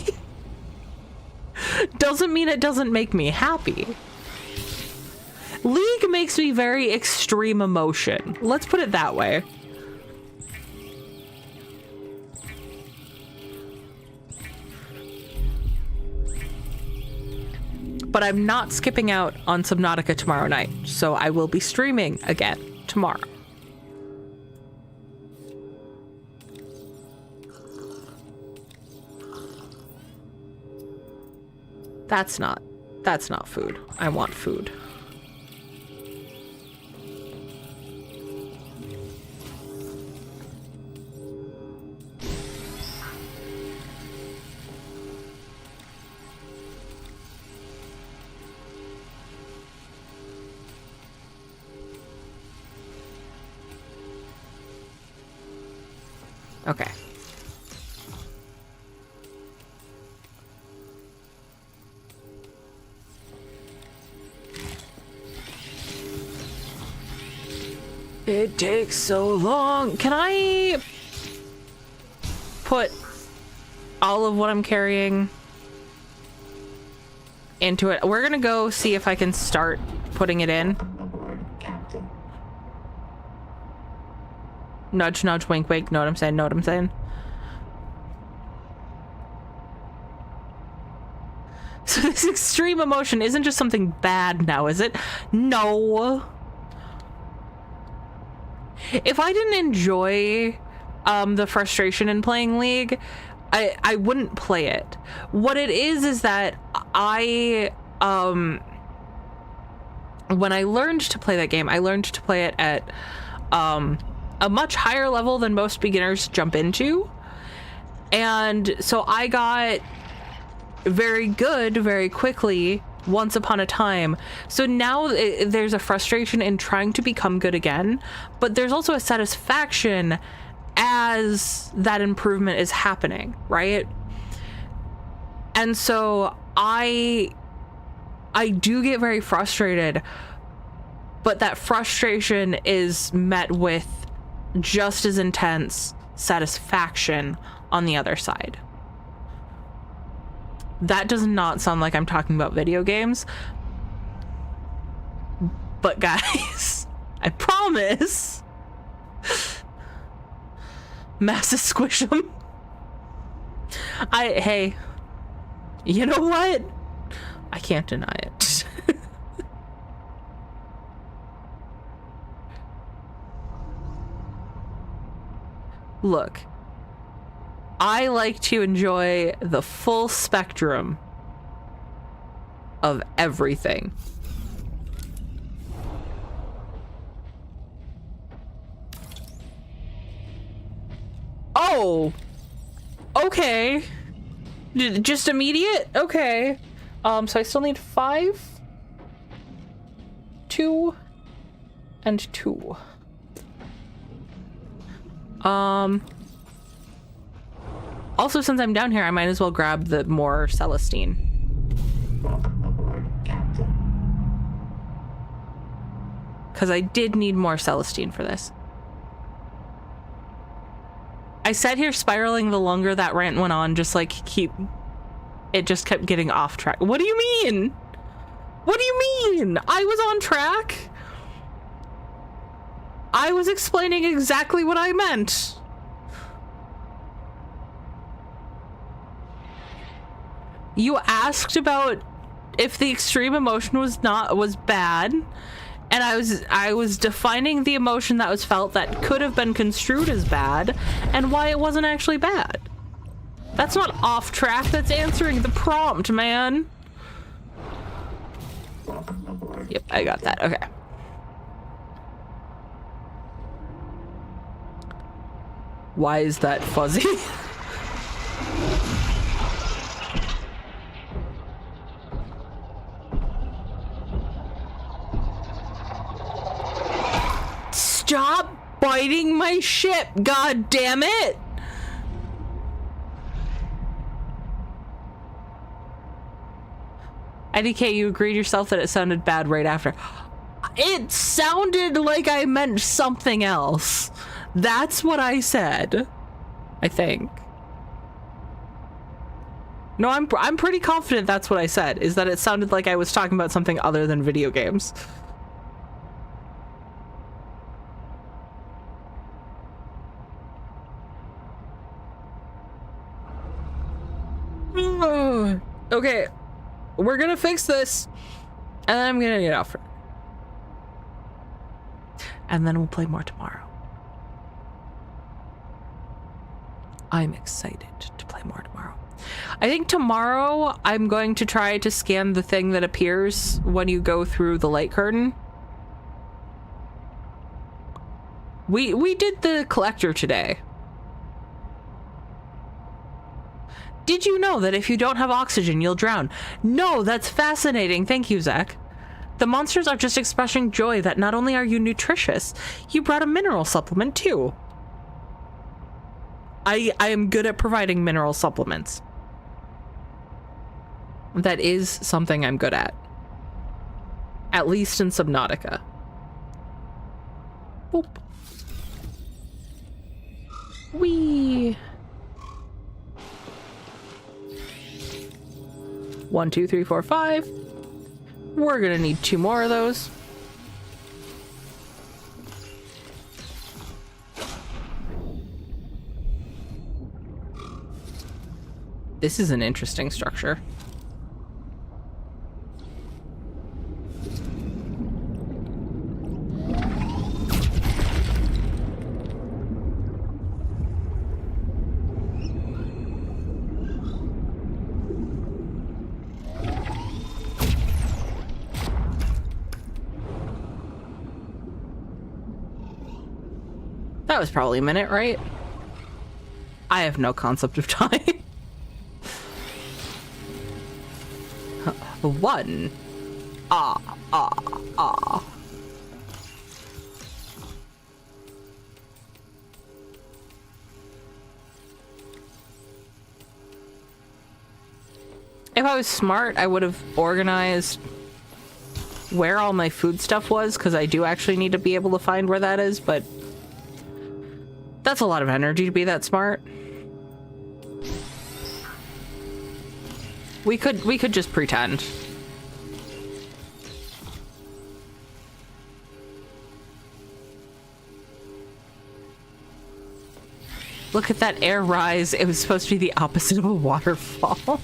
doesn't mean it doesn't make me happy. League makes me very extreme emotion. Let's put it that way. But I'm not skipping out on Subnautica tomorrow night, so I will be streaming again tomorrow. That's not That's not food. I want food. Okay. It takes so long. Can I put all of what I'm carrying into it? We're gonna go see if I can start putting it in. Nudge, nudge, wink, wink. Know what I'm saying? Know what I'm saying? So this extreme emotion isn't just something bad now, is it? No. If I didn't enjoy the frustration in playing League, I wouldn't play it. What it is that when I learned to play that game, I learned to play it at a much higher level than most beginners jump into. And so I got very good very quickly once upon a time. So now there's a frustration in trying to become good again, but there's also a satisfaction as that improvement is happening, right? And so I do get very frustrated, but that frustration is met with just as intense satisfaction on the other side. That does not sound like I'm talking about video games. But guys, I promise. Massive squish 'em. Hey, you know what? I can't deny it. Look, I like to enjoy the full spectrum of everything. Oh, okay. Just immediate? Okay. So I still need 5, 2, and 2. Also, since I'm down here, I might as well grab the more Celestine. Because I did need more Celestine for this. I sat here spiraling the longer that rant went on, just like it just kept getting off track. What do you mean? What do you mean? I was on track. I was explaining exactly what I meant. You asked about if the extreme emotion was bad, and I was defining the emotion that was felt that could have been construed as bad and why it wasn't actually bad. That's not off track, that's answering the prompt, man. Yep, I got that. Okay. Why is that fuzzy? Stop biting my ship, god damn it! IDK, you agreed yourself that it sounded bad right after. It sounded like I meant something else. That's what I said. I think. No, I'm pretty confident that's what I said, is that it sounded like I was talking about something other than video games. Okay, we're gonna fix this, and then I'm gonna get off. And then we'll play more tomorrow. I'm excited to play more tomorrow. I think tomorrow I'm going to try to scan the thing that appears when you go through the light curtain. We did the collector today. Did you know that if you don't have oxygen, you'll drown? No, that's fascinating. Thank you, Zach. The monsters are just expressing joy that not only are you nutritious, you brought a mineral supplement too. I am good at providing mineral supplements. That is something I'm good at. At least in Subnautica. Boop. Whee! 1, 2, 3, 4, 5. We're gonna need 2 more of those. This is an interesting structure. That was probably a minute, right? I have no concept of time. 1. Ah. If I was smart, I would have organized where all my food stuff was, because I do actually need to be able to find where that is, but that's a lot of energy to be that smart. We could just pretend. Look at that air rise. It was supposed to be the opposite of a waterfall.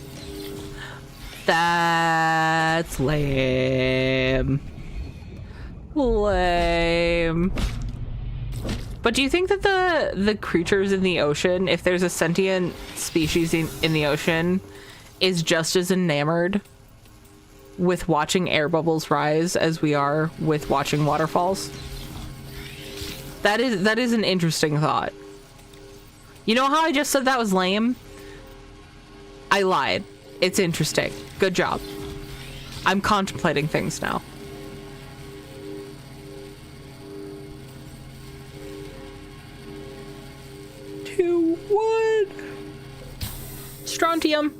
That's lame. Lame. But do you think that the creatures in the ocean, if there's a sentient species in the ocean, is just as enamored with watching air bubbles rise as we are with watching waterfalls? That is an interesting thought. You know how I just said that was lame? I lied. It's interesting. Good job. I'm contemplating things now. Strontium.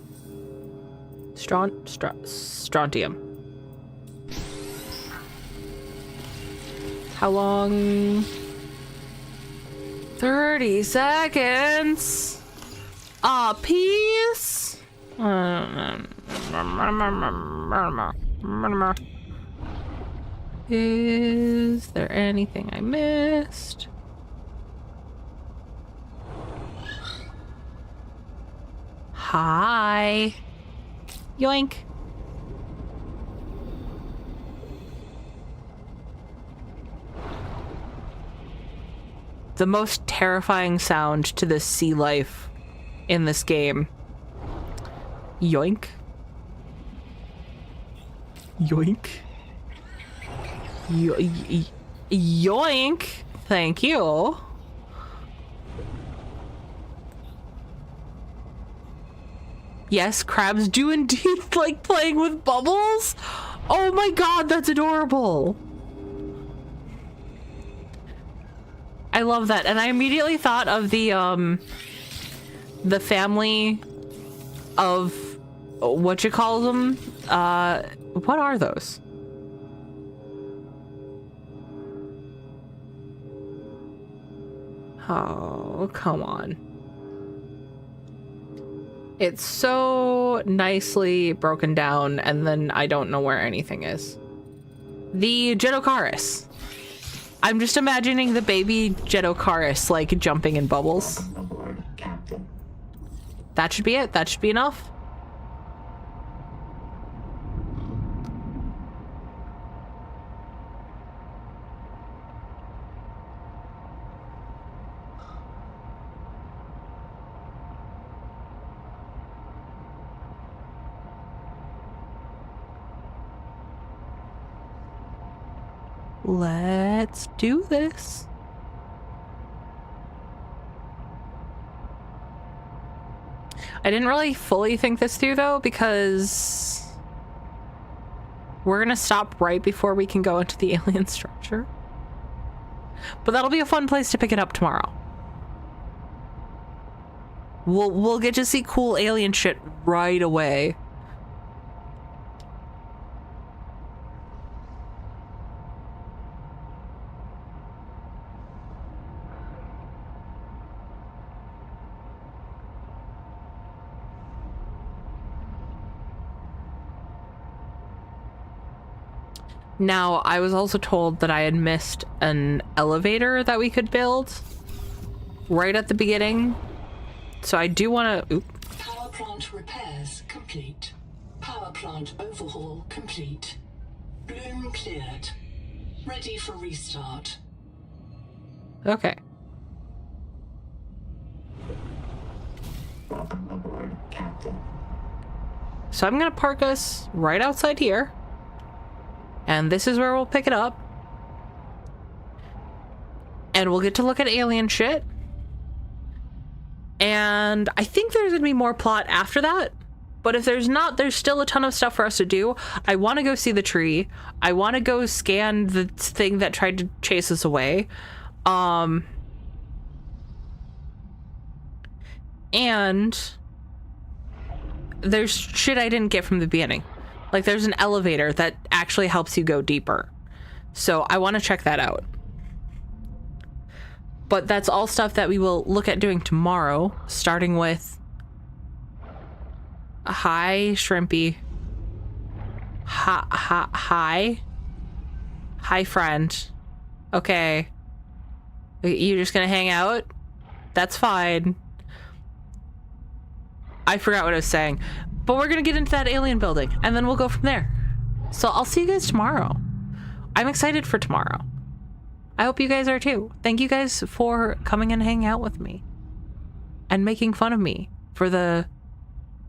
Strontium. How long? 30 seconds. A piece. Is there anything I missed? Hi. Yoink. The most terrifying sound to the sea life in this game. Yoink. Yoink. Yoink. Thank you. Yes, crabs do indeed like playing with bubbles. Oh my god, that's adorable. I love that. And I immediately thought of the family of what you call them? What are those? Oh, come on. It's so nicely broken down, and then I don't know where anything is. The Jetocaris. I'm just imagining the baby Jetocaris, like, jumping in bubbles. Aboard, Captain. That should be it. That should be enough. let's do this. I didn't really fully think this through though, because we're gonna stop right before we can go into the alien structure. But that'll be a fun place to pick it up tomorrow. We'll get to see cool alien shit right away. Now, I was also told that I had missed an elevator that we could build right at the beginning. So I do want to... Power plant repairs complete. Power plant overhaul complete. Bloom cleared. Ready for restart. Okay. Welcome aboard, Captain. So I'm going to park us right outside here. And this is where we'll pick it up. And we'll get to look at alien shit. And I think there's going to be more plot after that. But if there's not, there's still a ton of stuff for us to do. I want to go see the tree. I want to go scan the thing that tried to chase us away. And there's shit I didn't get from the beginning. Like, there's an elevator that actually helps you go deeper. So I want to check that out. But that's all stuff that we will look at doing tomorrow, starting with... Hi, Shrimpy. Hi, friend. Okay. You just gonna hang out? That's fine. I forgot what I was saying. But we're gonna get into that alien building, and then we'll go from there. So I'll see you guys tomorrow. I'm excited for tomorrow. I hope you guys are too. Thank you guys for coming and hanging out with me. And making fun of me for the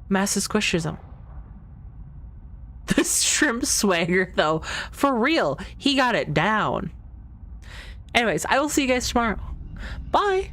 massive squishism. The shrimp swagger, though. For real. He got it down. Anyways, I will see you guys tomorrow. Bye.